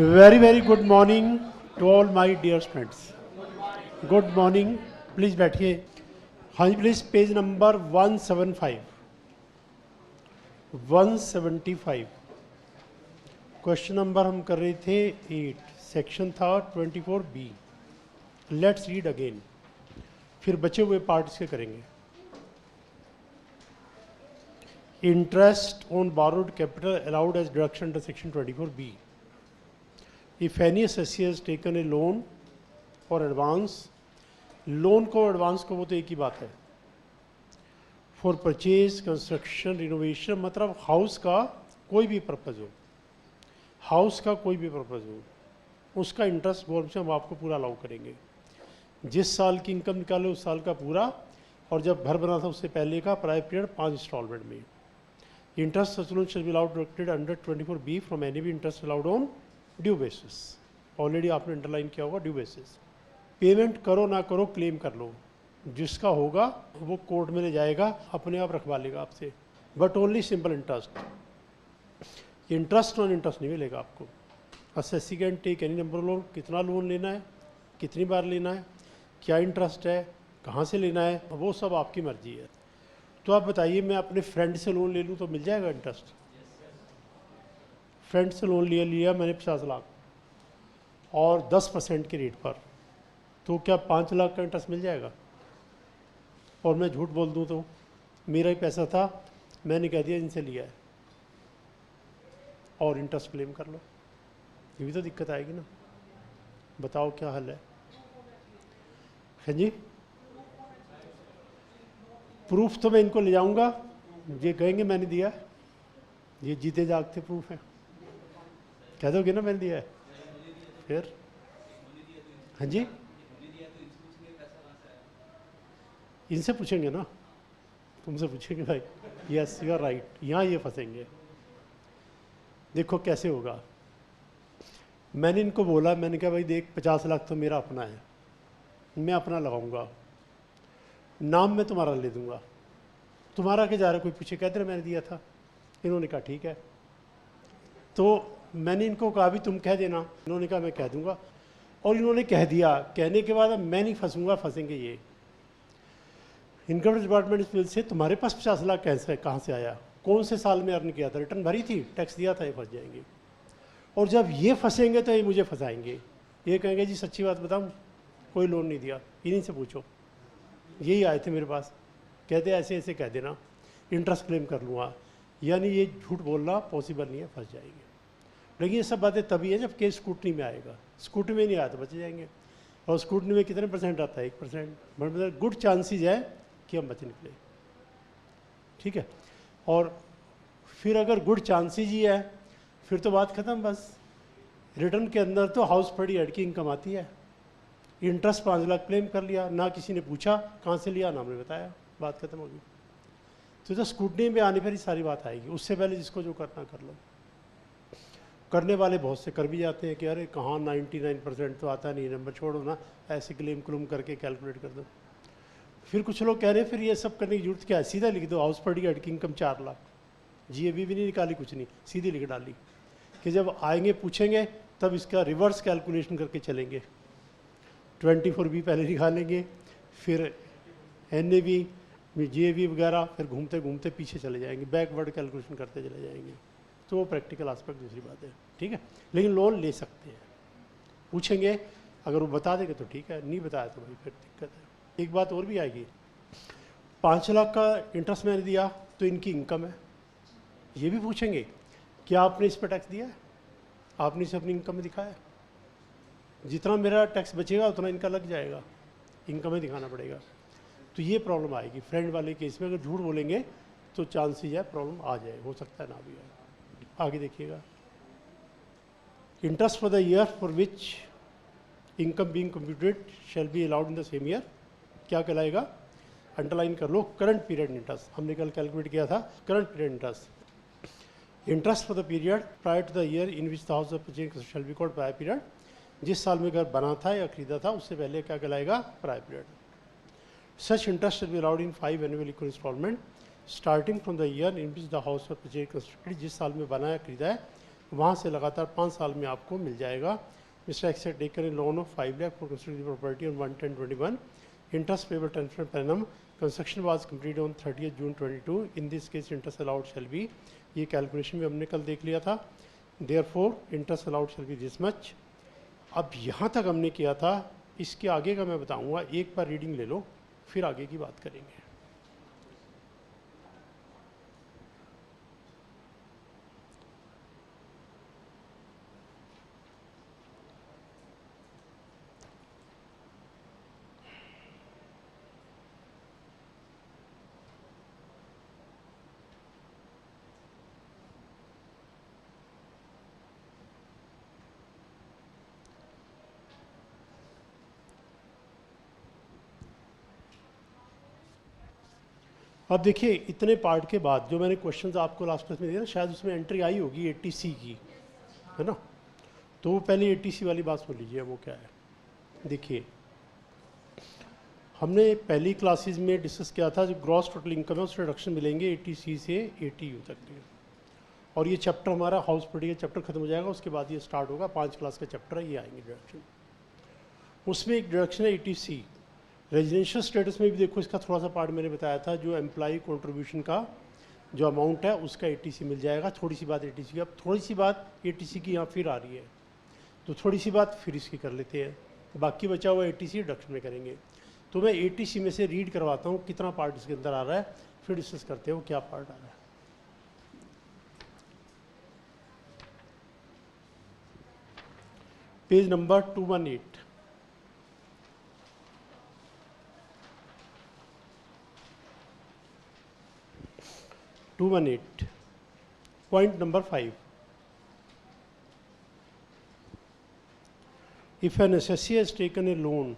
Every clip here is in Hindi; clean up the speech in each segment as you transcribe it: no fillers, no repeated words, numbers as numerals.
very good morning to all my dear friends. Good morning. Please बैठिए. हाँ जी please page number 175 question number हम कर रहे थे 8. सेक्शन था 24B. Let's read again. फिर बचे हुए पार्ट इसके करेंगे. Interest on borrowed capital allowed as deduction under section 24B. If any assessee has taken a loan or advance, loan को एडवांस को वो तो एक ही बात है. फॉर परचेज, कंस्ट्रक्शन, रिनोवेशन, मतलब हाउस का कोई भी पर्पज़ हो, हाउस का कोई भी पर्पज़ हो, उसका इंटरेस्ट गवर्नमेंट से हम आपको पूरा अलाउ करेंगे. जिस साल की इनकम निकाले उस साल का पूरा, और जब घर बना था उससे पहले का प्रायर पीरियड 5 इंस्टॉलमेंट में. Interest such loan shall be allowed deducted under 24B from any भी interest allowed on due basis. Already आपने अंडरलाइन किया होगा ड्यू बेसिस. पेमेंट करो ना करो क्लेम कर लो, जिसका होगा वो कोर्ट में ले जाएगा, अपने आप रखवा लेगा आपसे, but only simple interest. Interest on interest नहीं मिलेगा आपको. Assessee can take any number loan, कितना लोन लेना है, कितनी बार लेना है, क्या इंटरेस्ट है, कहाँ से लेना है, वो सब आपकी मर्जी है. तो आप बताइए, मैं अपने फ्रेंड से लोन ले लूँ तो मिल जाएगा इंटरेस्ट? फ्रेंड से लोन लिया मैंने 50 लाख और 10% के रेट पर, तो क्या 5 लाख का इंटरेस्ट मिल जाएगा? और मैं झूठ बोल दूं तो मेरा ही पैसा था, मैंने कह दिया इनसे लिया है और इंटरेस्ट क्लेम कर लो, ये भी तो दिक्कत आएगी ना. बताओ क्या हल है? हाँ जी, प्रूफ तो मैं इनको ले जाऊंगा, ये कहेंगे मैंने दिया है, ये जीते जागते प्रूफ है. कह दोगे ना मैंने दिया है? फिर हाँ जी, इनसे पूछेंगे ना, तुमसे पूछेंगे भाई. यस यू आर राइट, यहाँ ये फंसेंगे. देखो कैसे होगा. मैंने इनको बोला, मैंने कहा भाई देख 50 लाख तो मेरा अपना है, मैं अपना लगाऊंगा, नाम मैं तुम्हारा ले दूंगा, तुम्हारा क्या जा रहा है? कोई पूछे कहते रहे मैंने दिया था. इन्होंने कहा ठीक है. तो मैंने इनको कहा भी तुम कह देना, इन्होंने कहा मैं कह दूंगा, और इन्होंने कह दिया. कहने के बाद अब मैं नहीं फंसूंगा, फंसेंगे ये. इनकम डिपार्टमेंट बिल से तुम्हारे पास 50 लाख कैसे कहाँ से आया, कौन से साल में अर्न किया था, रिटर्न भरी थी, टैक्स दिया था, ये फंस जाएंगे. और जब ये फंसेंगे तो ये मुझे फंसाएंगे. ये कहेंगे जी सच्ची बात बताऊं, कोई लोन नहीं दिया, इन्हीं से पूछो. यही आए थे मेरे पास, कहते ऐसे ऐसे कह देना, इंटरेस्ट क्लेम कर लूँगा. यानी ये झूठ बोलना पॉसिबल नहीं है, फंस जाएंगे. लेकिन ये सब बातें तभी है जब केस स्कूटनी में आएगा. स्कूटनी में नहीं आया तो बच जाएंगे. और स्कूटनी में कितने परसेंट आता है? 1%. मतलब गुड चांसेस है कि हम बच निकले. ठीक है. और फिर अगर गुड चांसेस ही है फिर तो बात ख़त्म. बस रिटर्न के अंदर तो हाउस फ्रंट एड की इनकम आती है, इंटरेस्ट 5 लाख क्लेम कर लिया, ना किसी ने पूछा कहाँ से लिया, ना हमने बताया, बात खत्म होगी. तो स्कूटनी में आने पर ही सारी बात आएगी. उससे पहले जिसको जो करना कर लो. करने वाले बहुत से कर भी जाते हैं कि अरे कहाँ 99% तो आता नहीं, नंबर छोड़ो ना, ऐसे क्लेम क्लूम करके कैलकुलेट कर दो. फिर कुछ लोग कह रहे हैं फिर ये सब करने की जरूरत क्या है, सीधा लिख दो हाउस फ्रंट एड की इनकम 4 लाख, GAB भी नहीं निकाली, कुछ नहीं, सीधी लिख डाली कि जब आएंगे पूछेंगे तब इसका रिवर्स कैलकुलेशन करके चलेंगे. 24B पहले निकालेंगे, फिर NAV, GAB वगैरह, फिर घूमते घूमते पीछे चले जाएंगे, बैकवर्ड कैलकुलेशन करते चले जाएंगे. तो वो प्रैक्टिकल एस्पेक्ट दूसरी बात है. ठीक है. लेकिन लोन ले सकते हैं, पूछेंगे, अगर वो बता देंगे तो ठीक है, नहीं बताया तो भाई फिर दिक्कत है. एक बात और भी आएगी, 5 लाख का इंटरेस्ट मैंने दिया तो इनकी इनकम है, ये भी पूछेंगे क्या आपने इस पर टैक्स दिया है, आपने इसे अपनी इनकम में दिखाया. जितना मेरा टैक्स बचेगा उतना इनका लग जाएगा, इनकम में दिखाना पड़ेगा. तो ये प्रॉब्लम आएगी. फ्रेंड वाले केस में अगर झूठ बोलेंगे तो चांसेस है प्रॉब्लम आ जाए, हो सकता है ना भी आए. आगे देखिएगा. Interest for the year for which income being computed shell be allowed in the same year. क्या कहलाएगा? अंडरलाइन कर लो, करंट पीरियड इंटरेस्ट. हमने कल कैलकुलेट किया था current period interest. Interest for the period prior to the year in which the house of purchase shall be called prior period. जिस साल में घर बना था या खरीदा था उससे पहले क्या कहलाएगा? Prior period. Such interest shall be allowed in 5 annual equal instalment starting from the year in which the house of purchase constructed. जिस साल में बना या खरीदा है वहाँ से लगातार 5 साल में आपको मिल जाएगा। Mister x had taken a loan of 5 lakh for constructing property on 1/10/21, interest payable 10% per annum, construction was completed on 30 June 22, in this case interest allowed shall be, ये कैलकुलेशन भी हमने कल देख लिया था, therefore interest allowed shall be this much. अब यहाँ तक हमने किया था, इसके आगे का मैं बताऊँगा, एक बार रीडिंग ले लो फिर आगे की बात करेंगे। अब देखिए इतने पार्ट के बाद जो मैंने क्वेश्चंस आपको लास्ट क्लास में दिया ना, शायद उसमें एंट्री आई होगी 80C की, है ना, तो पहले 80C वाली बात सुन लीजिए वो क्या है। देखिए हमने पहली क्लासेस में डिस्कस किया था जो ग्रॉस टोटल इनकम है उससे रिडक्शन मिलेंगे 80C से 80U तक के, और ये चैप्टर हमारा हाउस प्रॉपर्टी का चैप्टर खत्म हो जाएगा, उसके बाद ये स्टार्ट होगा 5 क्लास का चैप्टर है, ये आएंगे डिडक्शन। उसमें एक डिडक्शन है 80C। रेजिडेंशियल स्टेटस में भी देखो इसका थोड़ा सा पार्ट मैंने बताया था, जो एम्प्लॉय कंट्रीब्यूशन का जो अमाउंट है उसका 80C मिल जाएगा। थोड़ी सी बात 80C की, अब थोड़ी सी बात 80C की यहाँ फिर आ रही है, तो थोड़ी सी बात फिर इसकी कर लेते हैं, बाकी बचा हुआ 80C डिडक्शन में करेंगे। तो मैं 80C में से रीड करवाता हूँ कितना पार्ट इसके अंदर आ रहा है, फिर डिस्कस करते हो क्या पार्ट आ रहा है। Page number 218, point number 5. If an assessee has taken a loan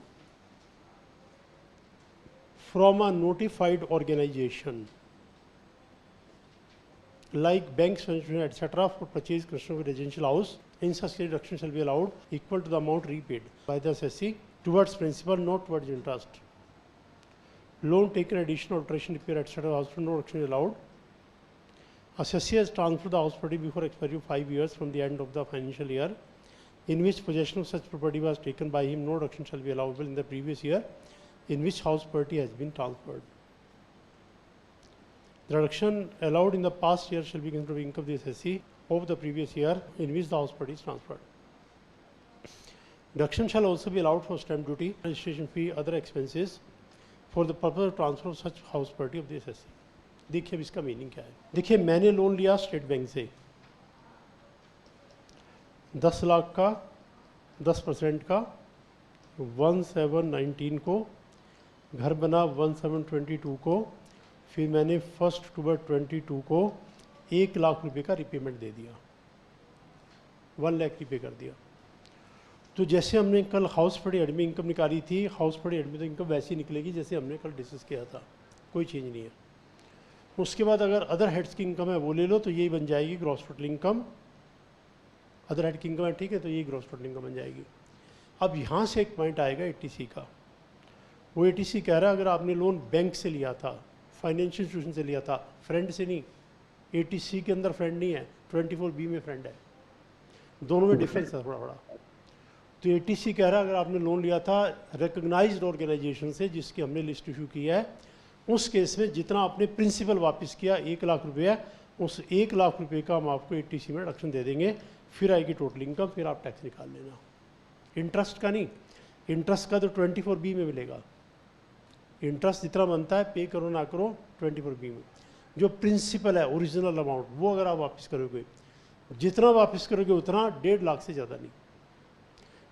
from a notified organization like banks, etc., for purchase construction of a residential house, in such case reduction shall be allowed equal to the amount repaid by the assessee towards principal, not towards interest. Loan taken additional alteration, repair, etc., house no reduction is allowed. Assessee has transferred the house property before expiry of 5 years from the end of the financial year in which possession of such property was taken by him. No reduction shall be allowable in the previous year in which house property has been transferred. The reduction allowed in the past year shall be considered income of the assessee of the previous year in which the house property is transferred. Reduction shall also be allowed for stamp duty, registration fee, other expenses for the purpose of transfer of such house property of the assessee. देखिए अब इसका मीनिंग क्या है। देखिए मैंने लोन लिया स्टेट बैंक से 10 लाख का 10% का 1719 को, घर बना 1722 को, फिर मैंने 1 अक्टूबर 22 को 1 लाख रुपए का रिपेमेंट दे दिया, 1 लाख रिपे कर दिया। तो जैसे हमने कल हाउस प्रॉपर्टी एडमिन इनकम निकाली थी, हाउस प्रॉपर्टी एडमिन तो इनकम वैसी निकलेगी जैसे हमने कल डिस्कस किया था, कोई चेंज नहीं है। उसके बाद अगर अदर हेड्स की इनकम है वो ले लो तो यही बन जाएगी gross total income, other head की इनकम है, ठीक है, तो यही ग्रॉस टोटल इनकम बन जाएगी। अब यहाँ से एक पॉइंट आएगा 80C का, वो 80C कह रहा है अगर आपने लोन बैंक से लिया था, फाइनेंशियल इंस्टीट्यूशन से लिया था, फ्रेंड से नहीं, 80C के अंदर फ्रेंड नहीं है, 24B में फ्रेंड है, दोनों में डिफरेंस है थोड़ा बड़ा। तो 80C कह रहा है अगर आपने लोन लिया था रिकग्नाइज्ड ऑर्गेनाइजेशन से जिसकी हमने लिस्ट इशू की है, उस केस में जितना आपने प्रिंसिपल वापस किया 1 लाख रुपये है, उस 1 लाख रुपये का हम आपको 80C में रिडक्शन दे देंगे, फिर आएगी टोटल इनकम, फिर आप टैक्स निकाल लेना। इंटरेस्ट का नहीं, इंटरेस्ट का तो 24B में मिलेगा, इंटरेस्ट जितना बनता है पे करो ना करो 24B में, जो प्रिंसिपल है ओरिजिनल अमाउंट वो अगर आप वापस करोगे, जितना वापस करोगे उतना 1.5 लाख से ज़्यादा नहीं।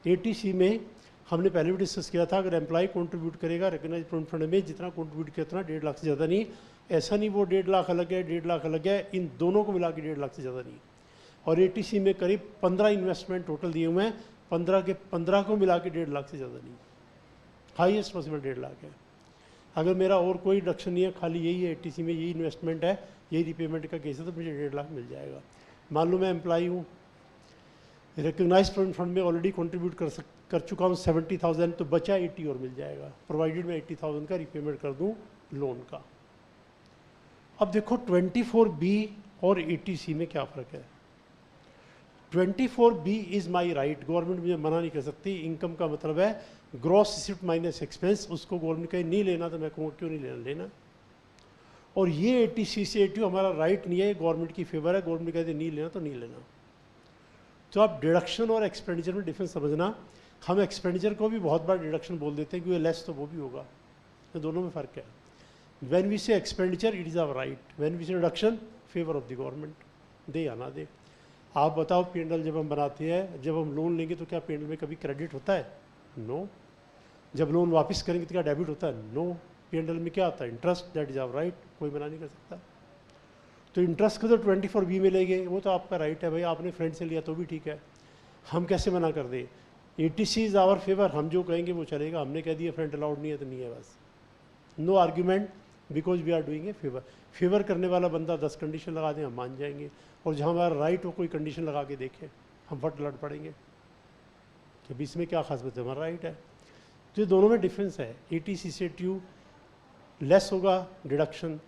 80C में हमने पहले भी डिस्कस किया था अगर एम्प्लॉय कंट्रीब्यूट करेगा रिकग्नाइज प्रोविडेंट फंड में जितना कंट्रीब्यूट किया उतना 1.5 लाख से ज़्यादा नहीं। ऐसा नहीं वो 1.5 लाख अलग है 1.5 लाख अलग है, इन दोनों को मिला के 1.5 लाख से ज़्यादा नहीं। और 80C में करीब 15 इन्वेस्टमेंट टोटल दिए हुए हैं, 15 के 15 को मिला के 1.5 लाख से ज़्यादा नहीं, हाईएस्ट पॉसिबल 1.5 लाख है। अगर मेरा और कोई रिडक्शन नहीं है, खाली यही है 80C में, यही इन्वेस्टमेंट है, यही रिपेमेंट का केस है, तो मुझे 1.5 लाख मिल जाएगा। मान लो मैं एम्प्लॉई हूँ, रिकग्नाइज प्रोविडेंट फंड में ऑलरेडी कंट्रीब्यूट कर चुका हूँ 70,000, तो बचा 80 और मिल जाएगा, प्रोवाइडेड मैं 80,000 का रिपेमेंट कर दूँ लोन का। अब देखो 24B और 80C में क्या फ़र्क है। 24B is my right, government मुझे मना नहीं कर सकती। इनकम का मतलब है ग्रॉस रिसिप्ट माइनस एक्सपेंस, उसको गवर्नमेंट कहीं नहीं लेना तो मैं कहूँगा क्यों नहीं लेना। और ये 80C से 80 हमारा राइट नहीं है, गवर्नमेंट की फेवर है, गवर्नमेंट कहते नहीं लेना तो नहीं लेना। तो आप डिडक्शन और एक्सपेंडिचर में डिफरेंस समझना। हम एक्सपेंडिचर को भी बहुत बार डिडक्शन बोल देते हैं, क्योंकि लेस तो वो भी होगा, तो दोनों में फ़र्क है। When we say expenditure it is our right, when we say deduction favour of the government, दे या ना दे। आप बताओ P&L जब हम बनाते हैं, जब हम लोन लेंगे तो क्या P&L में कभी क्रेडिट होता है? नो। जब लोन वापस करेंगे तो क्या डेबिट होता है? नो। P&L में क्या आता है? Interest, that is our right, कोई मना नहीं कर सकता। तो इंटरेस्ट को तो 24B में लेंगे, वो तो आपका राइट है भाई, आपने फ्रेंड से लिया तो भी ठीक है, हम कैसे मना कर दें? 80C इज़ आवर फेवर, हम जो कहेंगे वो चलेगा, हमने कह दिया फ्रेंड अलाउड नहीं है तो नहीं है, बस no argument, because we are doing a favour. Favour करने वाला बंदा 10 कंडीशन लगा दें, हम मान जाएंगे, और जहाँ हमारा राइट हो कोई कंडीशन लगा के देखें, हम फट लड़ पड़ेंगे कि इसमें क्या खास बात है, हमारा राइट है। तो ये दोनों में डिफरेंस है। 80C से ट्यू लेस होगा डिडक्शन,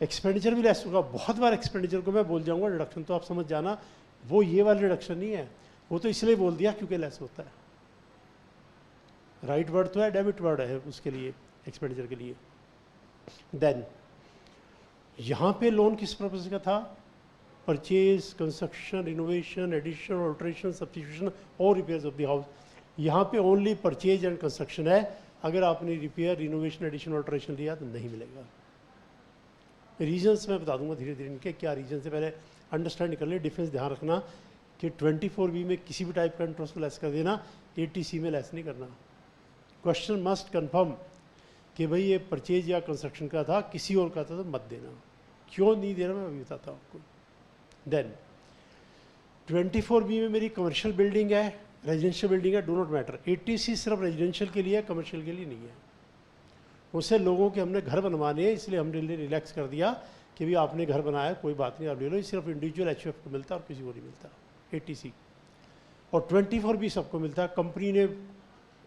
एक्सपेंडिचर भी लेस होगा। बहुत बार एक्सपेंडिचर को मैं बोल जाऊंगा डिडक्शन, तो आप समझ जाना वो ये वाला डिडक्शन नहीं है, वो तो इसलिए बोल दिया क्योंकि लेस होता है। राइट वर्ड तो है, डेबिट वर्ड है उसके लिए, एक्सपेंडिचर के लिए। देन यहाँ पे लोन किस पर्पज का था? Purchase, construction, renovation, addition, alteration, substitution और रिपेयर्स ऑफ द हाउस। यहाँ पे ओनली परचेज एंड कंस्ट्रक्शन है। अगर आपने रिपेयर, रिनोवेशन, एडिशन, ऑल्ट्रेशन लिया तो नहीं मिलेगा। रीजंस मैं बता दूंगा धीरे धीरे इनके क्या रीजन है, पहले अंडरस्टैंड कर ले। डिफरेंस ध्यान रखना कि 24B में किसी भी टाइप का इंटरेस्ट लेस कर देना, 80C में लेस नहीं करना। क्वेश्चन मस्ट कन्फर्म कि भाई ये परचेज या कंस्ट्रक्शन का था, किसी और का था तो मत देना। क्यों नहीं देना मैं अभी बताता हूँ आपको। देन 24B में मेरी कमर्शियल बिल्डिंग है, रेजिडेंशियल बिल्डिंग है, डू नॉट मैटर। 80C सिर्फ रेजिडेंशियल के लिए है, कमर्शियल के लिए नहीं है। उससे लोगों के हमने घर बनवाने हैं, इसलिए हमने रिलैक्स कर दिया कि भी आपने घर बनाया कोई बात नहीं, आप ले लो। ये सिर्फ इंडिविजुअल HUF को मिलता है और किसी को नहीं मिलता 80C। और 24B सबको मिलता है। कंपनी ने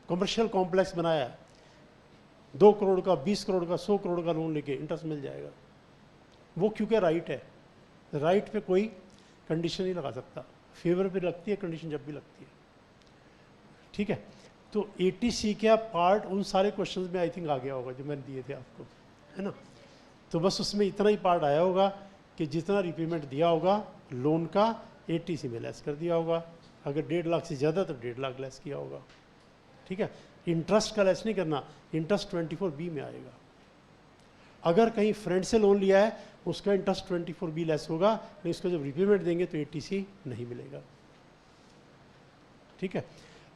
कमर्शियल कॉम्प्लेक्स बनाया, 2 करोड़ का, 20 करोड़ का, 100 करोड़ का लोन लेके इंटरेस्ट मिल जाएगा। वो क्योंकि राइट है, राइट पे कोई कंडीशन नहीं लगा सकता। फेवर पे लगती है कंडीशन जब भी लगती है, ठीक है। तो 80C का पार्ट उन सारे क्वेश्चंस में आई थिंक आ गया होगा जो मैंने दिए थे आपको, है ना। तो बस उसमें इतना ही पार्ट आया होगा कि जितना रिपेमेंट दिया होगा लोन का 80C में लेस कर दिया होगा। अगर 1.5 लाख से ज़्यादा तो 1.5 लाख लेस किया होगा, ठीक है। इंटरेस्ट का लेस नहीं करना, इंटरेस्ट 24B में आएगा। अगर कहीं फ्रेंड से लोन लिया है उसका इंटरेस्ट 24B लेस होगा, लेकिन इसको जब रिपेमेंट देंगे तो 80C नहीं मिलेगा, ठीक है।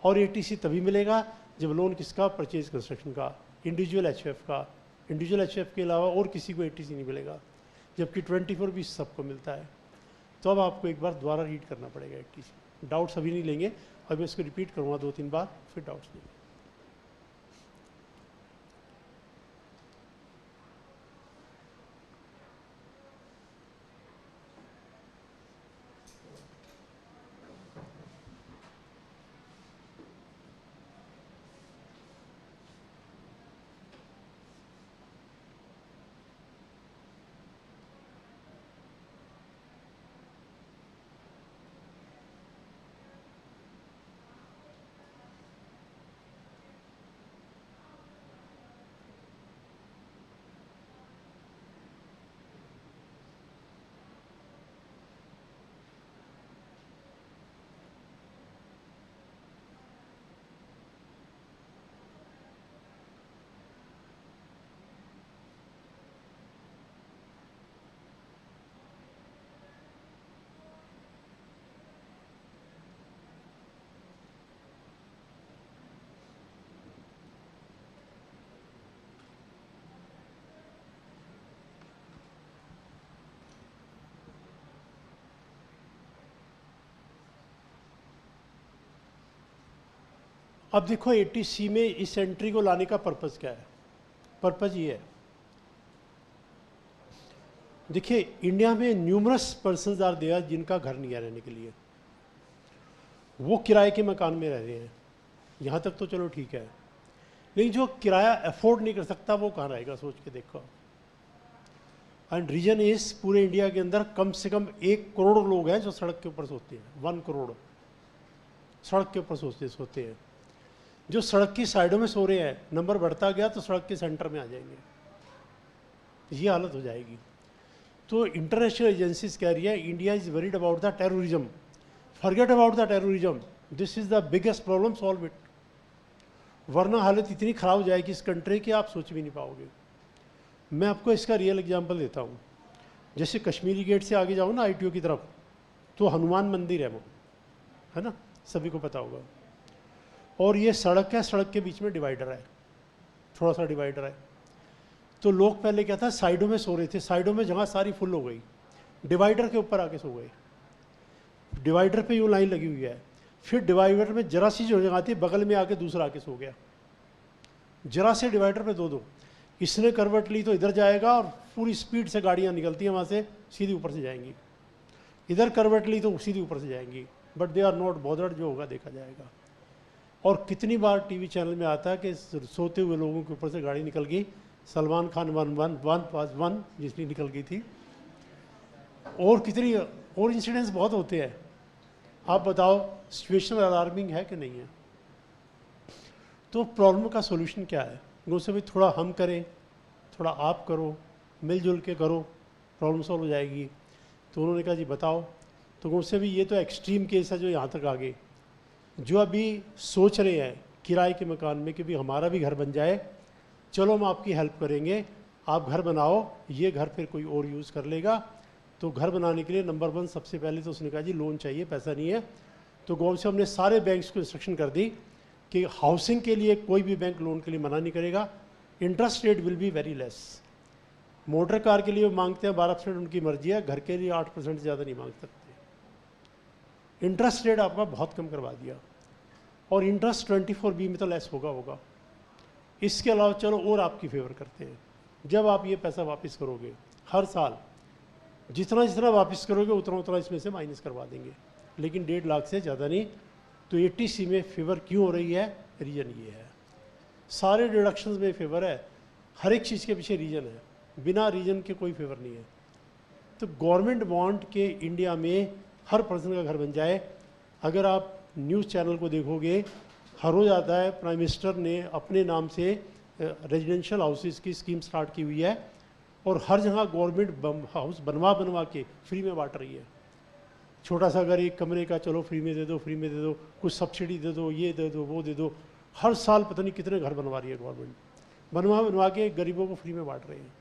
और 80C तभी मिलेगा जब लोन किसका? परचेज कंस्ट्रक्शन का, इंडिविजुअल HUF का। इंडिविजुअल HUF के अलावा और किसी को 80C नहीं मिलेगा, जबकि 24B सबको मिलता है। तो अब आपको एक बार दोबारा रीड करना पड़ेगा 80C। डाउट्स अभी नहीं लेंगे, अब मैं इसको रिपीट करूँगा 2-3 बार, फिर डाउट्स लेंगे। अब देखो 80C में इस एंट्री को लाने का पर्पज़ क्या है? पर्पज़ ये है, देखिए इंडिया में न्यूमरस पर्सन्स आर देयर जिनका घर नहीं है रहने के लिए, वो किराए के मकान में रह रहे हैं, यहाँ तक तो चलो ठीक है। लेकिन जो किराया अफोर्ड नहीं कर सकता वो कहाँ रहेगा? सोच के देखो। एंड रीजन इज पूरे इंडिया के अंदर कम से कम 1 करोड़ लोग हैं जो सड़क के ऊपर सोते हैं। 1 करोड़ सड़क के ऊपर सोते हैं। जो सड़क की साइडों में सो रहे हैं, नंबर बढ़ता गया तो सड़क के सेंटर में आ जाएंगे, ये हालत हो जाएगी। तो इंटरनेशनल एजेंसीज कह रही है India is worried about the terrorism, forget about the terrorism, this is the biggest problem, solve it. वरना हालत इतनी ख़राब हो जाएगी इस कंट्री की, आप सोच भी नहीं पाओगे। मैं आपको इसका रियल एग्जांपल देता हूँ। जैसे कश्मीरी गेट से आगे जाओ ना ITO की तरफ, तो हनुमान मंदिर है वो, है ना, सभी को पता होगा। और ये सड़क है, सड़क के बीच में डिवाइडर है, थोड़ा सा डिवाइडर है। तो लोग पहले क्या था, साइडों में सो रहे थे, साइडों में जगह सारी फुल हो गई, डिवाइडर के ऊपर आके सो गए। डिवाइडर पे यूँ लाइन लगी हुई है, फिर डिवाइडर में जरा सी जो जगह थी बगल में आके दूसरा आके सो गया। जरा से डिवाइडर पे दो इसने करवट ली तो इधर जाएगा और पूरी स्पीड से गाड़ियाँ निकलती हैं वहाँ से, सीधी ऊपर से जाएंगी। इधर करवट ली तो सीधी ऊपर से जाएंगी, but they are not bothered, जो होगा देखा जाएगा। और कितनी बार टीवी चैनल में आता है कि सोते हुए लोगों के ऊपर से गाड़ी निकल गई, सलमान खान 111 जिसकी निकल गई थी, और कितनी और इंसिडेंट्स बहुत होते हैं। आप बताओ सिचुएशन अलार्मिंग है कि नहीं है? तो प्रॉब्लम का सोल्यूशन क्या है? उनसे भी थोड़ा हम करें, थोड़ा आप करो, मिलजुल के करो, प्रॉब्लम सॉल्व हो जाएगी। तो उन्होंने कहा जी बताओ। तो उनसे भी ये तो एक्सट्रीम केस है जो यहाँ तक आ गए, जो अभी सोच रहे हैं किराए के मकान में कि भी हमारा भी घर बन जाए, चलो हम आपकी हेल्प करेंगे, आप घर बनाओ, ये घर फिर कोई और यूज़ कर लेगा। तो घर बनाने के लिए नंबर 1 सबसे पहले तो उसने कहा जी लोन चाहिए, पैसा नहीं है। तो गवर्नमेंट से हमने सारे बैंक्स को इंस्ट्रक्शन कर दी कि हाउसिंग के लिए कोई भी बैंक लोन के लिए मना नहीं करेगा, interest rate will be very less. Motor car के लिए वो मांगते हैं 12%, उनकी मर्जी है, घर के लिए 8% से ज़्यादा नहीं मांग सकते। इंटरेस्ट रेट आपका बहुत कम करवा दिया, और इंटरेस्ट 24B में तो लेस होगा। इसके अलावा चलो और आपकी फेवर करते हैं, जब आप ये पैसा वापस करोगे हर साल जितना जितना वापस करोगे उतना उतना इसमें से माइनस करवा देंगे, लेकिन 1.5 लाख से ज़्यादा नहीं। तो 80C में फेवर क्यों हो रही है? रीज़न ये है, सारे डिडक्शंस में फेवर है, हर एक चीज़ के पीछे रीज़न है, बिना रीज़न के कोई फेवर नहीं है। तो गवर्नमेंट वांट के इंडिया में हर पर्सन का घर बन जाए। अगर आप न्यूज़ चैनल को देखोगे, हर रोज़ आता है प्राइम मिनिस्टर ने अपने नाम से रेजिडेंशियल हाउसेस की स्कीम स्टार्ट की हुई है, और हर जगह गवर्नमेंट हाउस बनवा के फ्री में बांट रही है। छोटा सा अगर एक कमरे का चलो फ्री में दे दो, फ्री में दे दो, कुछ सब्सिडी दे दो, ये दे दो, वो दे दो, हर साल पता नहीं कितने घर बनवा रही है गवर्नमेंट, बनवा के गरीबों को फ्री में बांट रहे हैं।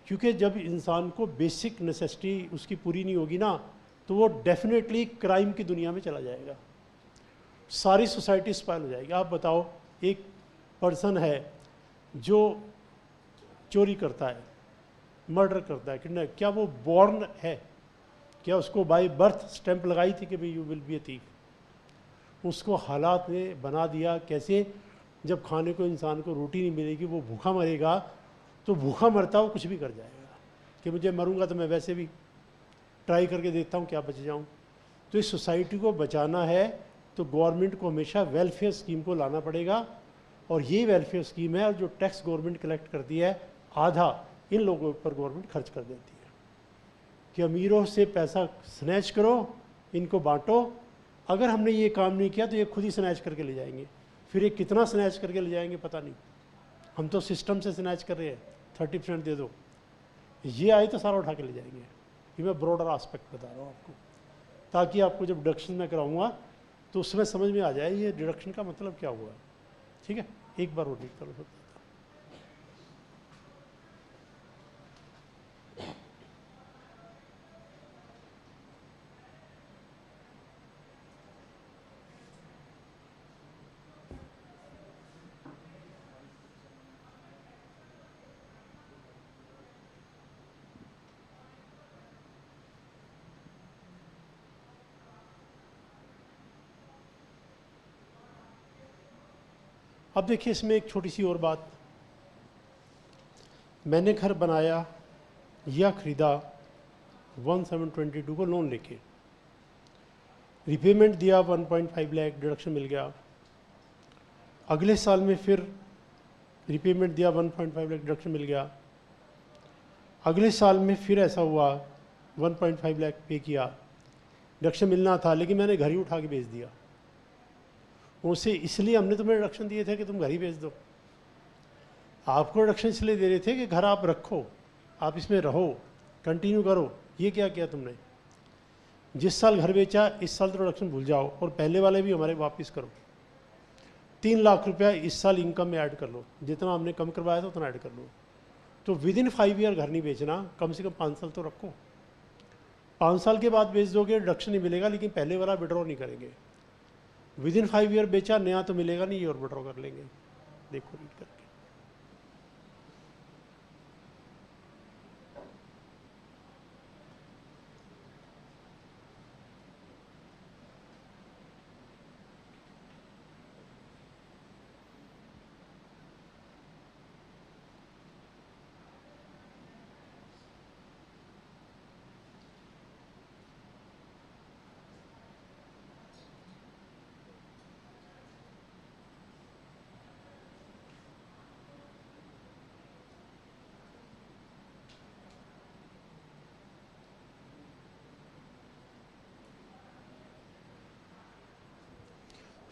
क्योंकि जब इंसान को बेसिक नेसेसिटी उसकी पूरी नहीं होगी ना, तो वो डेफिनेटली क्राइम की दुनिया में चला जाएगा, सारी सोसाइटी स्पॉइल हो जाएगी। आप बताओ, एक पर्सन है जो चोरी करता है, मर्डर करता है, किडनैप, क्या वो बॉर्न है? क्या उसको बाय बर्थ स्टैंप लगाई थी कि भाई you will B a thief? उसको हालात ने बना दिया। कैसे? जब खाने को इंसान को रोटी नहीं मिलेगी, वो भूखा मरेगा, तो भूखा मरता वो कुछ भी कर जाएगा कि मुझे मरूंगा तो मैं वैसे भी ट्राई करके देखता हूँ क्या बच जाऊँ। तो इस सोसाइटी को बचाना है तो गवर्नमेंट को हमेशा वेलफेयर स्कीम को लाना पड़ेगा, और ये वेलफेयर स्कीम है, और जो टैक्स गवर्नमेंट कलेक्ट करती है आधा इन लोगों पर गवर्नमेंट खर्च कर देती है कि अमीरों से पैसा स्नैच करो, इनको बांटो। अगर हमने ये काम नहीं किया तो ये खुद ही स्नैच करके ले जाएंगे, फिर ये कितना स्नैच करके ले जाएंगे पता नहीं। हम तो सिस्टम से स्नैच कर रहे हैं, 30% दे दो, ये आए तो सारा उठा के ले जाएंगे। ये मैं ब्रॉडर आस्पेक्ट बता रहा हूँ आपको, ताकि आपको जब डिडक्शन मैं कराऊंगा तो उसमें समझ में आ जाए ये डिडक्शन का मतलब क्या हुआ। ठीक है, एक बार और लिख करो। अब देखिए इसमें एक छोटी सी और बात, मैंने घर बनाया या ख़रीदा 1722 को लोन लेके, रिपेमेंट दिया 1.5 लाख, डिडक्शन मिल गया। अगले साल में फिर रिपेमेंट दिया 1.5 लाख, डिडक्शन मिल गया। अगले साल में फिर ऐसा हुआ, 1.5 लाख पे किया, डिडक्शन मिलना था लेकिन मैंने घर ही उठा के बेच दिया। उसे इसलिए हमने तुम्हें डिडक्शन दिए थे कि तुम घर ही बेच दो, आपको डिडक्शन इसलिए दे रहे थे कि घर आप रखो, आप इसमें रहो, कंटिन्यू करो। ये क्या किया तुमने? जिस साल घर बेचा इस साल तो डिडक्शन भूल जाओ और पहले वाले भी हमारे वापस करो। 3 लाख रुपया इस साल इनकम में ऐड कर लो, जितना हमने कम करवाया था उतना ऐड कर लो। तो विद इन 5 ईयर घर नहीं बेचना, कम से कम 5 साल तो रखो। 5 साल के बाद बेच दोगे डिडक्शन नहीं मिलेगा, लेकिन पहले वाला विड्रॉ नहीं करेंगे। विद इन 5 ईयर बेचा, नया तो मिलेगा नहीं, ये और विड्रॉ कर लेंगे। देखो रीड करके।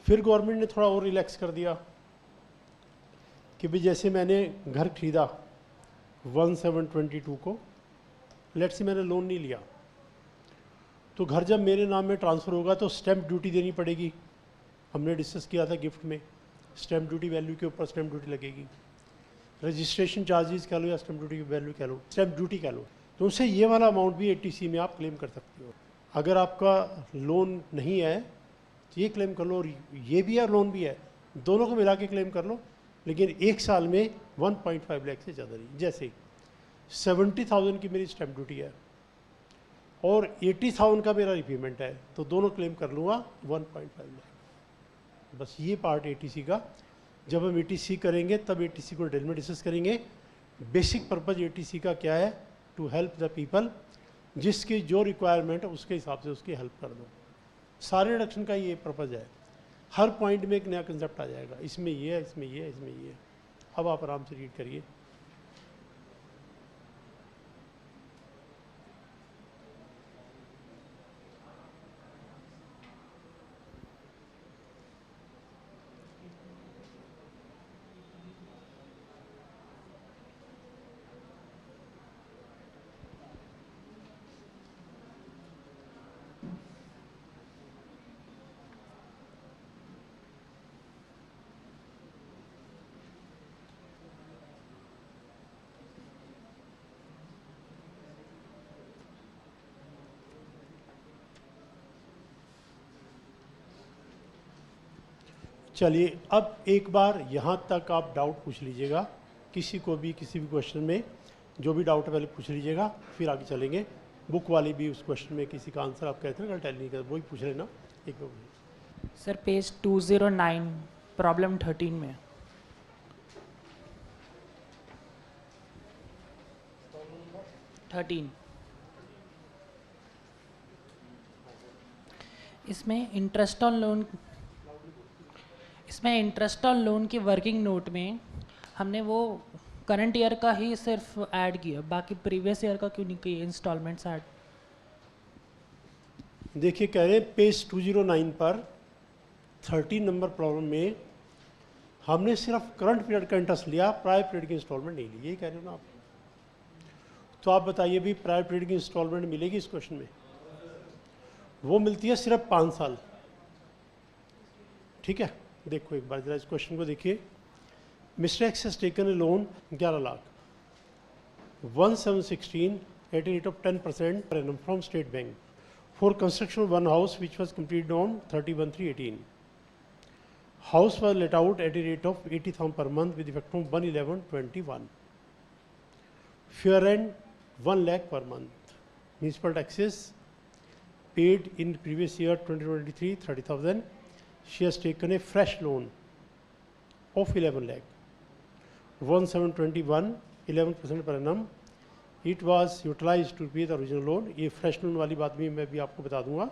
फिर गवर्नमेंट ने थोड़ा और रिलैक्स कर दिया कि भाई जैसे मैंने घर खरीदा 1722 को, लेट्स से मैंने लोन नहीं लिया, तो घर जब मेरे नाम में ट्रांसफ़र होगा तो स्टैंप ड्यूटी देनी पड़ेगी। हमने डिस्कस किया था गिफ्ट में, स्टैंप ड्यूटी वैल्यू के ऊपर स्टैंप ड्यूटी लगेगी। रजिस्ट्रेशन चार्जेस कह लो या स्टैंप ड्यूटी की वैल्यू कह लो, स्टैंप ड्यूटी कह लो, तो उससे ये वाला अमाउंट भी ATC में आप क्लेम कर सकते हो। अगर आपका लोन नहीं है तो ये क्लेम कर लो, और ये भी है लोन भी है, दोनों को मिला के क्लेम कर लो, लेकिन एक साल में 1.5 लाख से ज़्यादा नहीं। जैसे 70,000 की मेरी स्टैंप ड्यूटी है और 80,000 का मेरा रिपेमेंट है, तो दोनों क्लेम कर लूँगा 1.5 लाख। बस ये पार्ट ATC का। जब हम ATC करेंगे तब ATC को डिटेल में डिस्कस करेंगे। बेसिक पर्पज़ ATC का क्या है? टू हेल्प द पीपल, जिसकी जो रिक्वायरमेंट है उसके हिसाब से उसकी हेल्प कर दो। सारे रिडक्शन का ये पर्पज़ है। हर पॉइंट में एक नया कंसेप्ट आ जाएगा, इसमें ये है, इसमें ये है, इसमें ये है। अब आप आराम से रीड करिए। चलिए अब एक बार यहाँ तक आप डाउट पूछ लीजिएगा, किसी को भी किसी भी क्वेश्चन में जो भी डाउट है पहले पूछ लीजिएगा, फिर आगे चलेंगे। बुक वाली भी उस क्वेश्चन में किसी का आंसर आप कहते हैं कल टेल नहीं कर, वही पूछ लेना एक बार। सर पेज 209 प्रॉब्लम 13 में। इसमें इंटरेस्ट ऑन लोन की वर्किंग नोट में हमने वो करंट ईयर का ही सिर्फ ऐड किया, बाकी प्रीवियस ईयर का क्यों नहीं किया इंस्टॉलमेंट्स ऐड? देखिए कह रहे हैं पेज 209 पर 13 नंबर प्रॉब्लम में हमने सिर्फ करंट पीरियड का इंटरेस्ट लिया, प्रायर पीरियड की इंस्टॉलमेंट नहीं ली, यही कह रहे हो ना आप? तो आप बताइए भी प्रायर पीरियड की इंस्टॉलमेंट मिलेगी इस क्वेश्चन में? वो मिलती है सिर्फ 5 साल। ठीक है, देखो एक बार जरा इस क्वेश्चन को देखिए। Mr X has taken a loan 11 lakh 1716 at a rate of 10% per annum from State Bank for construction of one house which was completed on 31/3/18. House was let out at a rate of 80,000 per month with effect from 1/11/21. Fair rent 1 lakh per month. Municipal taxes paid in previous year 2023 30,000. She has taken a fresh loan of 11 lakh 1721 11% per annum. It was utilized to pay the original loan. ये फ्रेश लोन वाली बात भी मैं भी आपको बता दूंगा।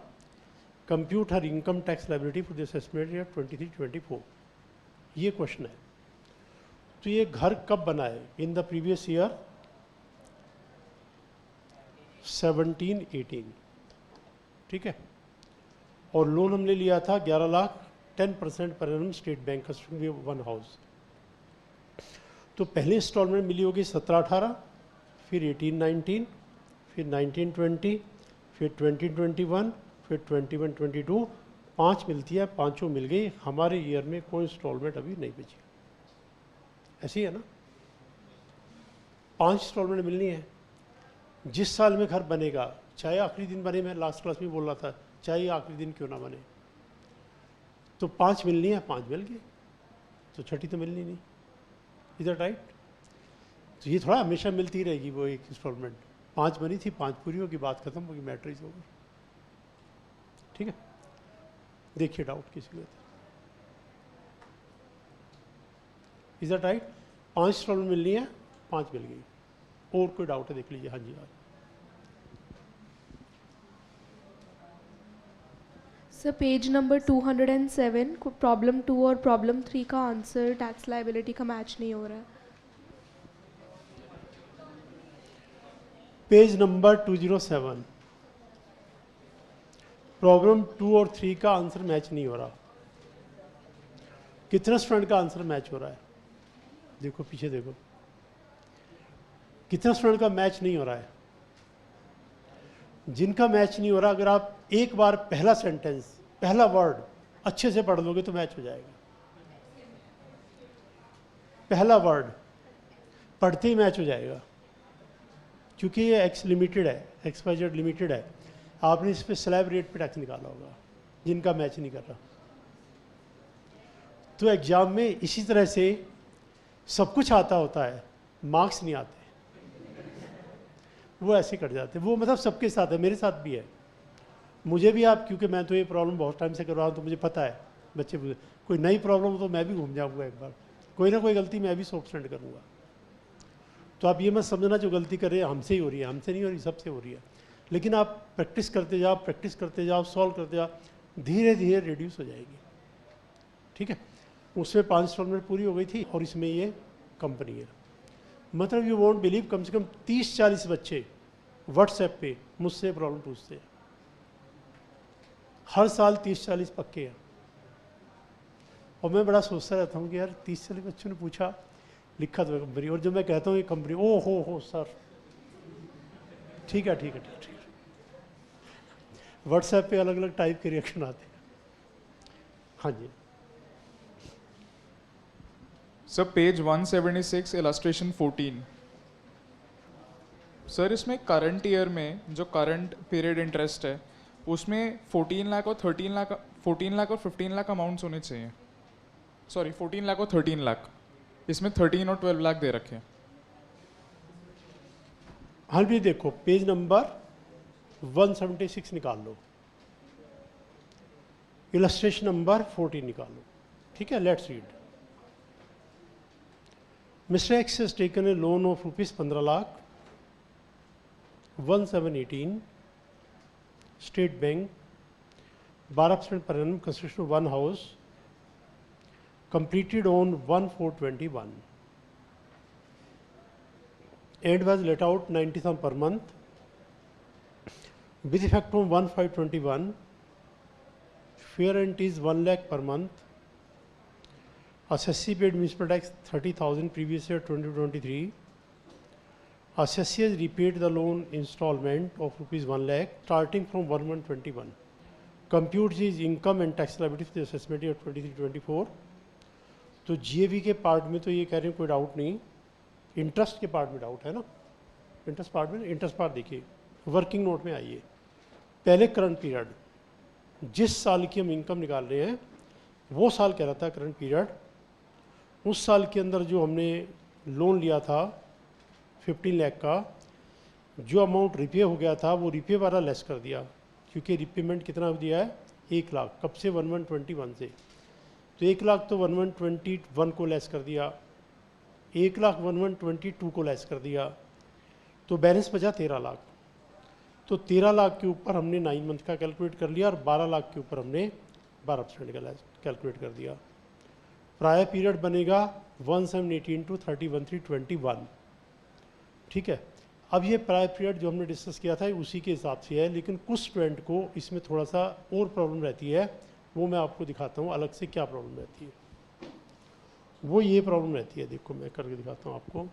Compute her income tax liability for this estimated year 23-24, ये क्वेश्चन है। तो ये घर कब बना है? इन द प्रीवियस ईयर 17-18, ठीक है। और लोन हमने लिया था 11 lakh, 10% per annum state bank का वन हाउस। तो पहले इंस्टॉलमेंट मिली होगी 17-18, फिर 18-19, फिर 19-20, फिर 20-21, फिर 21-22, 5 मिलती है, पाँचों मिल गई। हमारे ईयर में कोई इंस्टॉलमेंट अभी नहीं बची। ऐसी है ना, 5 इंस्टॉलमेंट मिलनी है। जिस साल में घर बनेगा, चाहे आखिरी दिन बने, मैं लास्ट क्लास में बोल रहा था, चाहे आखिरी दिन क्यों ना बने, तो 5 मिलनी है, 5 मिल गई, तो छठी तो मिलनी नहीं। इधर राइट। तो ये थोड़ा हमेशा मिलती रहेगी वो एक इंस्टॉलमेंट। 5 बनी थी, 5 पूरी होगी, बात खत्म होगी, मैटर इज ओवर। ठीक है, देखिए डाउट किसी में। Is that right? 5 इंस्टॉलमेंट मिलनी है, 5 मिल गई। और कोई डाउट है देख लीजिए। हाँ जी, सर पेज नंबर 207 को प्रॉब्लम 2 और प्रॉब्लम 3 का आंसर टैक्स लायबिलिटी का मैच नहीं हो रहा है। पेज नंबर 207, प्रॉब्लम 2 और 3 का आंसर मैच नहीं हो रहा। कितने स्टूडेंट का आंसर मैच हो रहा है? देखो पीछे देखो, कितने स्टूडेंट का मैच नहीं हो रहा है? जिनका मैच नहीं हो रहा, अगर आप एक बार पहला सेंटेंस, पहला वर्ड अच्छे से पढ़ लोगे तो मैच हो जाएगा। पहला वर्ड पढ़ते ही मैच हो जाएगा, क्योंकि ये एक्स लिमिटेड है, XYZ लिमिटेड है। आपने इस पर स्लैब रेट पे टैक्स निकाला होगा, जिनका मैच नहीं कर रहा। तो एग्जाम में इसी तरह से सब कुछ आता होता है, मार्क्स नहीं आते, वो ऐसे कट जाते। वो मतलब सबके साथ है, मेरे साथ भी है, मुझे भी। आप क्योंकि मैं तो ये प्रॉब्लम बहुत टाइम से कर रहा हूँ, तो मुझे पता है। बच्चे कोई नई प्रॉब्लम हो तो मैं भी घूम जाऊँगा एक बार, कोई ना कोई गलती मैं भी सोच करूँगा। तो आप ये मत समझना जो गलती कर रहे हैं हमसे ही हो रही है, हमसे नहीं हो रही, सबसे हो रही है। लेकिन आप प्रैक्टिस करते जाओ, प्रैक्टिस करते जाओ, सॉल्व करते जाओ, धीरे धीरे रिड्यूस हो जाएगी। ठीक है, उसमें 5 इंस्टॉलमेंट पूरी हो गई थी, और इसमें ये कंपनी है। मतलब यू वोंट बिलीव, कम से कम 30-40 बच्चे व्हाट्सएप पे मुझसे प्रॉब्लम पूछते हैं। हर साल 30-40 पक्के हैं। और मैं बड़ा सोचता रहता हूँ कि यार 30-40 बच्चों ने पूछा, लिखा तो कंपनी। और जब मैं कहता हूँ ये कंपनी, ओ हो सर, ठीक है ठीक है ठीक है। व्हाट्सएप पे अलग अलग टाइप के रिएक्शन आते हैं। हाँ जी सर, पेज 176 इलस्ट्रेशन 14। सर, इसमें करंट ईयर में जो करंट पीरियड इंटरेस्ट है, उसमें 14 लाख और 13 लाख, 14 लाख और 15 लाख अमाउंट्स होने चाहिए। सॉरी, 14 लाख और 13 लाख, इसमें 13 और 12 लाख दे रखे हैं। हाँ भी देखो, पेज नंबर 176 निकाल लो, इलस्ट्रेशन नंबर 14 निकालो। ठीक है, let's read. Mr. X has taken a loan of rupees 15 lakh, 1718, State Bank, 12% per annum, construction of one house, completed on 1/4/21, and was let out 90,000 per month, with effect on 1/5/21. Fair rent is 1 lakh per month. Assessee paid municipal tax 30,000 previous year 2023. Assessee has repaid the loan installment of rupees 1 lakh starting from 1/1/21. Computes his income and tax liability for the assessment year 23-24. तो GAV के पार्ट में तो ये कह रहे हैं कोई डाउट नहीं, इंटरेस्ट के पार्ट में डाउट है ना। इंटरेस्ट पार्ट में, इंटरेस्ट पार्ट देखिए, वर्किंग नोट में आइए। पहले करंट पीरियड, जिस साल की हम इनकम निकाल रहे हैं वो साल कह रहा था करंट पीरियड। उस साल के अंदर जो हमने लोन लिया था 15 लाख का, जो अमाउंट रिपे हो गया था वो रिपे वाला लेस कर दिया, क्योंकि रिपेमेंट कितना दिया है 1 लाख, कब से 1/1/21 से। तो 1 लाख तो 1/1/21 को लेस कर दिया, 1 लाख 1/1/22 को लेस कर दिया, तो बैलेंस बचा 13 लाख। तो 13 लाख के ऊपर हमने 9 मंथ का कैलकुलेट कर लिया, और 12 लाख के ऊपर हमने 12% का कैलकुलेट कर दिया। प्रायर पीरियड बनेगा 1/7/18 to 30/1/3/21। ठीक है, अब ये प्रायर पीरियड जो हमने डिस्कस किया था उसी के हिसाब से है, लेकिन कुछ स्टूडेंट को इसमें थोड़ा सा और प्रॉब्लम रहती है, वो मैं आपको दिखाता हूँ अलग से क्या प्रॉब्लम रहती है। वो ये प्रॉब्लम रहती है, देखो मैं करके दिखाता हूँ आपको।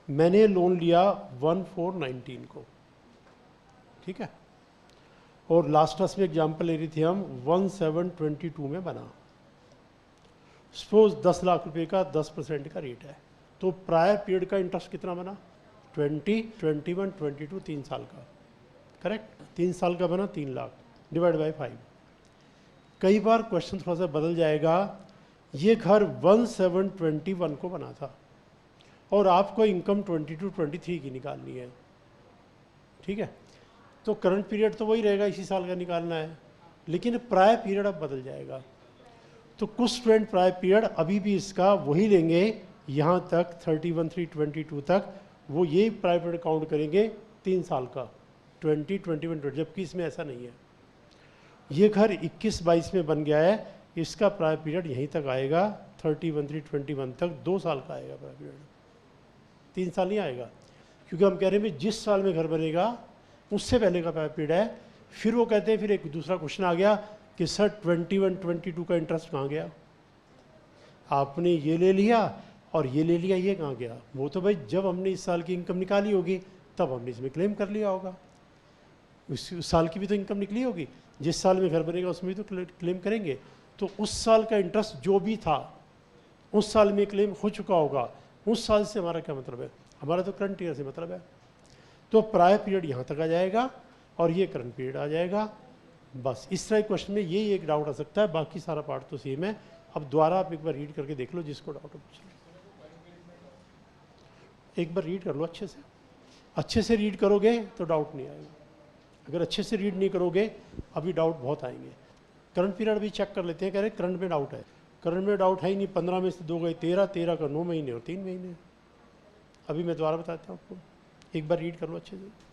मैंने लोन लिया 1419 को, ठीक है, और लास्ट क्लास में एग्जाम्पल ले रही थी हम 1722 में बना। सपोज 10 लाख रुपए का 10% का रेट है, तो प्रायर पीरियड का इंटरेस्ट कितना बना? 20, 21, 22, 3 साल का, करेक्ट। 3 साल का बना 3 लाख डिवाइड बाय 5। कई बार क्वेश्चन थोड़ा सा बदल जाएगा। ये घर 1721 को बना था और आपको इनकम 22, 23 की निकालनी है, ठीक है। तो करंट पीरियड तो वही रहेगा, इसी साल का निकालना है, लेकिन प्रायर पीरियड अब बदल जाएगा। तो कुछ स्टूडेंट प्रायर पीरियड अभी भी इसका वही लेंगे, यहाँ तक 31/3/22 तक वो यही प्रायर पीरियड काउंट करेंगे 3 साल का, 20, 21, 20, जबकि इसमें ऐसा नहीं है। ये घर 21-22 में बन गया है, इसका प्रायर पीरियड यहीं तक आएगा 31/3/21 तक, 2 साल का आएगा प्रायर पीरियड, 3 साल नहीं आएगा, क्योंकि हम कह रहे हैं जिस साल में घर बनेगा उससे पहले का प्रायर पीरियड है। फिर वो कहते हैं, फिर एक दूसरा क्वेश्चन आ गया कि सर 21, 22 का इंटरेस्ट कहाँ गया? आपने ये ले लिया और ये ले लिया, ये कहाँ गया? वो तो भाई जब हमने इस साल की इनकम निकाली होगी तब हमने इसमें क्लेम कर लिया होगा। उस साल की भी तो इनकम निकली होगी, जिस साल में घर बनेगा उसमें भी तो क्लेम करेंगे। तो उस साल का इंटरेस्ट जो भी था उस साल में क्लेम हो चुका होगा। उस साल से हमारा क्या मतलब है? हमारा तो करंट ईयर से मतलब है। तो प्रायर पीरियड यहाँ तक आ जाएगा और ये करंट पीरियड आ जाएगा। बस इस तरह क्वेश्चन में यही एक डाउट आ सकता है, बाकी सारा पार्ट तो सेम है। अब दोबारा आप एक बार रीड करके देख लो, जिसको डाउट हो पूछ लो। एक बार रीड कर लो अच्छे से रीड करोगे तो डाउट नहीं आएगा। अगर अच्छे से रीड नहीं करोगे अभी डाउट बहुत आएंगे। करंट पीरियड भी चेक कर लेते हैं, कह रहे करंट में डाउट है। करंट में डाउट है ही नहीं, 15 में से 2 गए 13, 13 का 9 महीने और 3 महीने। अभी मैं दोबारा बताता हूँ आपको, एक बार रीड कर लो अच्छे से।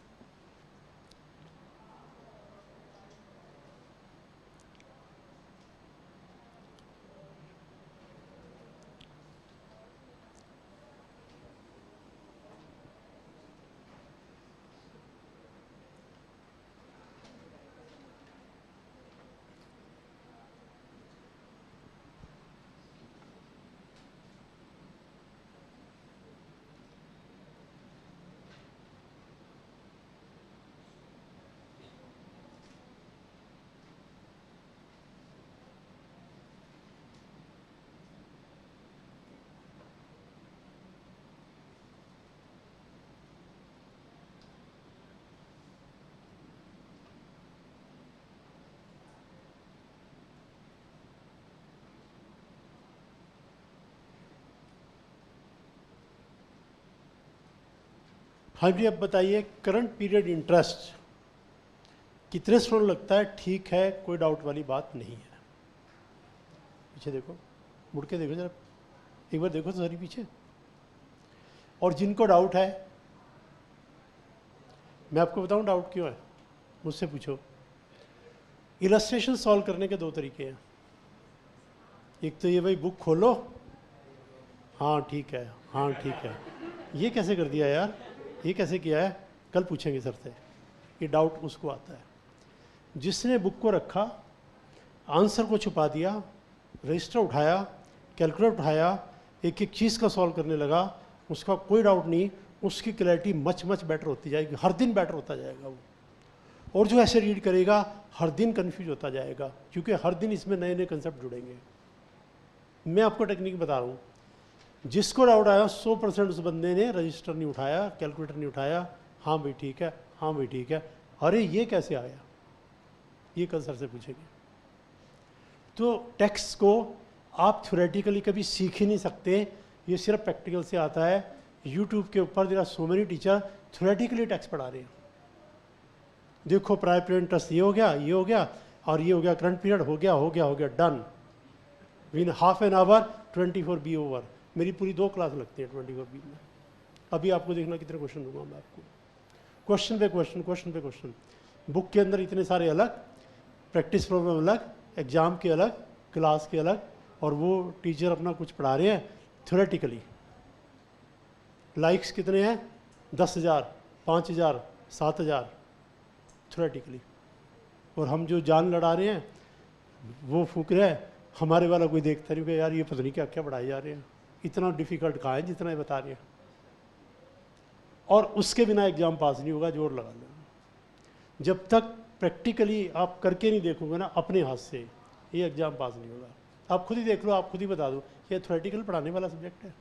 हाँ जी, अब बताइए करंट पीरियड इंटरेस्ट कितने स्टूडेंट लगता है ठीक है, कोई डाउट वाली बात नहीं है? पीछे देखो, मुड़ के देखो जरा, एक बार देखो तो सारी पीछे। और जिनको डाउट है, मैं आपको बताऊं डाउट क्यों है, मुझसे पूछो। इलस्ट्रेशन सॉल्व करने के 2 तरीके हैं। एक तो ये भाई बुक खोलो, हाँ ठीक है, हाँ ठीक है। ये कैसे कर दिया यार, ये कैसे किया है? कल पूछेंगे सर से। ये डाउट उसको आता है जिसने बुक को रखा, आंसर को छुपा दिया, रजिस्टर उठाया, कैलकुलेटर उठाया, एक एक चीज़ का सॉल्व करने लगा, उसका कोई डाउट नहीं, उसकी क्लैरिटी मच बेटर होती जाएगी, हर दिन बेटर होता जाएगा वो। और जो ऐसे रीड करेगा हर दिन कंफ्यूज होता जाएगा, क्योंकि हर दिन इसमें नए नए कंसेप्ट जुड़ेंगे। मैं आपको टेक्निक बता रहा हूँ, जिसको डाउट आया 100% उस बंदे ने रजिस्टर नहीं उठाया, कैलकुलेटर नहीं उठाया, हाँ भाई ठीक है, हाँ भाई ठीक है, अरे ये कैसे आया, ये कल सर से पूछेंगे। तो टेक्स्ट को आप थ्योरेटिकली कभी सीख ही नहीं सकते, ये सिर्फ प्रैक्टिकल से आता है। यूट्यूब के ऊपर there are so many teacher theoretically text पढ़ा रहे हैं। देखो प्रायर पीरियड इंटरेस्ट ये हो गया, ये हो गया, और ये हो गया, करंट पीरियड हो गया, done. Win half an hour 24 be over. मेरी पूरी 2 क्लास लगती है 24 बी में। अभी आपको देखना कितने क्वेश्चन दूंगा मैं आपको, क्वेश्चन पे क्वेश्चन। बुक के अंदर इतने सारे अलग, प्रैक्टिस प्रॉब्लम अलग, एग्जाम के अलग, क्लास के अलग, और वो टीचर अपना कुछ पढ़ा रहे हैं थ्योरेटिकली। लाइक्स कितने हैं? 10,000, 5,000, 7,000 थ्योरेटिकली, और हम जो जान लड़ा रहे हैं वो फूक रहे हैं, हमारे वाला कोई देखता नहीं कि यार ये पता नहीं क्या क्या पढ़ाए जा रहे हैं, इतना डिफ़िकल्ट कहाँ है जितना ये बता रहे हैं, और उसके बिना एग्ज़ाम पास नहीं होगा, जोर लगा लेना। जब तक प्रैक्टिकली आप करके नहीं देखोगे ना अपने हाथ से, ये एग्ज़ाम पास नहीं होगा। आप खुद ही देख लो, आप खुद ही बता दो, ये थ्योरेटिकल पढ़ाने वाला सब्जेक्ट है।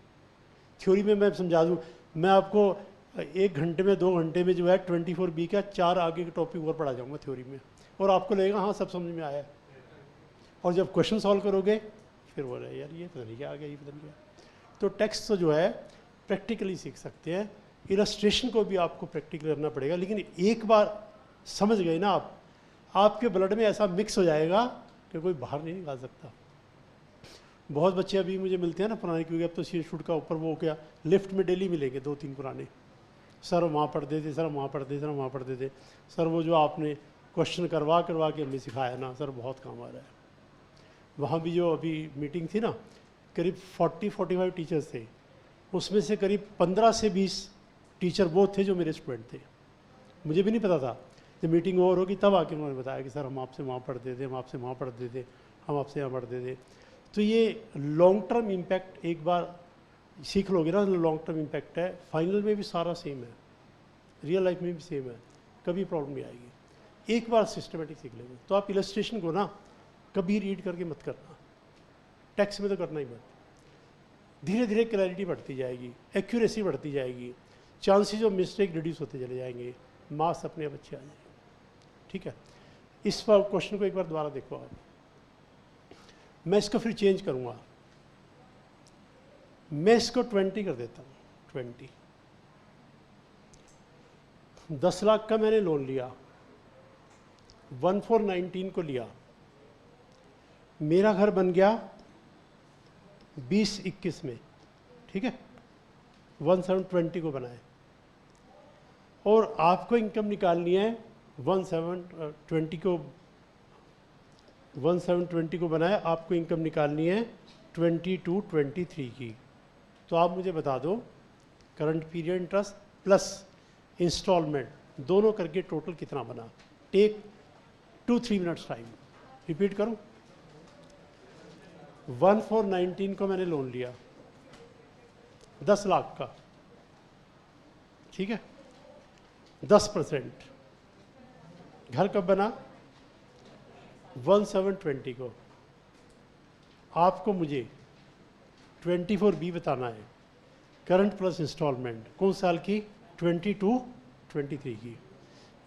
थ्योरी में मैं समझा दूँ, मैं आपको 1 घंटे में 2 घंटे में जो है 24B का 4 आगे के टॉपिक और पढ़ा जाऊँगा थ्योरी में, और आपको लगेगा हाँ सब समझ में आया है, और जब क्वेश्चन सॉल्व करोगे फिर बोल रहे यार ये पता नहीं क्या आ गया, ये पता नहीं क्या। तो टेक्स्ट तो जो है प्रैक्टिकली सीख सकते हैं, इलस्ट्रेशन को भी आपको प्रैक्टिकल करना पड़ेगा, लेकिन एक बार समझ गए ना आप, आपके ब्लड में ऐसा मिक्स हो जाएगा कि कोई बाहर नहीं निकाल सकता। बहुत बच्चे अभी मुझे मिलते हैं ना पुराने, क्योंकि अब तो सी शूट का ऊपर वो हो गया, लिफ्ट में डेली मिलेंगे 2-3 पुराने, सर वहाँ पढ़ते थे, सर वहाँ पढ़ते थे, सर वहाँ पढ़ते थे, सर वो जो आपने क्वेश्चन करवा के हमें सिखाया ना सर बहुत काम आ रहा है। वहाँ भी जो अभी मीटिंग थी ना, करीब 40-45 टीचर्स थे, उसमें से करीब 15 से 20 टीचर वो थे जो मेरे स्टूडेंट थे। मुझे भी नहीं पता था, जब मीटिंग ओवर होगी तब आके उन्होंने बताया कि सर हम आपसे वहाँ पढ़ते थे, हम आपसे वहाँ पढ़ते थे, हम आपसे यहाँ पढ़ते थे। तो ये लॉन्ग टर्म इम्पैक्ट एक बार सीख लोगे ना, लॉन्ग टर्म इम्पैक्ट है, फाइनल में भी सारा सेम है, रियल लाइफ में भी सेम है, कभी प्रॉब्लम नहीं आएगी। एक बार सिस्टमेटिक सीख लेंगे तो आप इलस्ट्रेशन को ना कभी रीड करके मत करना, टेक्स्ट में तो करना ही मत। धीरे धीरे क्लैरिटी बढ़ती जाएगी, एक्यूरेसी बढ़ती जाएगी, चांसेस ऑफ मिस्टेक रिड्यूस होते चले जाएंगे, मार्क्स अपने आप अच्छे आ जाएंगे। ठीक है, इस पर क्वेश्चन को एक बार दोबारा देखो आप। मैं इसको फिर चेंज करूँगा, मैं इसको 20 कर देता हूँ। 20, 10 लाख का मैंने लोन लिया, 1419 को लिया, मेरा घर बन गया 2021 में, ठीक है, 1720 को बनाए, और आपको इनकम निकालनी है 1720 को बनाए, आपको इनकम निकालनी है 22-23 की। तो आप मुझे बता दो current period interest plus instalment दोनों करके टोटल कितना बना। Take 2-3 minutes time. रिपीट करूं, 1419 को मैंने लोन लिया 10 लाख का, ठीक है, 10%। घर कब बना? 1720 को। आपको मुझे 24B बताना है, करंट प्लस इंस्टॉलमेंट, कौन साल की? 22-23 की।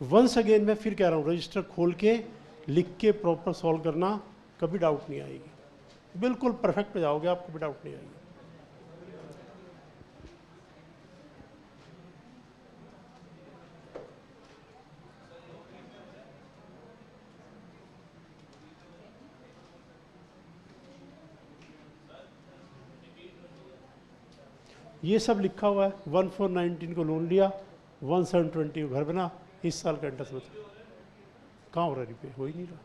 वंस अगेन मैं फिर कह रहा हूँ, रजिस्टर खोल के लिख के प्रॉपर सॉल्व करना, कभी डाउट नहीं आएगी, बिल्कुल परफेक्ट हो जाओगे, आपको भी डाउट नहीं आएगी। ये सब लिखा हुआ है, 1419 को लोन लिया, 1720 को घर बना, इस साल का इंटरेस्ट बता कहाँ हो रहा है? रिपे हो ही नहीं रहा।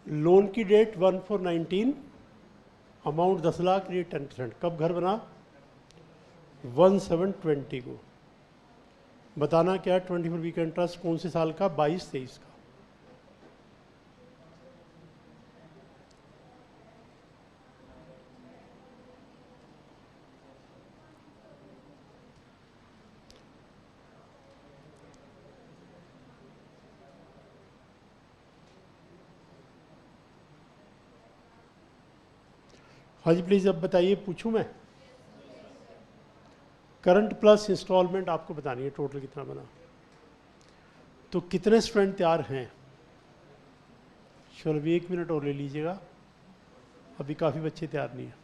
लोन की डेट 1419, अमाउंट 10 लाख, रेट 10%। कब घर बना? 1720 को। बताना क्या? 24 का इंटरेस्ट कौन से साल का? 22-23 का। हाँ जी प्लीज़, अब बताइए, पूछूं मैं? करंट प्लस इंस्टॉलमेंट आपको बतानी है टोटल कितना बना। तो कितने स्टूडेंट तैयार हैं? चलो अभी 1 मिनट और ले लीजिएगा, अभी काफ़ी बच्चे तैयार नहीं हैं।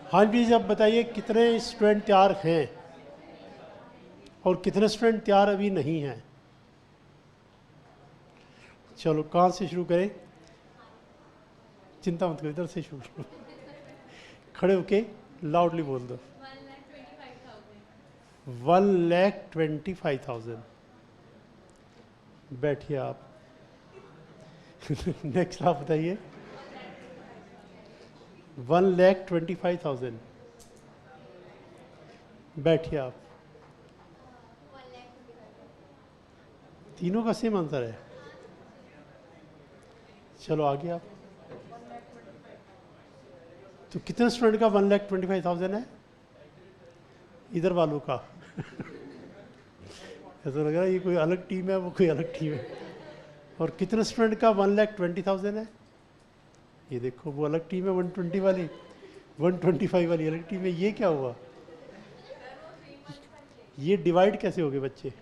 हाँ प्लीज अब बताइए कितने स्टूडेंट तैयार हैं और कितने स्टूडेंट तैयार अभी नहीं हैं। चलो कहाँ से शुरू करें? चिंता मत करो, इधर से शुरू करो। खड़े होके लाउडली बोल दो। 1,25,000। बैठिए आप। नेक्स्ट आप बताइए। 1,25,000। बैठिए आप। तीनों का सेम आंसर है। चलो आगे आप। तो कितने स्टूडेंट का 1,25,000 है? इधर वालों का। ऐसा लग रहा है ये कोई अलग टीम है, वो कोई अलग टीम है। और कितने स्टूडेंट का 1,20,000 है? ये देखो वो अलग टीम है 120 वाली, 125 वाली अलग टीम है। ये क्या हुआ? ये डिवाइड कैसे हो गए बच्चे?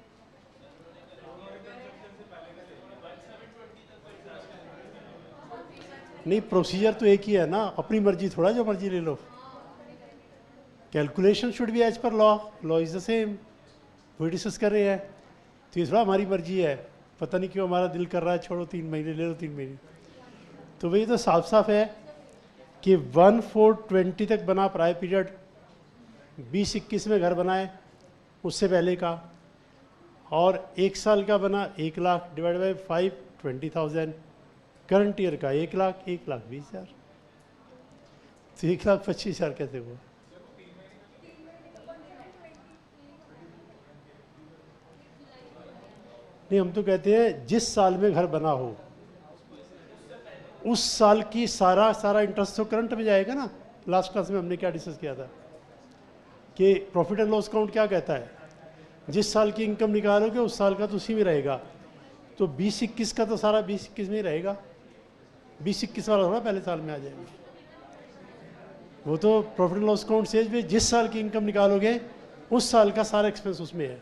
नहीं, प्रोसीजर तो एक ही है ना, अपनी मर्जी थोड़ा जो मर्जी ले लो। Calculation should be as per law, law is the same. वही डिस्कस कर रहे हैं, तो ये थोड़ा हमारी मर्जी है। पता नहीं क्यों हमारा दिल कर रहा है छोड़ो 3 महीने ले लो 3 महीने। तो वही तो साफ साफ है कि 1,420 तक बना प्रायर पीरियड, 20-21 में घर बनाए उससे पहले का, और 1 साल का बना 1 lakh divide by 5 20,000। Current year का 1 लाख 1,20,000। तो 1,25,000 कैसे हुआ? नहीं, हम तो कहते हैं जिस साल में घर बना हो उस साल की सारा इंटरेस्ट तो करंट में जाएगा ना। लास्ट क्लास में हमने क्या डिस्कस किया था कि प्रॉफिट एंड लॉस अकाउंट क्या कहता है, जिस साल की इनकम निकालोगे उस साल का तो उसी में रहेगा। तो 20-21 का तो सारा 20-21 में ही रहेगा, 20-21 वाला थोड़ा पहले साल में आ जाएगा। वो तो प्रॉफिट एंड लॉस अकाउंट से जिस साल की इनकम निकालोगे उस साल का सारा एक्सपेंस उसमें है,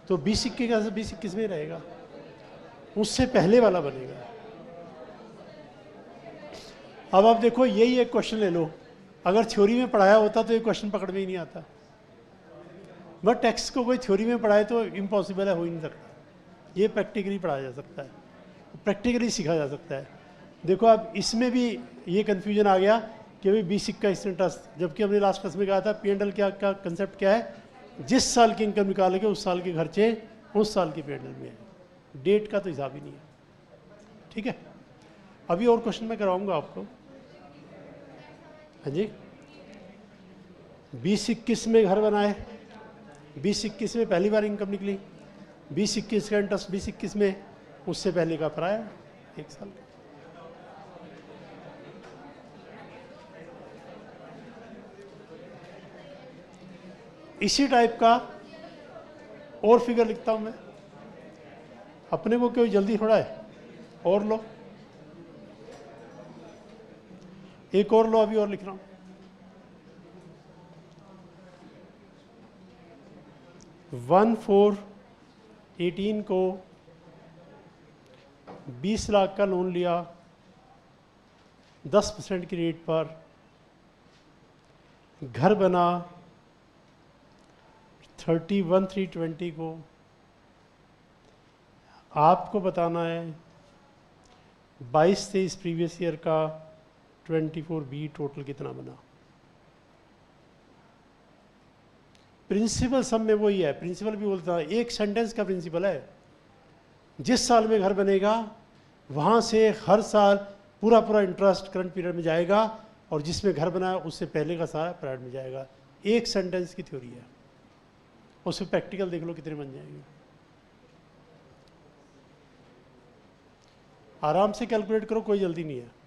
तो 20-21 का 20-21 में ही रहेगा, उससे पहले वाला बनेगा। अब आप देखो यही एक क्वेश्चन ले लो, अगर थ्योरी में पढ़ाया होता तो ये क्वेश्चन पकड़ में ही नहीं आता। बट टेक्स्ट को कोई थ्योरी में पढ़ाए तो इम्पॉसिबल है, हो ही नहीं सकता। ये प्रैक्टिकली पढ़ाया जा सकता है, प्रैक्टिकली सीखा जा सकता है। देखो अब इसमें भी ये कन्फ्यूजन आ गया कि भाई 20-21 इंटरेस्ट, जबकि हमने लास्ट क्लास में कहा था P&L क्या कंसेप्ट क्या है, जिस साल की इनकम निकालोगे उस साल के खर्चे उस साल की P&L में है, डेट का तो हिसाब ही नहीं है। ठीक है, अभी और क्वेश्चन मैं कराऊंगा आपको। हाँ जी, 20-21 में घर बनाए, 20-21 में पहली बार इनकम निकली, 20-21 का इंटरेस्ट 20-21 में, उससे पहले का पराया 1 साल का। इसी टाइप का और फिगर लिखता हूं मैं, अपने को कोई जल्दी थोड़ा है, और लो एक और लो, अभी और लिख रहा हूं। 1,418 को 20 लाख का लोन लिया 10% की रेट पर, घर बना 31,320 को। आपको बताना है 22-23 प्रीवियस ईयर का 24B टोटल कितना बना। प्रिंसिपल सब में वही है, प्रिंसिपल भी बोलता है, एक सेंटेंस का प्रिंसिपल है, जिस साल में घर बनेगा वहाँ से हर साल पूरा पूरा इंटरेस्ट करंट पीरियड में जाएगा, और जिसमें घर बना है उससे पहले का सारा पीरियड में जाएगा। एक सेंटेंस की थ्योरी है, उसमें प्रैक्टिकल देख लो कितने बन जाएंगे। आराम से कैलकुलेट करो, कोई जल्दी नहीं है।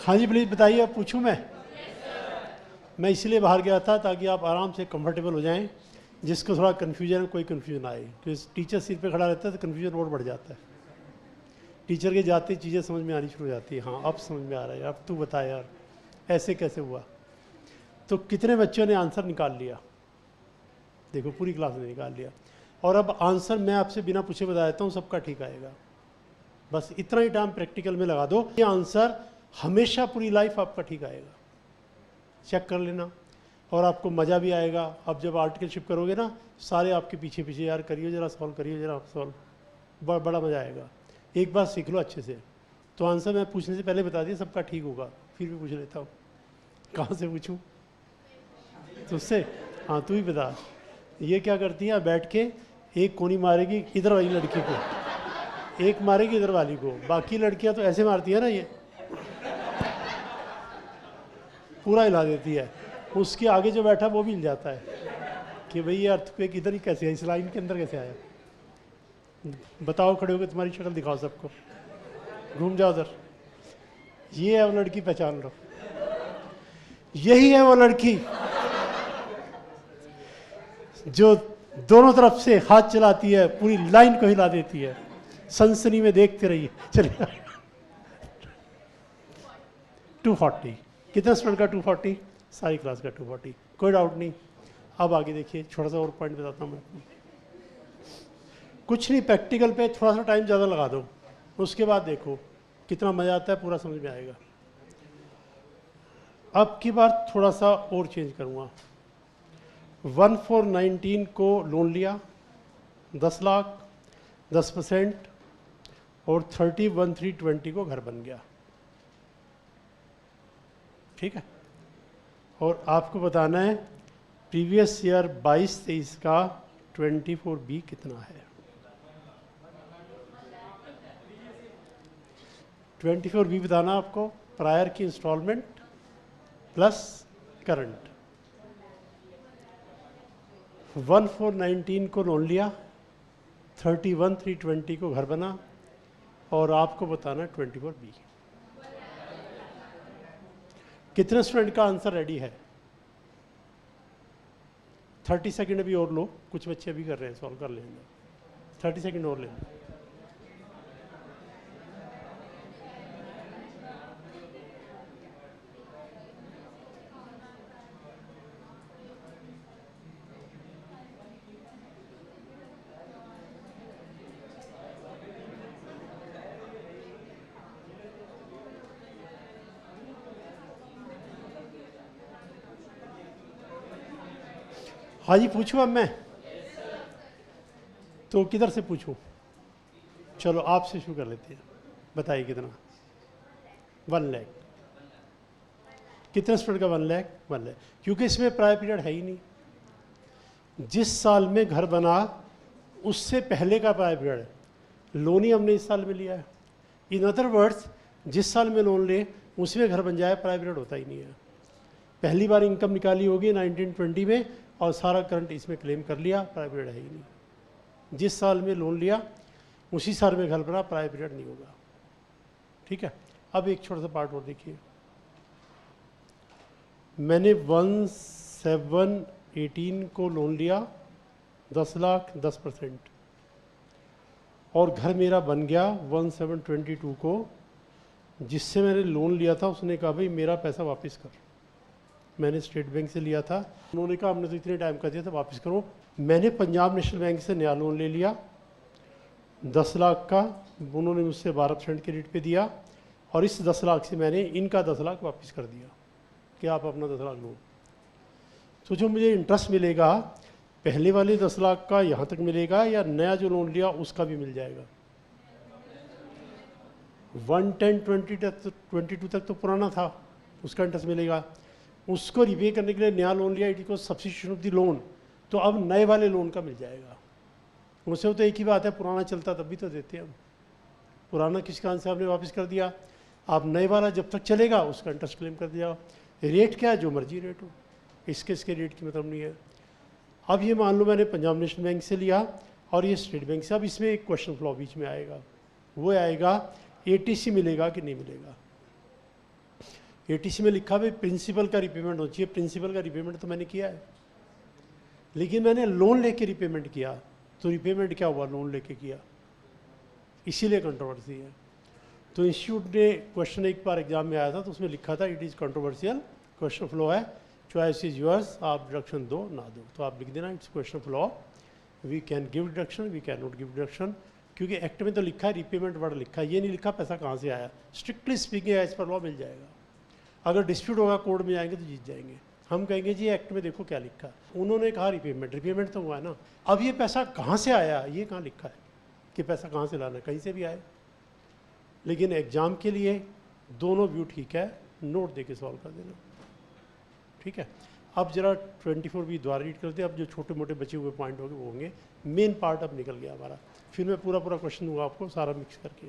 हाँ जी प्लीज़ बताइए, अब पूछूं मैं इसलिए बाहर गया था ताकि आप आराम से कंफर्टेबल हो जाएं, जिसको थोड़ा कन्फ्यूजन, कोई कन्फ्यूजन आए, क्योंकि टीचर सिर पे खड़ा रहता है तो कन्फ्यूजन और बढ़ जाता है। टीचर के जाते चीज़ें समझ में आनी शुरू हो जाती है, हाँ अब समझ में आ रहा है, अब तू बता यार ऐसे कैसे हुआ। तो कितने बच्चों ने आंसर निकाल लिया? देखो पूरी क्लास ने निकाल लिया। और अब आंसर मैं आपसे बिना पूछे बता देता हूँ, सबका ठीक आएगा। बस इतना ही टाइम प्रैक्टिकल में लगा दो, ये आंसर हमेशा पूरी लाइफ आपका ठीक आएगा। चेक कर लेना, और आपको मज़ा भी आएगा। अब जब आर्टिकलशिप करोगे ना, सारे आपके पीछे पीछे, यार करिए जरा सॉल्व, करिए जरा सॉल्व, बड़ा मज़ा आएगा। एक बार सीख लो अच्छे से। तो आंसर मैं पूछने से पहले बता दिया, सबका ठीक होगा। फिर भी पूछ लेता हूँ, कहाँ से पूछूँ? तुझसे? हाँ तू ही बता। ये क्या करती है, बैठ के एक कोनी मारेगी इधर वाली लड़की को, एक मारेगी इधर वाली को, बाकी लड़कियां तो ऐसे मारती है ना, ये पूरा हिला देती है। उसके आगे जो बैठा वो भी हिल जाता है कि भाई ये अर्थक्वेक इधर ही कैसे है, इस लाइन के अंदर कैसे आया। बताओ, खड़े होकर तुम्हारी शक्ल दिखाओ सबको, घूम जाओ उधर। ये है वो लड़की, पहचान लो, यही है वो लड़की जो दोनों तरफ से हाथ चलाती है, पूरी लाइन को हिला देती है। सनसनी में देखते रहिए। चलिए 240, कितना स्टूडेंट का 240? सारी क्लास का 240, कोई डाउट नहीं। अब आगे देखिए, छोटा सा और पॉइंट बताता हूँ मैं। कुछ नहीं, प्रैक्टिकल पे थोड़ा सा टाइम ज़्यादा लगा दो, उसके बाद देखो कितना मज़ा आता है, पूरा समझ में आएगा। अब की बार थोड़ा सा और चेंज करूँगा। 1419 को लोन लिया 10 लाख 10%, और 301320 को घर बन गया। ठीक है, और आपको बताना है प्रीवियस ईयर 22-23 का 24B कितना है। 24B बताना आपको, प्रायर की इंस्टॉलमेंट प्लस करंट। 1419 को लोन लिया, 31,320 को घर बना, और आपको बताना है 24B। कितने स्टूडेंट का आंसर रेडी है? 30 सेकंड अभी और लो, कुछ बच्चे अभी कर रहे हैं, सॉल्व कर लेंगे। 30 सेकंड और लेंगे। हाँ जी, पूछूं अब मैं? तो किधर से पूछूं? चलो आपसे शुरू कर लेते हैं। बताइए कितना? 1 लाख। कितने स्टूडेंट का 1 लाख? 1 लाख, क्योंकि इसमें प्रायर पीरियड है ही नहीं। जिस साल में घर बना उससे पहले का प्रायर पीरियड है, लोन ही हमने इस साल में लिया है। इन अदर वर्ड्स, जिस साल में लोन ले उसमें घर बन जाए, प्रायर पीरियड होता ही नहीं है। पहली बार इनकम निकाली होगी 1920 में और सारा करंट इसमें क्लेम कर लिया, प्रायर पीरियड है ही नहीं। जिस साल में लोन लिया उसी साल में घर बना, प्रायर पीरियड नहीं होगा। ठीक है, अब एक छोटा सा पार्ट और देखिए। मैंने 1718 को लोन लिया, 10 लाख 10%, और घर मेरा बन गया 1722 को। जिससे मैंने लोन लिया था उसने कहा भाई मेरा पैसा वापस कर। मैंने स्टेट बैंक से लिया था, उन्होंने कहा हमने तो इतने टाइम का दिया था, वापस करो। मैंने पंजाब नेशनल बैंक से नया लोन ले लिया 10 लाख का, उन्होंने मुझसे 12% के रेट पे दिया, और इस 10 लाख से मैंने इनका 10 लाख वापस कर दिया कि आप अपना 10 लाख लो। तो जो मुझे इंटरेस्ट मिलेगा पहले वाले 10 लाख का यहाँ तक मिलेगा, या नया जो लोन लिया उसका भी मिल जाएगा? 110-22 तक तो पुराना था, उसका इंटरेस्ट मिलेगा। उसको रिपे करने के लिए नया लोन लिया, it is substitution of the loan, तो अब नए वाले लोन का मिल जाएगा। उससे तो एक ही बात है, पुराना चलता तब भी तो देते हैं हम। पुराना किस कारण से आपने वापस कर दिया, आप नए वाला जब तक चलेगा उसका इंटरेस्ट क्लेम कर दिया। रेट क्या है? जो मर्जी रेट हो, इसके रेट की मतलब नहीं है। अब ये मान लो मैंने पंजाब नेशनल बैंक से लिया और ये स्टेट बैंक से। अब इसमें एक क्वेश्चन फ्लो बीच में आएगा, वो आएगा ATC मिलेगा कि नहीं मिलेगा। ATC में लिखा भाई प्रिंसिपल का रिपेमेंट हो चाहिए। प्रिंसिपल का रिपेमेंट तो मैंने किया है, लेकिन मैंने लोन लेके रिपेमेंट किया, तो रिपेमेंट क्या हुआ? लोन लेके किया, इसीलिए कंट्रोवर्सी है। तो इंस्टीट्यूट ने क्वेश्चन एक बार एग्जाम में आया था, तो उसमें लिखा था it is controversial, question flow है, चॉइस इज योर्स, आप डिडक्शन दो ना दो। तो आप लिख देना it's question flow, we can give deduction, we can not give deduction. क्योंकि एक्ट में तो लिखा है रिपेमेंट वर्ड लिखा है, ये नहीं लिखा पैसा कहाँ से आया। Strictly speaking as per law मिल जाएगा। अगर डिस्प्यूट होगा कोर्ट में जाएंगे तो जीत जाएंगे। हम कहेंगे जी एक्ट में देखो क्या लिखा है, उन्होंने कहा रिपेमेंट, रिपेमेंट तो हुआ है ना। अब ये पैसा कहाँ से आया, ये कहाँ लिखा है कि पैसा कहाँ से लाना है? कहीं से भी आए। लेकिन एग्जाम के लिए दोनों व्यू ठीक है, नोट दे के सॉल्व कर देना। ठीक है, अब जरा 24B द्वारा रीड करते हैं। अब जो छोटे मोटे बचे हुए पॉइंट होंगे वो होंगे। मेन पार्ट अब निकल गया हमारा, फिर मैं पूरा क्वेश्चन दूंगा आपको सारा मिक्स करके।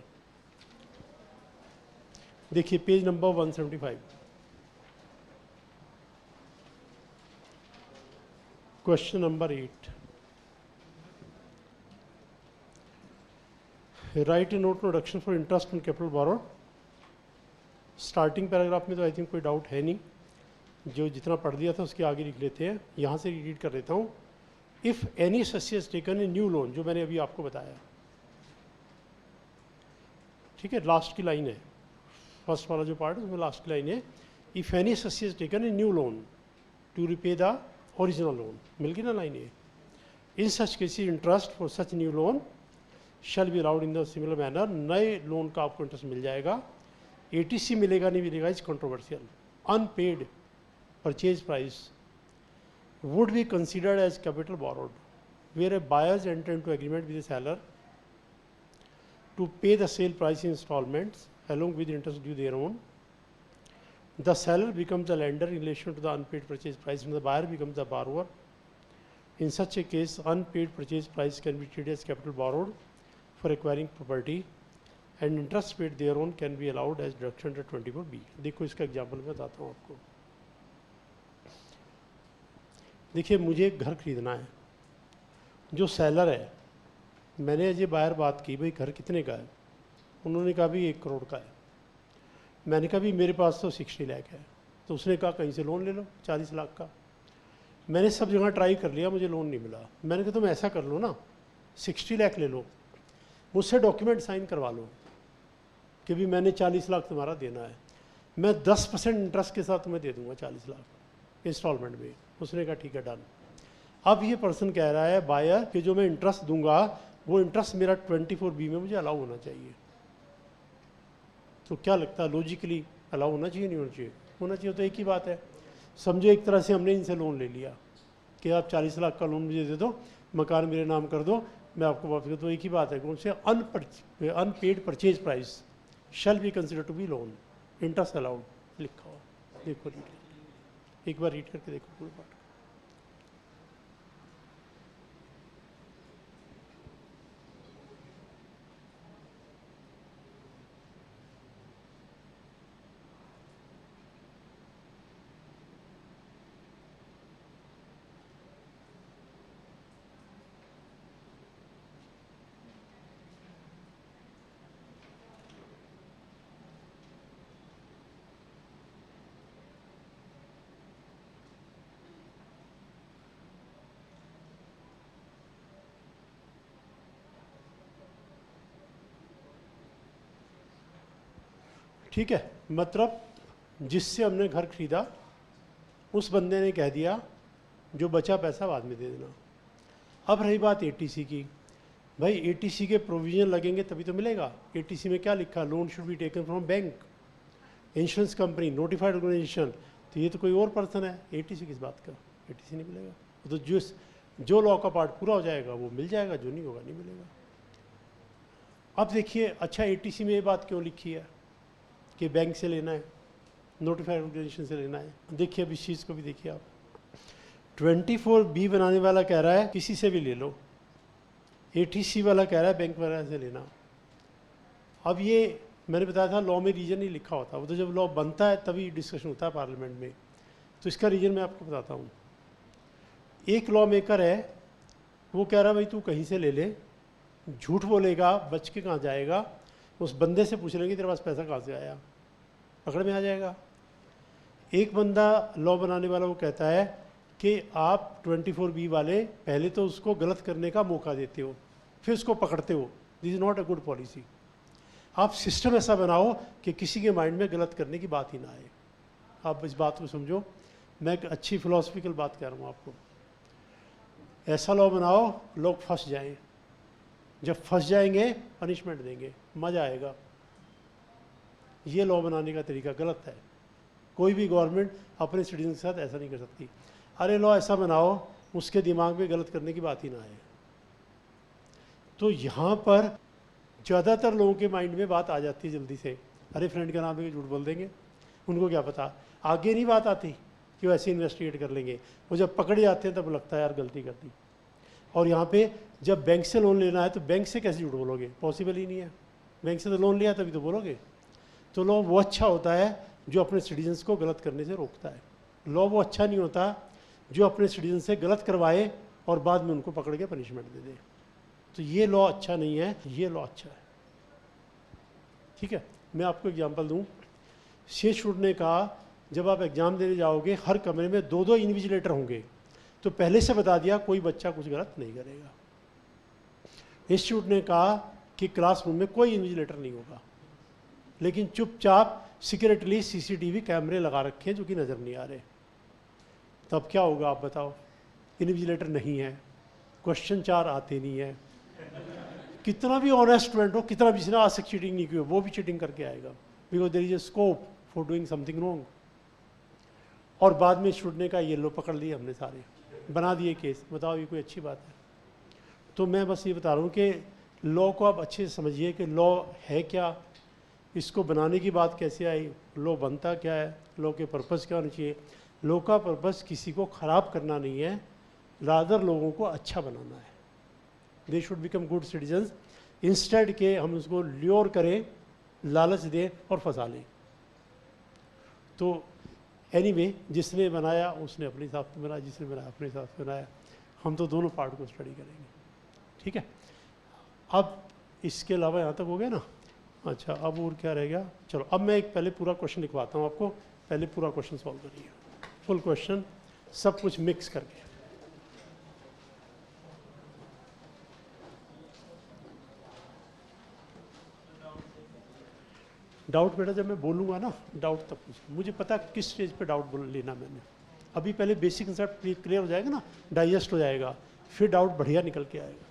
देखिए page number 175, question number 8। Right A note production for interest on capital borrowed. Starting paragraph में तो आई थिंक कोई डाउट है नहीं, जो जितना पढ़ दिया था उसके आगे लिख लेते हैं। यहाँ से रीड कर लेता हूँ। If any such has taken a new loan, जो मैंने अभी आपको बताया, ठीक है, लास्ट की लाइन है, फर्स्ट वाला जो पार्ट है उसमें लास्ट की लाइन है, if any such has taken a new loan to repay the original loan. मिल गई ना लाइन ये। In such cases interest for such new loan shall be allowed in the similar manner. नए लोन का आपको इंटरेस्ट मिल जाएगा। ATC मिलेगा नहीं मिलेगा is controversial. Unpaid purchase price would be considered as capital borrowed, where a buyers enter into agreement with the seller to pay the sale price in installments along with interest due thereon. The seller becomes the lender in relation to the unpaid purchase price, and the buyer becomes the borrower. In such a case, unpaid purchase price can be treated as capital borrowed for acquiring property, and interest paid thereon can be allowed as deduction under 24B. देखो इसका एग्जाम्पल मैं बताता हूँ आपको। देखिए मुझे एक घर खरीदना है, जो सेलर है, मैंने अजय बायर बात की भाई घर कितने का है, उन्होंने कहा भी 1 करोड़ का है। मैंने कहा भी मेरे पास तो 60 लाख है। तो उसने कहा कहीं से लोन ले लो 40 लाख का। मैंने सब जगह ट्राई कर लिया, मुझे लोन नहीं मिला। मैंने कहा तुम ऐसा कर लो ना, 60 लाख ले लो, मुझसे डॉक्यूमेंट साइन करवा लो कि भी मैंने 40 लाख तुम्हारा देना है, मैं 10% इंटरेस्ट के साथ तुम्हें दे दूंगा 40 लाख इंस्टॉलमेंट में। उसने कहा ठीक है डन। अब ये पर्सन कह रहा है बायर कि जो मैं इंटरेस्ट दूंगा वो इंटरेस्ट मेरा 24B में मुझे अलाउ होना चाहिए। तो क्या लगता है लॉजिकली अलाउ होना चाहिए नहीं होना चाहिए? होना चाहिए। तो एक ही बात है, समझो एक तरह से हमने इनसे लोन ले लिया कि आप 40 लाख का लोन मुझे दे दो, मकान मेरे नाम कर दो, मैं आपको वापस कर। तो एक ही बात है कौन से unpaid purchase price shall be consider to be loan, interest allowed लिखा हुआ। देखो रीड, एक बार रीड करके देखो पूरे पार्ट। ठीक है, मतलब जिससे हमने घर खरीदा उस बंदे ने कह दिया जो बचा पैसा बाद में दे देना। अब रही बात ATC की, भाई ATC के प्रोविजन लगेंगे तभी तो मिलेगा। ATC में क्या लिखा? Loan should be taken from bank, insurance company, notified organisation. तो ये तो कोई और पर्सन है, ATC किस बात का? ATC नहीं मिलेगा। तो जो लॉ का पार्ट पूरा हो जाएगा वो मिल जाएगा, जो नहीं होगा नहीं मिलेगा। अब देखिए, अच्छा ATC में ये बात क्यों लिखी है कि बैंक से लेना है, नोटिफाइड ऑर्गेनाइजेशन से लेना है? देखिए अब इस चीज़ को भी देखिए आप, 24B बनाने वाला कह रहा है किसी से भी ले लो, ATC वाला कह रहा है बैंक वगैरह से लेना। अब ये मैंने बताया था लॉ में रीजन नहीं लिखा होता, वो तो जब लॉ बनता है तभी डिस्कशन होता है पार्लियामेंट में। तो इसका रीजन मैं आपको बताता हूँ। एक लॉ मेकर है, वो कह रहा है भाई तू कहीं से ले ले, झूठ बोलेगा बच के कहाँ जाएगा, उस बंदे से पूछ लेंगे तेरे पास पैसा कहाँ से आया, पकड़ में आ जाएगा। एक बंदा लॉ बनाने वाला वो कहता है कि आप 24B वाले पहले तो उसको गलत करने का मौका देते हो, फिर उसको पकड़ते हो। This is not a good policy. आप सिस्टम ऐसा बनाओ कि किसी के माइंड में गलत करने की बात ही ना आए। आप इस बात को समझो, मैं एक अच्छी फिलोसफिकल बात कह रहा हूँ आपको। ऐसा लॉ बनाओ लोग फंस जाएं, जब फंस जाएंगे पनिशमेंट देंगे, मज़ा आएगा। ये लॉ बनाने का तरीका गलत है। कोई भी गवर्नमेंट अपने सिटीजन के साथ ऐसा नहीं कर सकती। अरे लॉ ऐसा बनाओ उसके दिमाग में गलत करने की बात ही ना आए। तो यहाँ पर ज़्यादातर लोगों के माइंड में बात आ जाती है जल्दी से, अरे फ्रेंड का नाम है झूठ बोल देंगे, उनको क्या पता, आगे नहीं बात आती कि वो ऐसे इन्वेस्टिगेट कर लेंगे। वो जब पकड़े जाते हैं तब लगता है यार गलती कर दी। और यहाँ पे जब बैंक से लोन लेना है तो बैंक से कैसे झूठ बोलोगे, पॉसिबल ही नहीं है। बैंक से तो लोन लिया तभी तो बोलोगे। तो लॉ वो अच्छा होता है जो अपने सिटीजन्स को गलत करने से रोकता है। लॉ वो अच्छा नहीं होता जो अपने सिटीजन से गलत करवाए और बाद में उनको पकड़ के पनिशमेंट दे दे। तो ये लॉ अच्छा नहीं है, ये लॉ अच्छा है। ठीक है, मैं आपको एग्जांपल दूं। शेष स्टूडेंट ने कहा जब आप एग्ज़ाम देने जाओगे हर कमरे में 2-2 इन्विजिलेटर होंगे, तो पहले से बता दिया कोई बच्चा कुछ गलत नहीं करेगा। इंस्टीट्यूट ने कहा कि क्लासरूम में कोई इन्विजिलेटर नहीं होगा, लेकिन चुपचाप सिक्योरिटली CCTV कैमरे लगा रखे जो कि नज़र नहीं आ रहे। तब क्या होगा आप बताओ? इन्विजिलेटर नहीं है, क्वेश्चन 4 आते नहीं है, कितना भी ऑनेस्ट स्टूडेंट हो, कितना भी जिसने आज तक चीटिंग नहीं की हो, वो भी चीटिंग करके आएगा, because there is a scope for doing something wrong. और बाद में स्टूडेंट ने कहा ये लो पकड़ लिए हमने, सारे बना दिए केस। बताओ ये कोई अच्छी बात है? तो मैं बस ये बता रहा हूँ कि लॉ को आप अच्छे से समझिए कि लॉ है क्या, इसको बनाने की बात कैसे आई, लॉ बनता क्या है, लॉ के पर्पज़ क्या होने चाहिए। लॉ का पर्पज़ किसी को ख़राब करना नहीं है, रादर लोगों को अच्छा बनाना है। They should become good citizens, instead के हम उसको ल्योर करें, लालच दें और फंसा लें। तो एनीवे, जिसने बनाया उसने अपने हिसाब से बनाया, जिसने बनाया अपने हिसाब से बनाया। हम तो दोनों पार्ट को स्टडी करेंगे। ठीक है, अब इसके अलावा यहाँ तक हो गया ना। अच्छा, अब और क्या रह गया? चलो अब मैं एक पहले पूरा क्वेश्चन लिखवाता हूँ आपको, पहले पूरा क्वेश्चन सॉल्व करिए, फुल क्वेश्चन, सब कुछ मिक्स करके। डाउट बेटा जब मैं बोलूँगा ना, डाउट तब पूछना, मुझे पता है किस स्टेज पे डाउट बोल लेना मैंने। अभी पहले बेसिक कंसेप्ट क्लियर हो जाएगा ना, डाइजेस्ट हो जाएगा, फिर डाउट बढ़िया निकल के आएगा।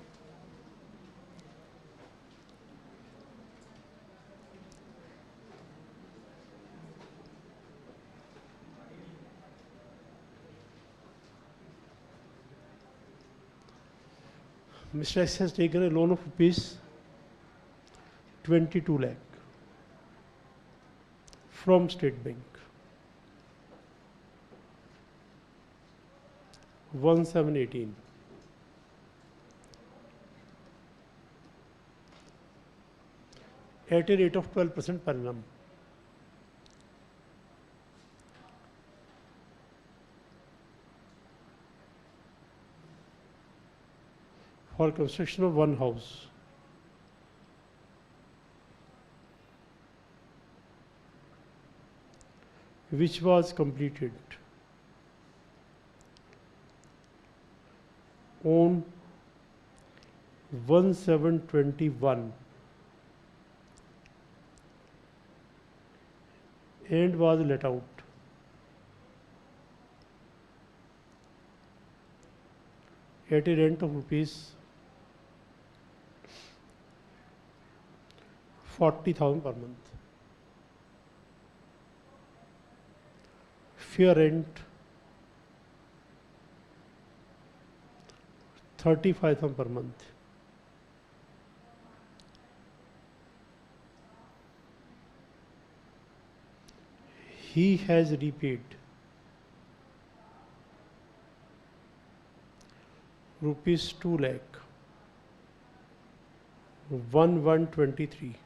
Mr. X has taken a loan of rupees 22 lakh from State Bank. 1718. At a rate of 12% per annum. For construction of one house. Which was completed on 1/7/21 and was let out at a rent of rupees 40,000 per month. Fair rent 35,000 per month. He has repaid rupees 2 lakh 1123.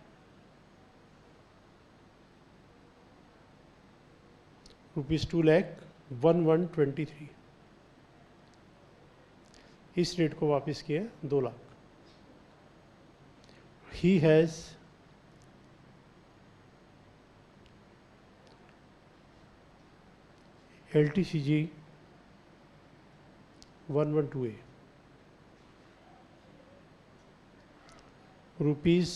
Rupees 2 lakh 1123। इस रेट को वापस किया 2 lakh. He has LTCG 112A rupees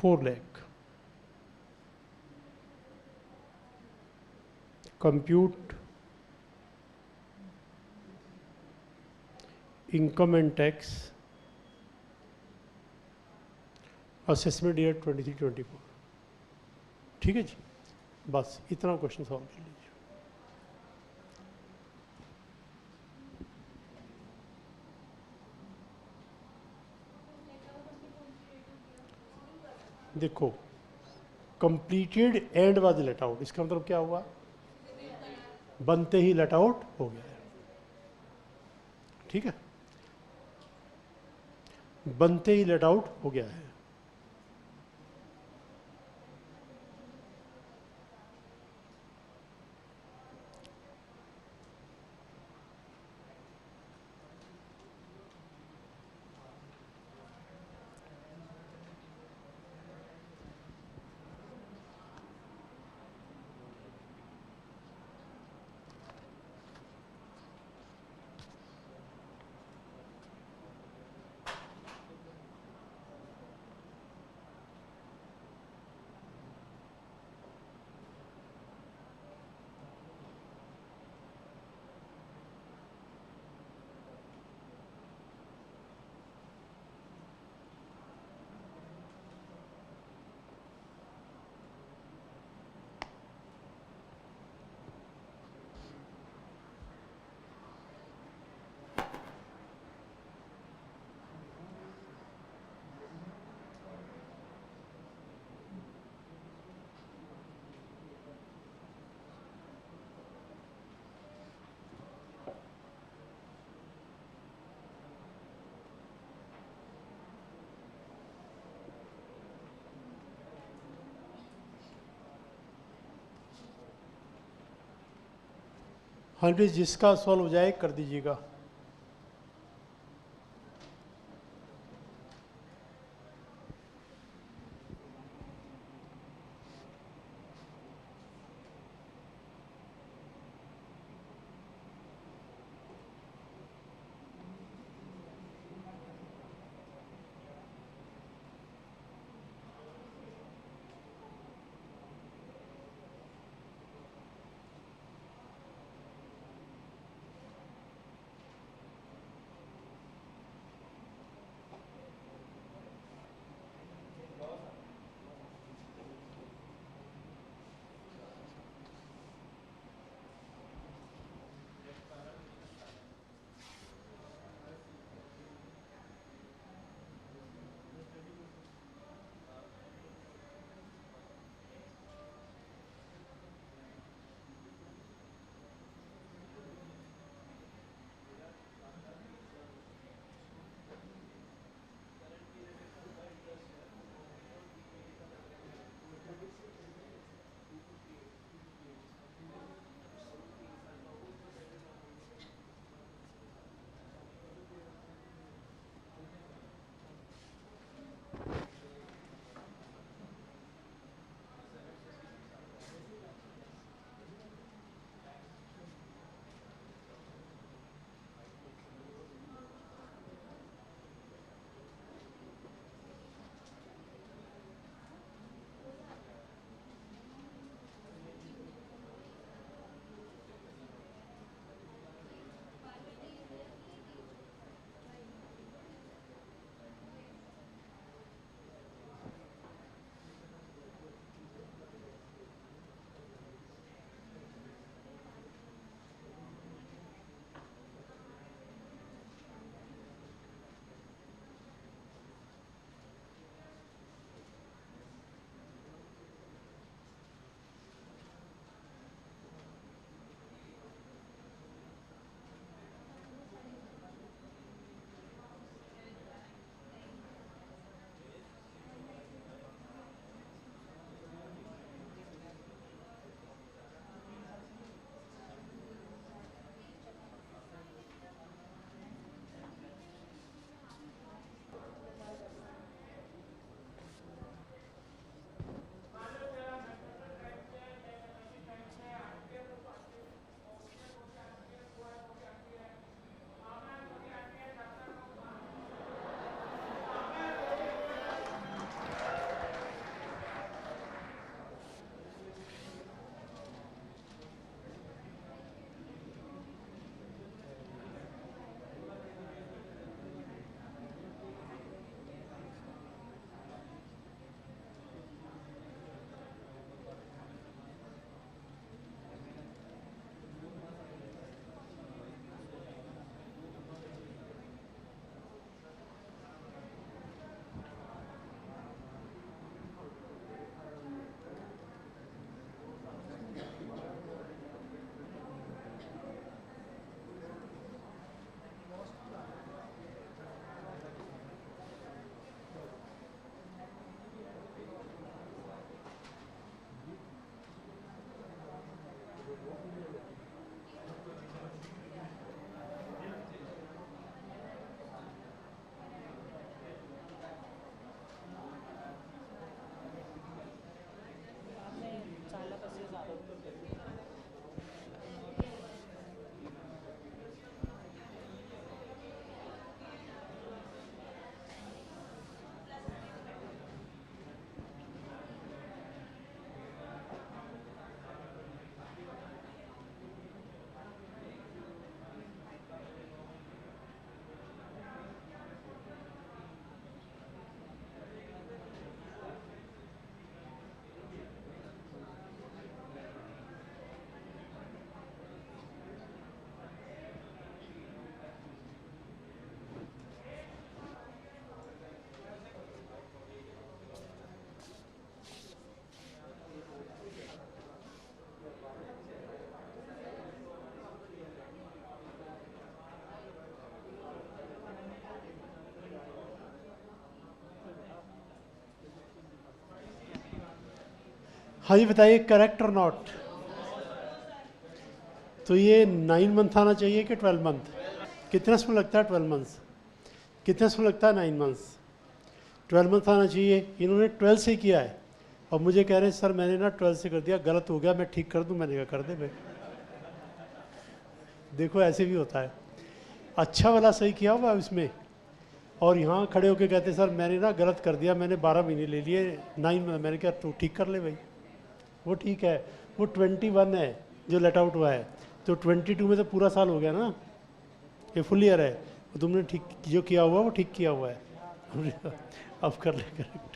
4 lakh। Compute income and tax assessment year 23-24। ठीक है जी, बस इतना क्वेश्चन सॉल्व कर लीजिए। देखो, completed and was let out, इसका मतलब क्या हुआ? बनते ही लेट आउट हो गया है। ठीक है, बनते ही लेट आउट हो गया है। हाँ जी, जिसका सॉल्व हो जाए कर दीजिएगा। हाँ जी बताइए, करेक्ट और नॉट? तो ये 9 मंथ आना चाहिए कि 12 मंथ? कितना समय लगता है 12 मंथ्स? कितना समय लगता है 9 मंथ्स? 12 मंथ आना चाहिए। इन्होंने 12 से किया है और मुझे कह रहे हैं सर मैंने ना 12 से कर दिया, गलत हो गया, मैं ठीक कर दूं। मैंने कहा कर दे भाई। देखो ऐसे भी होता है, अच्छा वाला सही किया हुआ इसमें, और यहाँ खड़े होके कहते सर मैंने ना गलत कर दिया, मैंने 12 महीने ले लिए 9 में। मैंने कहा तू ठीक कर ले भाई, वो ठीक है। वो 21 है जो लेट आउट हुआ है, तो 22 में तो पूरा साल हो गया ना, ये फुल ईयर है। तो तुमने ठीक जो किया हुआ वो ठीक किया हुआ है। अब कर ले करेक्ट।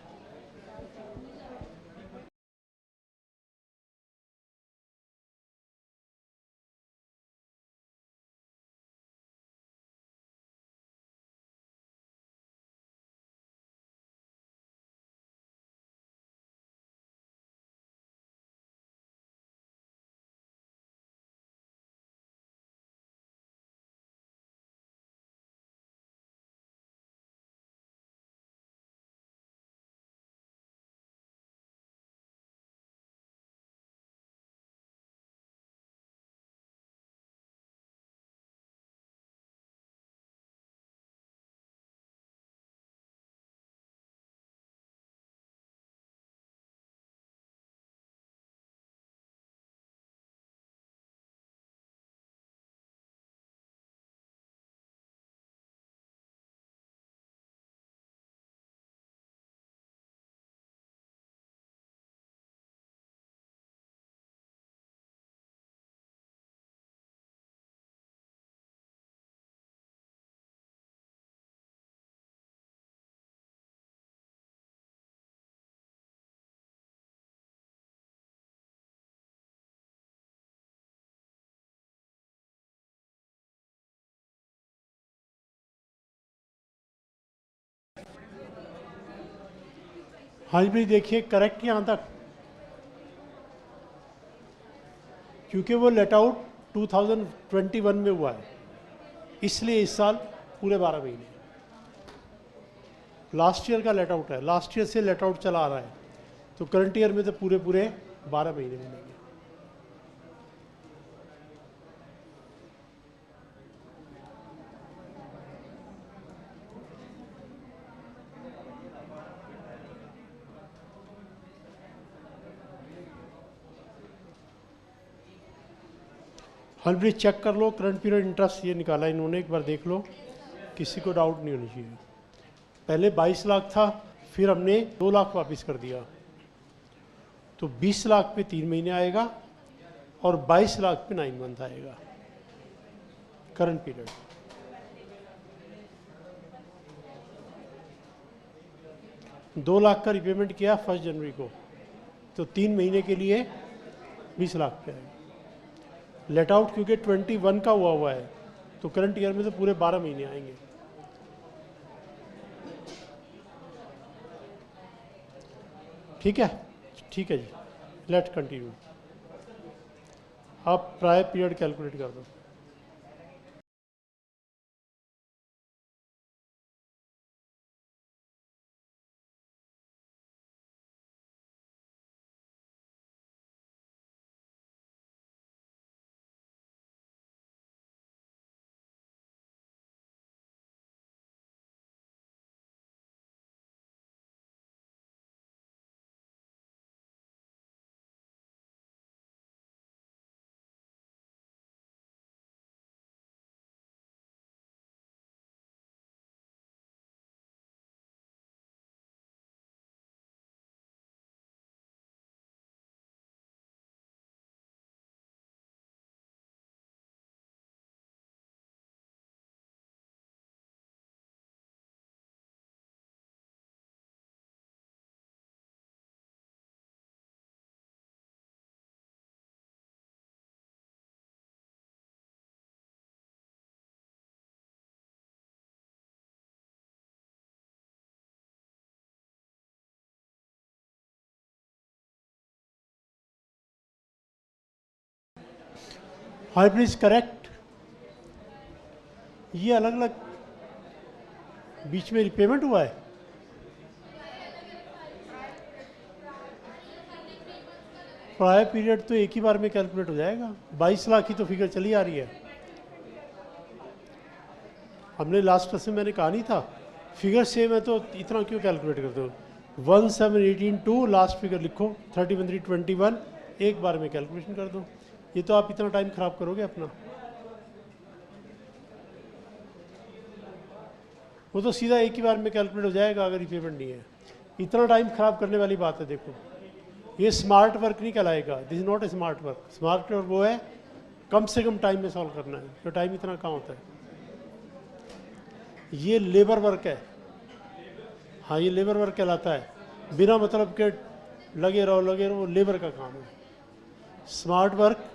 हाँ जी भाई देखिए, करेक्ट यहाँ तक, क्योंकि वो लेट आउट 2021 में हुआ है, इसलिए इस साल पूरे 12 महीने। लास्ट ईयर का लेट आउट है, लास्ट ईयर से लेट आउट चला आ रहा है, तो करंट ईयर में तो पूरे पूरे 12 महीने मिलेंगे। हल चेक कर लो, करंट पीरियड इंटरेस्ट ये निकाला इन्होंने, एक बार देख लो, किसी को डाउट नहीं होनी चाहिए। पहले 22 लाख था, फिर हमने 2 लाख वापस कर दिया, तो 20 लाख पे 3 महीने आएगा और 22 लाख पे 9 मंथ आएगा करंट पीरियड। दो लाख का रिपेमेंट किया 1 जनवरी को, तो 3 महीने के लिए 20 लाख पे आएगा। लेट आउट क्योंकि 21 का हुआ है, तो करंट ईयर में तो पूरे 12 महीने आएंगे। ठीक है, ठीक है जी, लेट कंटिन्यू। आप प्रायर पीरियड कैलकुलेट कर दो। Hi please correct. ये अलग अलग बीच में रिपेमेंट हुआ है। प्रायर पीरियड तो एक ही बार में कैलकुलेट हो जाएगा। 22 लाख की तो फिगर चली आ रही है। हमने लास्ट क्लास में मैंने कहा नहीं था फिगर सेम है तो इतना क्यों कैलकुलेट करते हो। 1718 लास्ट फिगर लिखो, 30 एक बार में कैलकुलेशन कर दो। ये तो आप इतना टाइम खराब करोगे अपना, वो तो सीधा एक ही बार में कैलकुलेट हो जाएगा अगर रिपेमेंट नहीं है। इतना टाइम खराब करने वाली बात है। देखो ये स्मार्ट वर्क नहीं कहलाएगा, this is not a smart work. Smart work वो है कम से कम टाइम में सॉल्व करना है, तो टाइम इतना कहाँ होता है। ये लेबर वर्क है, हाँ ये लेबर वर्क कहलाता है, बिना मतलब के लगे रहो वो लेबर का काम है। स्मार्ट वर्क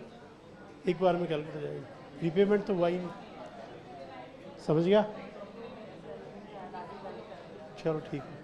एक बार में कैलकुलेट हो जाएगा, रिपेमेंट तो वही नहीं। समझ गया? चलो ठीक है।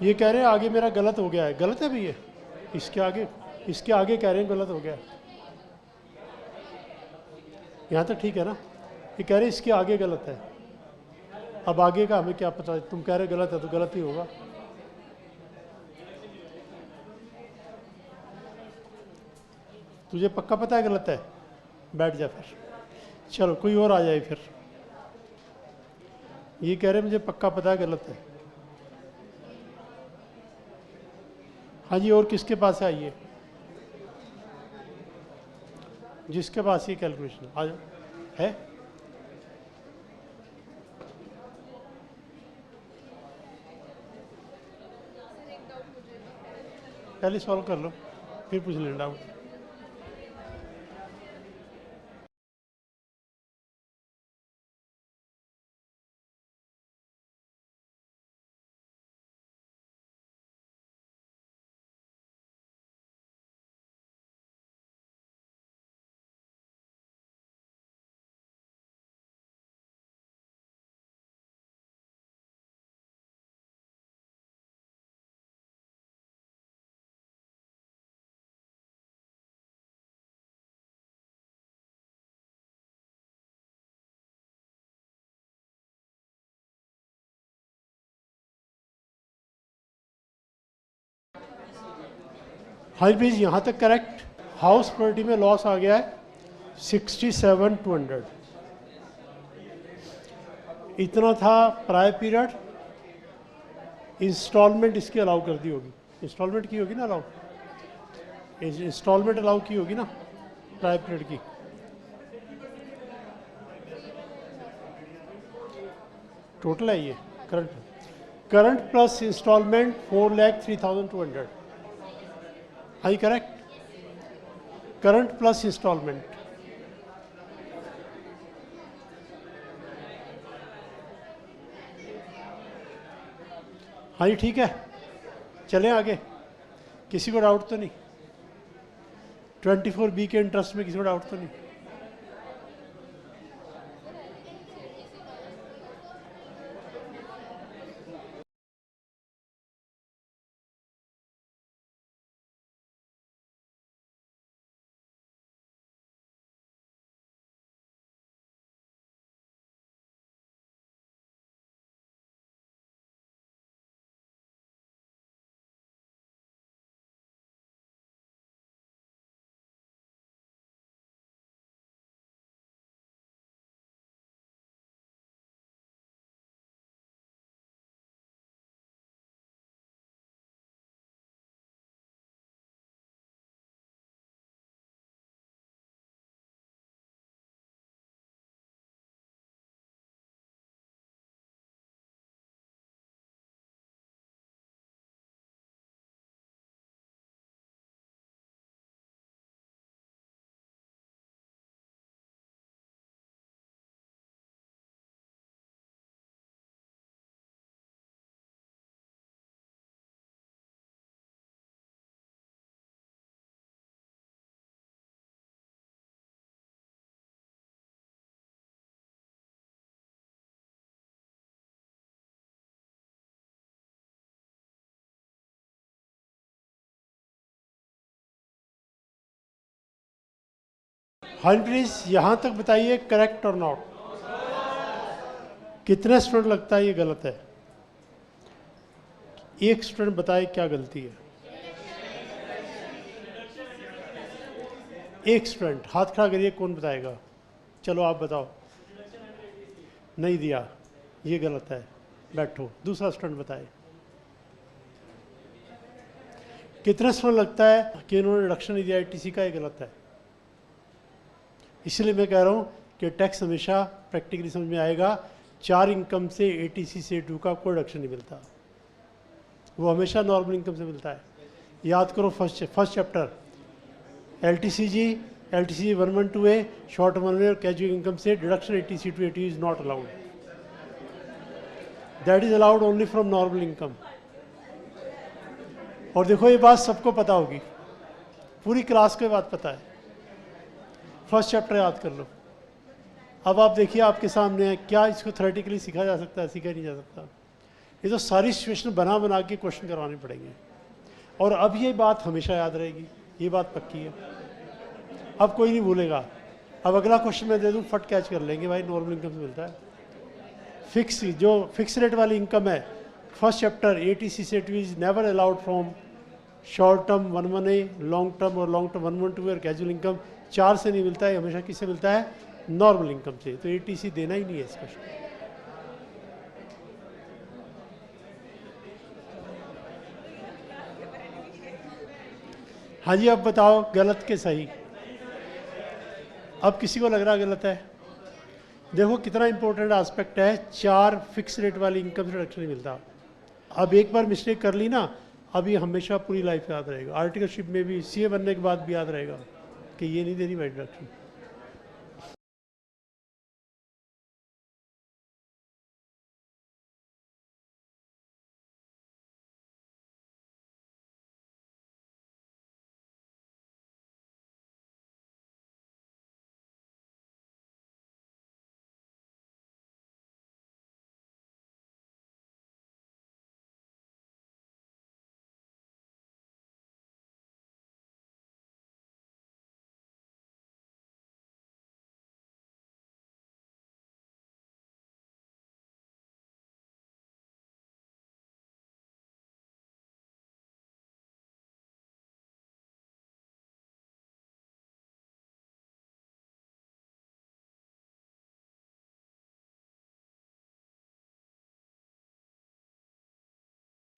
ये कह रहे हैं आगे मेरा गलत हो गया है। गलत है भैया, इसके आगे कह रहे हैं गलत हो गया है। यहाँ तो ठीक है ना। ये कह रहे हैं इसके आगे गलत है। अब आगे का हमें क्या पता, तुम कह रहे गलत है तो गलत ही होगा। तुझे पक्का पता है गलत है? बैठ जा फिर, चलो कोई और आ जाए फिर। ये कह रहे मुझे पक्का पता है गलत है। हाँ जी, और किसके पास है? आइए, जिसके पास ये कैलकुलेशन आ जाओ। है पहले सॉल्व कर लो फिर पूछ लेना डाउट। हाई प्लीज यहाँ तक करेक्ट। हाउस प्रॉपर्टी में लॉस आ गया है 67,200। इतना था प्रायर पीरियड। इंस्टॉलमेंट इसकी अलाउ कर दी होगी, इंस्टॉलमेंट की होगी ना अलाउ, इंस्टॉलमेंट अलाउ की होगी ना प्रायर पीरियड की। टोटल है ये current plus instalment 4,03,200। I correct? Current plus instalment. हाँ जी ठीक है, चलें आगे। किसी को डाउट तो नहीं? 24B के इंटरेस्ट में किसी को डाउट तो नहीं? हाँ प्लीज यहाँ तक बताइए करेक्ट और नॉट। कितने स्टूडेंट लगता है ये गलत है? एक स्टूडेंट बताए क्या गलती है। एक स्टूडेंट हाथ खड़ा करिए, कौन बताएगा? चलो आप बताओ। नहीं दिया, ये गलत है, बैठो। दूसरा स्टूडेंट बताए। कितने स्टूडेंट लगता है कि इन्होंने रिडक्शन नहीं दिया ITC का? ये गलत है। इसलिए मैं कह रहा हूँ कि टैक्स हमेशा प्रैक्टिकली समझ में आएगा। 4 इनकम से ATC से 2 का कोई रिडक्शन नहीं मिलता, वो हमेशा नॉर्मल इनकम से मिलता है। याद करो first chapter LTCG 112A short one और कैजुअल इनकम से deduction ATC to ATE is not allowed, that is allowed only from normal income. और देखो ये बात सबको पता होगी, पूरी क्लास को ये बात पता है। फर्स्ट चैप्टर याद कर लो। अब आप देखिए आपके सामने है, क्या इसको थ्योरेटिकली सीखा जा सकता है? सीखा नहीं जा सकता। ये तो सारी सिचुएशन बना बना के क्वेश्चन करवाने पड़ेंगे। और अब ये बात हमेशा याद रहेगी, ये बात पक्की है, अब कोई नहीं भूलेगा। अब अगला क्वेश्चन मैं दे दूँ, फट कैच कर लेंगे भाई, नॉर्मल इनकम से मिलता है। फिक्स रेट वाली इनकम है, फर्स्ट चैप्टर ATC से is never allowed from short term 11A, long term और लॉन्ग टर्म 112 और कैजुअल इनकम 4 से नहीं मिलता है, हमेशा किससे मिलता है? नॉर्मल इनकम से। तो ATC देना ही नहीं है इस क्वेश्चन। हाँ जी, अब बताओ गलत के सही। अब किसी को लग रहा गलत है? देखो कितना इंपॉर्टेंट एस्पेक्ट है, 4 फिक्स रेट वाली इनकम से रिडक्शन नहीं मिलता। अब एक बार मिस्टेक कर ली ना, अब ये हमेशा पूरी लाइफ याद रहेगा। आर्टिकलशिप में भी CA बनने के बाद भी याद रहेगा कि ये नहीं देनी भाई डिडक्शन।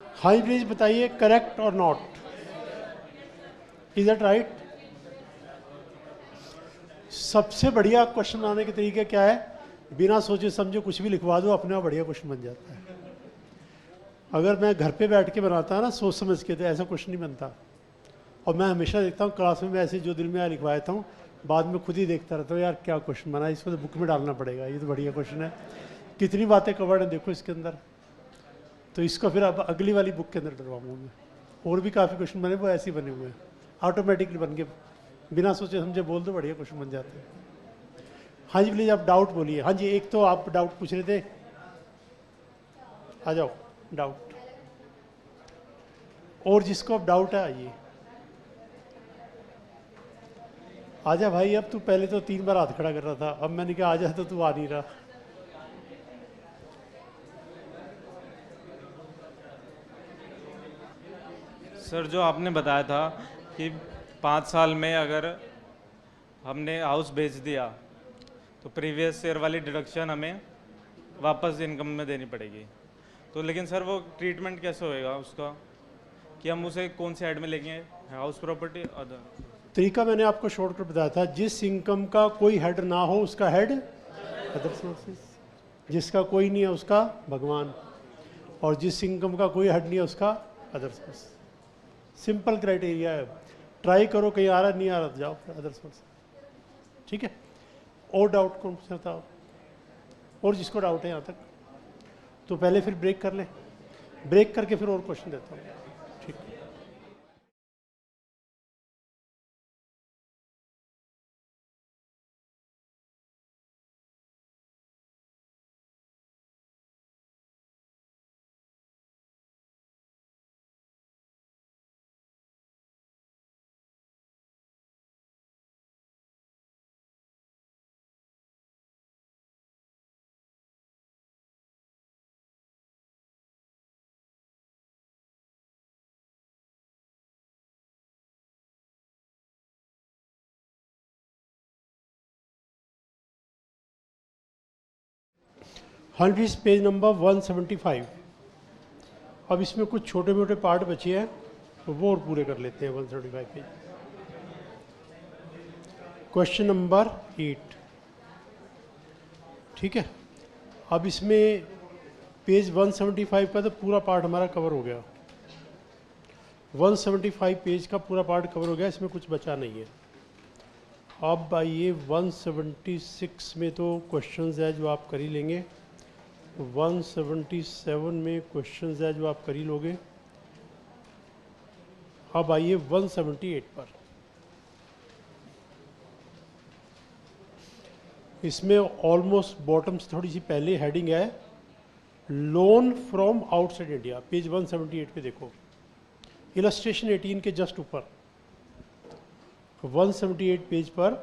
हाई प्लीज बताइए करेक्ट और नॉट, इज दैट राइट? सबसे बढ़िया क्वेश्चन बनाने के तरीके क्या है? बिना सोचे समझे कुछ भी लिखवा दो, अपने आप बढ़िया क्वेश्चन बन जाता है। अगर मैं घर पे बैठ के बनाता ना सोच समझ के, तो ऐसा क्वेश्चन नहीं बनता। और मैं हमेशा देखता हूँ क्लास में, मैं ऐसे जो दिल में आया लिखवा देता हूँ, बाद में खुद ही देखता रहता हूँ यार क्या क्वेश्चन बना, इसको तो बुक में डालना पड़ेगा, ये तो बढ़िया क्वेश्चन है, कितनी बातें कवर्ड है देखो इसके अंदर। तो इसको फिर अब अगली वाली बुक के अंदर डलवाऊंगा मैं। और भी काफ़ी क्वेश्चन बने, वो ऐसे ही बने हुए हैं, ऑटोमेटिकली बन के, बिना सोचे समझे बोल दो, बढ़िया क्वेश्चन बन जाते हैं। हाँ जी प्लीज़ आप डाउट बोलिए। हाँ जी, एक तो आप डाउट पूछ रहे थे, आ जाओ डाउट। और जिसको अब डाउट है आइए, आजा भाई। अब तू पहले तो 3 बार हाथ खड़ा कर रहा था, अब मैंने कहा आजा तो तू आ नहीं रहा। सर जो आपने बताया था कि 5 साल में अगर हमने हाउस बेच दिया तो प्रीवियस ईयर वाली डिडक्शन हमें वापस इनकम में देनी पड़ेगी, तो लेकिन सर वो ट्रीटमेंट कैसे होएगा उसका, कि हम उसे कौन से हेड में लेंगे, हाउस प्रॉपर्टी अदर? तरीका मैंने आपको शॉर्टकट बताया था, जिस इनकम का कोई हेड ना हो उसका हेड अदर सोर्सेज, जिसका कोई नहीं है उसका भगवान, और जिस इनकम का कोई हेड नहीं है उसका अदर सोर्स। सिंपल क्राइटेरिया है, ट्राई करो, कहीं आ रहा नहीं आ रहा तो जाओ अदर सोर्स। ठीक है? और डाउट कौन पूछना था? और जिसको डाउट है यहाँ तक, तो पहले फिर ब्रेक कर लें, ब्रेक करके फिर और क्वेश्चन देता हूँ। Hundred is page number 175। अब इसमें कुछ छोटे मोटे पार्ट बचे हैं तो वो और पूरे कर लेते हैं 175 पेज। क्वेश्चन नंबर 8, ठीक है। अब इसमें पेज 175 का तो पूरा पार्ट हमारा कवर हो गया, 175 पेज का पूरा पार्ट कवर हो गया, इसमें कुछ बचा नहीं है। अब आइए 176 में तो क्वेश्चंस है जो आप कर ही लेंगे, 177 में क्वेश्चंस है जो आप कर ही लोगे। अब आइए 178 पर। इसमें ऑलमोस्ट बॉटम से थोड़ी सी पहले हेडिंग है loan from outside India. Page 178 पे देखो, इलस्ट्रेशन 18 के जस्ट ऊपर 178 पेज पर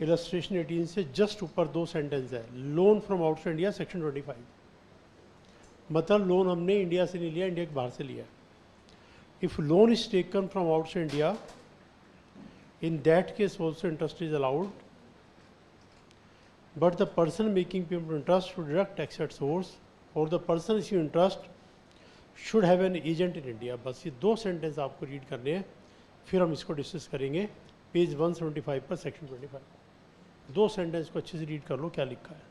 इलस्ट्रेशन 18 से जस्ट ऊपर 2 सेंटेंस है, loan from outside India section 25। मतलब लोन हमने इंडिया से नहीं लिया, इंडिया के बाहर से लिया। If loan is taken from outside India, in that case also interest is allowed, but the person making payment interest should deduct tax at source और the person issuing interest should have an agent in India. बस ये 2 सेंटेंस आपको रीड करने हैं, फिर हम इसको डिस्कस करेंगे। पेज 175 पर सेक्शन 25, 2 सेंटेंस को अच्छे से रीड कर लो क्या लिखा है।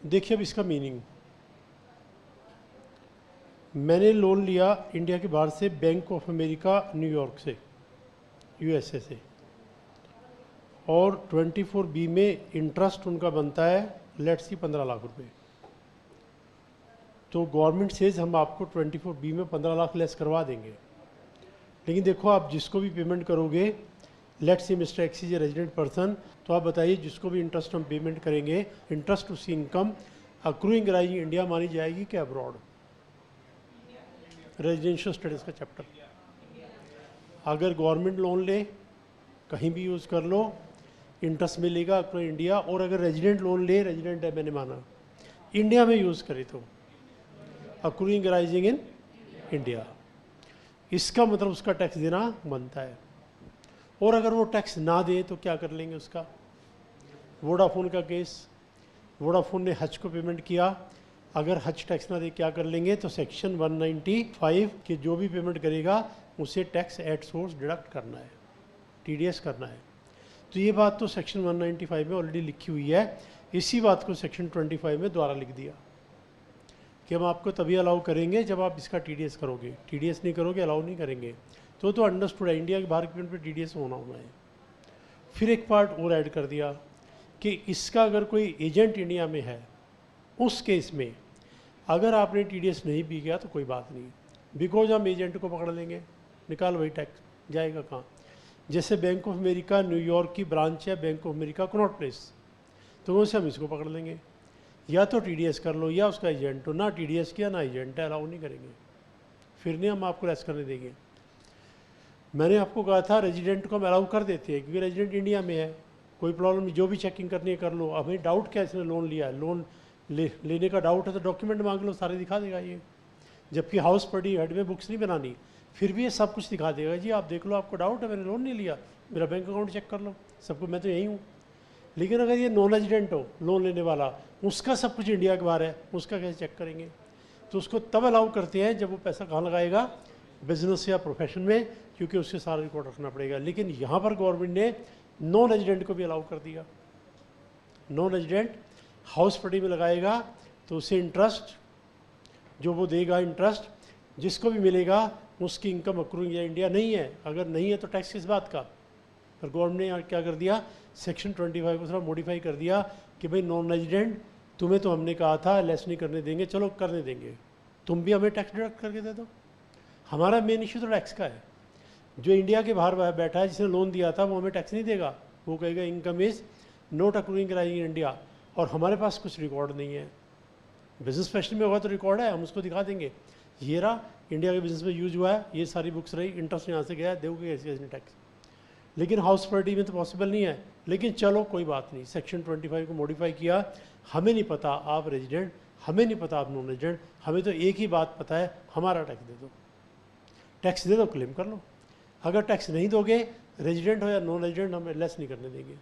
देखिए अब इसका मीनिंग, मैंने लोन लिया इंडिया के बाहर से, बैंक ऑफ अमेरिका न्यूयॉर्क से, यूएसए से, और 24B में इंटरेस्ट उनका बनता है लेट्स सी 15 लाख रुपए। तो गवर्नमेंट सेज हम आपको 24B में 15 लाख लेस करवा देंगे, लेकिन देखो आप जिसको भी पेमेंट करोगे, let's see mister x is a resident person, तो आप बताइए जिसको भी इंटरेस्ट हम पेमेंट करेंगे, इंटरेस्ट उसकी इनकम अक्रूइंग राइजिंग इंडिया मानी जाएगी कि अब्रॉड। रेजिडेंशियल स्टेटस का चैप्टर। अगर गवर्नमेंट लोन ले कहीं भी यूज़ कर लो, इंटरेस्ट मिलेगा अक्रूइंग इंडिया, और अगर रेजिडेंट लोन ले, रेजिडेंट है मैंने माना, इंडिया में यूज़ करे तो अक्रूइंग राइजिंग इन इंडिया, इसका मतलब उसका टैक्स देना बनता है। और अगर वो टैक्स ना दे तो क्या कर लेंगे उसका। वोडाफोन का केस, वोडाफोन ने हज को पेमेंट किया, अगर हज टैक्स ना दे क्या कर लेंगे, तो सेक्शन 195 के जो भी पेमेंट करेगा उसे टैक्स एट सोर्स डिडक्ट करना है, टीडीएस करना है। तो ये बात तो सेक्शन 195 में ऑलरेडी लिखी हुई है, इसी बात को सेक्शन 25 में दोबारा लिख दिया कि हम आपको तभी अलाउ करेंगे जब आप इसका टीडीएस करोगे, टीडीएस नहीं करोगे अलाउ नहीं करेंगे। तो अंडरस्टूड है, इंडिया के बाहर पेमेंट पे टीडीएस होना है। फिर एक पार्ट और ऐड कर दिया कि इसका अगर कोई एजेंट इंडिया में है, उस केस में अगर आपने टीडीएस नहीं भी किया तो कोई बात नहीं, बिकॉज हम एजेंट को पकड़ लेंगे, निकाल वही टैक्स जाएगा कहाँ। जैसे बैंक ऑफ अमेरिका न्यूयॉर्क की ब्रांच है, bank of America Connaught place, तो वैसे हम इसको पकड़ लेंगे, या तो टीडीएस कर लो या उसका एजेंट हो, ना टीडीएस किया ना एजेंट है, अलाउ नहीं करेंगे, फिर नहीं हम आपको रेस्ट करने देंगे। मैंने आपको कहा था रेजिडेंट को हम अलाउ कर देते हैं क्योंकि रेजिडेंट इंडिया में है, कोई प्रॉब्लम नहीं, जो भी चेकिंग करनी है कर लो। हमें डाउट क्या, इसने लोन लिया है, लोन लेने का डाउट है तो डॉक्यूमेंट मांग लो, सारे दिखा देगा ये। जबकि हाउस पड़ी हेड में बुक्स नहीं बनानी, फिर भी ये सब कुछ दिखा देगा, जी आप देख लो आपको डाउट है, मैंने लोन नहीं लिया, मेरा बैंक अकाउंट चेक कर लो, सबको मैं तो यही हूँ। लेकिन अगर ये नॉन रेजिडेंट हो लोन लेने वाला, उसका सब कुछ इंडिया के बाहर है, उसका कैसे चेक करेंगे। तो उसको तब अलाउ करते हैं जब वो पैसा कहाँ लगाएगा, बिजनेस या प्रोफेशन में, क्योंकि उससे सारा रिकॉर्ड रखना पड़ेगा। लेकिन यहाँ पर गवर्नमेंट ने नॉन रेजिडेंट को भी अलाउ कर दिया। नॉन रेजिडेंट हाउस प्रॉपर्टी में लगाएगा तो उसे इंटरेस्ट जो वो देगा, इंटरेस्ट जिसको भी मिलेगा उसकी इनकम अक्रूइंग या इंडिया नहीं है, अगर नहीं है तो टैक्स किस बात का। पर गवर्नमेंट ने क्या कर दिया, सेक्शन 25 को थोड़ा मॉडिफाई कर दिया कि भाई नॉन रेजिडेंट तुम्हें तो हमने कहा था लेस नहीं करने देंगे, चलो करने देंगे, तुम भी हमें टैक्स डिडक्ट करके दे दो। हमारा मेन इशू तो टैक्स का है। जो इंडिया के बाहर बैठा है, जिसने लोन दिया था, वो हमें टैक्स नहीं देगा। वो कहेगा income is not accruing in India, और हमारे पास कुछ रिकॉर्ड नहीं है। बिजनेस फैशन में होगा तो रिकॉर्ड है, हम उसको दिखा देंगे, ये रहा इंडिया के बिजनेस में यूज हुआ है, ये सारी बुक्स रही, इंटरेस्ट यहाँ से गया, दोगे ऐसे ऐसे टैक्स। लेकिन हाउस प्रॉपर्टी में तो पॉसिबल नहीं है। लेकिन चलो कोई बात नहीं, सेक्शन 25 को मॉडिफाई किया। हमें नहीं पता आप रेजिडेंट, हमें नहीं पता आप नॉन रेजिडेंट, हमें तो एक ही बात पता है, हमारा टैक्स दे दो। टैक्स दे दो, क्लेम कर लो। अगर टैक्स नहीं दोगे, रेजिडेंट हो या नॉन रेजिडेंट, हम लेस नहीं करने देंगे।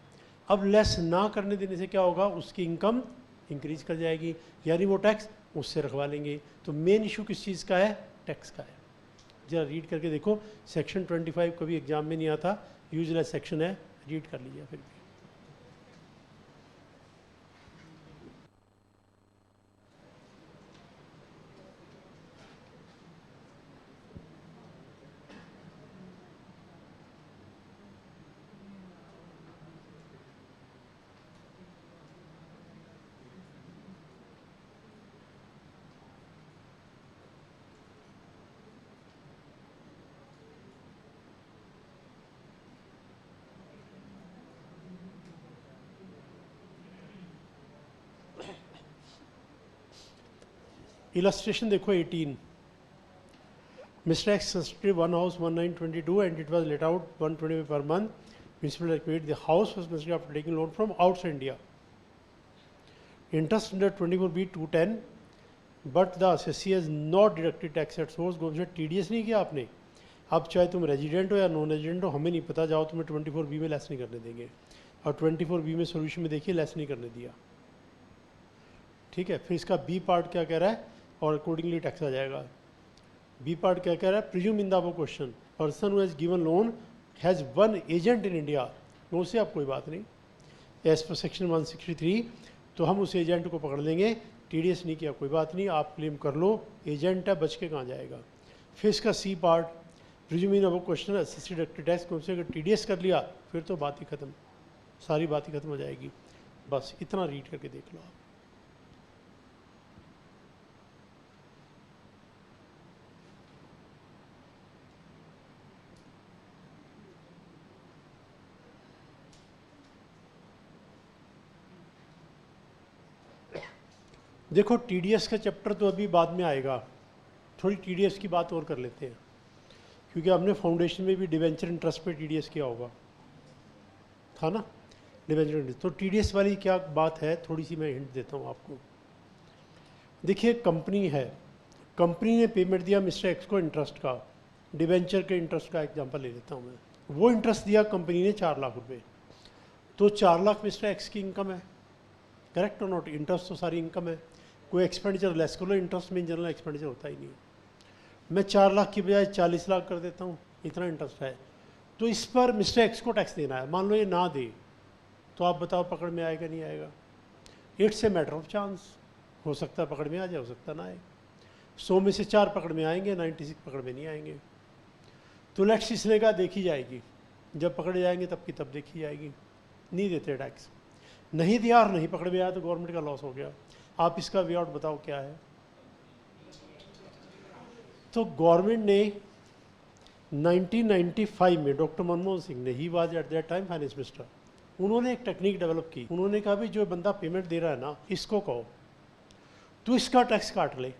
अब लेस ना करने देने से क्या होगा, उसकी इनकम इंक्रीज कर जाएगी, यानी वो टैक्स उससे रखवा लेंगे। तो मेन इशू किस चीज़ का है, टैक्स का है। जरा रीड करके देखो, सेक्शन 25 कभी एग्जाम में नहीं आता, यूजलेस सेक्शन है, रीड कर लीजिए फिर भी। इलस्ट्रेशन देखो 18। Mr. X constructed one house 1922 and it was let out 125 per month. Municipal required the house was constructed after taking loan from outside India. Interest under 24B 210, but the assessee has not deducted tax at source. Govind से TDS नहीं किया आपने। अब चाहे तुम रेजिडेंट हो या नॉन रेजिडेंट हो, हमें नहीं पता, जाओ तुम्हें 24B में लेस नहीं करने देंगे। और 24B में सोल्यूशन में देखिए लेस नहीं करने दिया। ठीक है, फिर इसका बी पार्ट क्या कह रहा है और अकॉर्डिंगली टैक्स आ जाएगा। बी पार्ट क्या कह रहा है, presume in the above question person who has given loan has one agent in India. Loan से आप कोई बात नहीं, एज पर सेक्शन 163 तो हम उस एजेंट को पकड़ लेंगे। TDS नहीं किया कोई बात नहीं, आप क्लेम कर लो, एजेंट है, बच के कहाँ जाएगा। फिर इसका C part presume in above question assessee deducted tax, कौन से अगर TDS कर लिया फिर तो बात ही खत्म, सारी बात ही खत्म हो जाएगी। बस इतना रीड करके देख लो आप। देखो TDS का चैप्टर तो अभी बाद में आएगा, थोड़ी TDS की बात और कर लेते हैं, क्योंकि हमने फाउंडेशन में भी डिवेंचर इंटरेस्ट पे TDS किया होगा, था ना, डिवेंचर इंटरेस्ट। तो TDS वाली क्या बात है, थोड़ी सी मैं हिंट देता हूँ आपको। देखिए कंपनी है, कंपनी ने पेमेंट दिया मिस्टर एक्स को इंटरेस्ट का, डिवेंचर के इंटरेस्ट का एग्जांपल ले लेता हूँ मैं। वो इंटरेस्ट दिया कंपनी ने 4 लाख रुपए, तो 4 लाख मिस्टर एक्स की इनकम है, करेक्ट और नॉट। इंटरेस्ट तो सारी इनकम है, कोई एक्सपेंडिचर लेस कर लो, इंटरेस्ट में इन जनरल एक्सपेंडिचर होता ही नहीं है। मैं 4 लाख की बजाय 40 लाख कर देता हूँ, इतना इंटरेस्ट है, तो इस पर मिस्टर एक्स को टैक्स देना है। मान लो ये ना दे, तो आप बताओ पकड़ में आएगा नहीं आएगा। It's a matter of chance, हो सकता है पकड़ में आ जाए, हो सकता ना आए। 100 में से 4 पकड़ में आएंगे, 96 पकड़ में नहीं आएंगे। तो लेट्स इसने कहा देखी जाएगी, जब पकड़े जाएंगे तब की तब देखी जाएगी। नहीं देते टैक्स, नहीं दिया और नहीं पकड़ में आया तो गवर्नमेंट का लॉस हो गया। आप इसका वे आउट बताओ क्या है। तो गवर्नमेंट ने 1995 में डॉक्टर मनमोहन सिंह ने, he was at that time finance minister, उन्होंने एक टेक्निक डेवलप की। उन्होंने कहा भी जो बंदा पेमेंट दे रहा है ना, इसको कहो तो इसका टैक्स काट ले।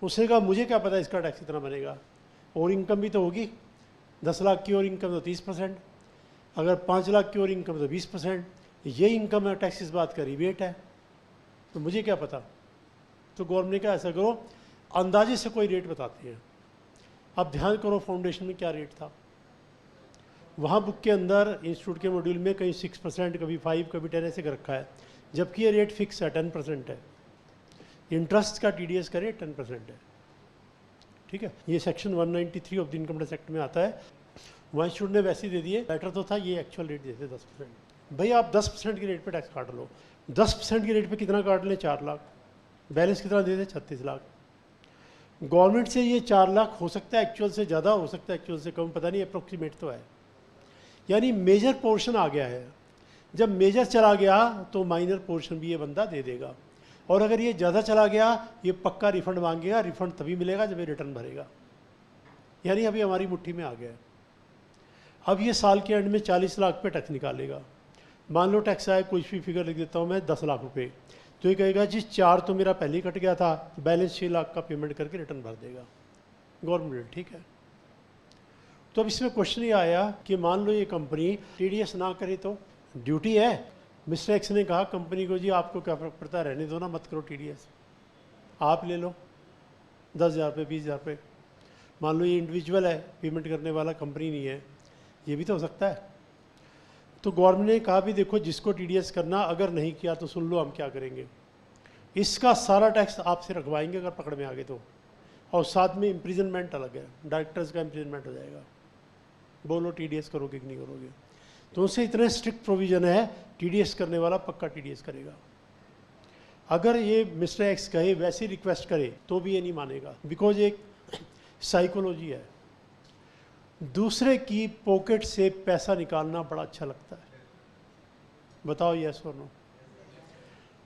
उसने कहा मुझे क्या पता इसका टैक्स इतना बनेगा, और इनकम भी तो होगी, 10 लाख की और इनकम तो 30%, अगर 5 लाख की और इनकम तो 20%, ये इनकम है टैक्स इस बात का रिबेट है, तो मुझे क्या पता। तो गवर्नमेंट ने कहा ऐसा करो, अंदाजे से कोई रेट बताते हैं। अब ध्यान करो फाउंडेशन में क्या रेट था, वहाँ बुक के अंदर इंस्टीट्यूट के मॉड्यूल में कहीं 6%, कभी 5, कभी 10 ऐसे कर रखा है, जबकि ये रेट फिक्स है, 10% है। इंटरेस्ट का TDS का रेट 10% है, ठीक है। ये section 193 of the income tax act में आता है। वहाँ इंस्टीट्यूट ने वैसे दे दिए, बेटर तो था ये एक्चुअल रेट देते 10%। भाई आप 10% की रेट पे टैक्स काट लो, 10% की रेट पे कितना काट लें, 4 लाख, बैलेंस कितना दे दे, 36 लाख। गवर्नमेंट से ये 4 लाख हो सकता है एक्चुअल से ज़्यादा, हो सकता है एक्चुअल से कम, पता नहीं, अप्रोक्सीमेट तो है। यानी मेजर पोर्शन आ गया है। जब मेजर चला गया तो माइनर पोर्शन भी ये बंदा दे देगा, और अगर ये ज़्यादा चला गया ये पक्का रिफंड मांगेगा। रिफंड तभी मिलेगा जब ये रिटर्न भरेगा, यानी अभी हमारी मुट्ठी में आ गया है। अब ये साल के एंड में 40 लाख पे टैक्स निकालेगा। मान लो टैक्स आया, कोई भी फिगर लिख देता हूँ मैं 10 लाख रुपए, तो ये कहेगा जी 4 तो मेरा पहले ही कट गया था, बैलेंस 6 लाख का पेमेंट करके रिटर्न भर देगा गवर्नमेंट, ठीक है। तो अब इसमें क्वेश्चन ये आया कि मान लो ये कंपनी टीडीएस ना करे तो ड्यूटी है। मिस्टर एक्स ने कहा कंपनी को जी आपको क्या फर्क पड़ता है, रहने दो ना, मत करो टीडीएस, आप ले लो 10,000 रुपये 20,000 रुपये। मान लो ये इंडिविजुअल है, पेमेंट करने वाला कंपनी नहीं है, ये भी तो हो सकता है। तो गवर्नमेंट ने कहा भी देखो जिसको टीडीएस करना, अगर नहीं किया तो सुन लो हम क्या करेंगे, इसका सारा टैक्स आपसे रखवाएंगे अगर पकड़ में आ गए तो, और साथ में इम्प्रिजनमेंट अलग है, डायरेक्टर्स का इम्प्रिजनमेंट हो जाएगा। बोलो टीडीएस करोगे कि नहीं करोगे। तो उनसे इतने स्ट्रिक्ट प्रोविजन है, टीडीएस करने वाला पक्का टीडीएस करेगा। अगर ये मिस्टर एक्स कहे वैसे रिक्वेस्ट करे तो भी ये नहीं मानेगा, बिकॉज एक साइकोलॉजी है, दूसरे की पॉकेट से पैसा निकालना बड़ा अच्छा लगता है। बताओ यस और नो।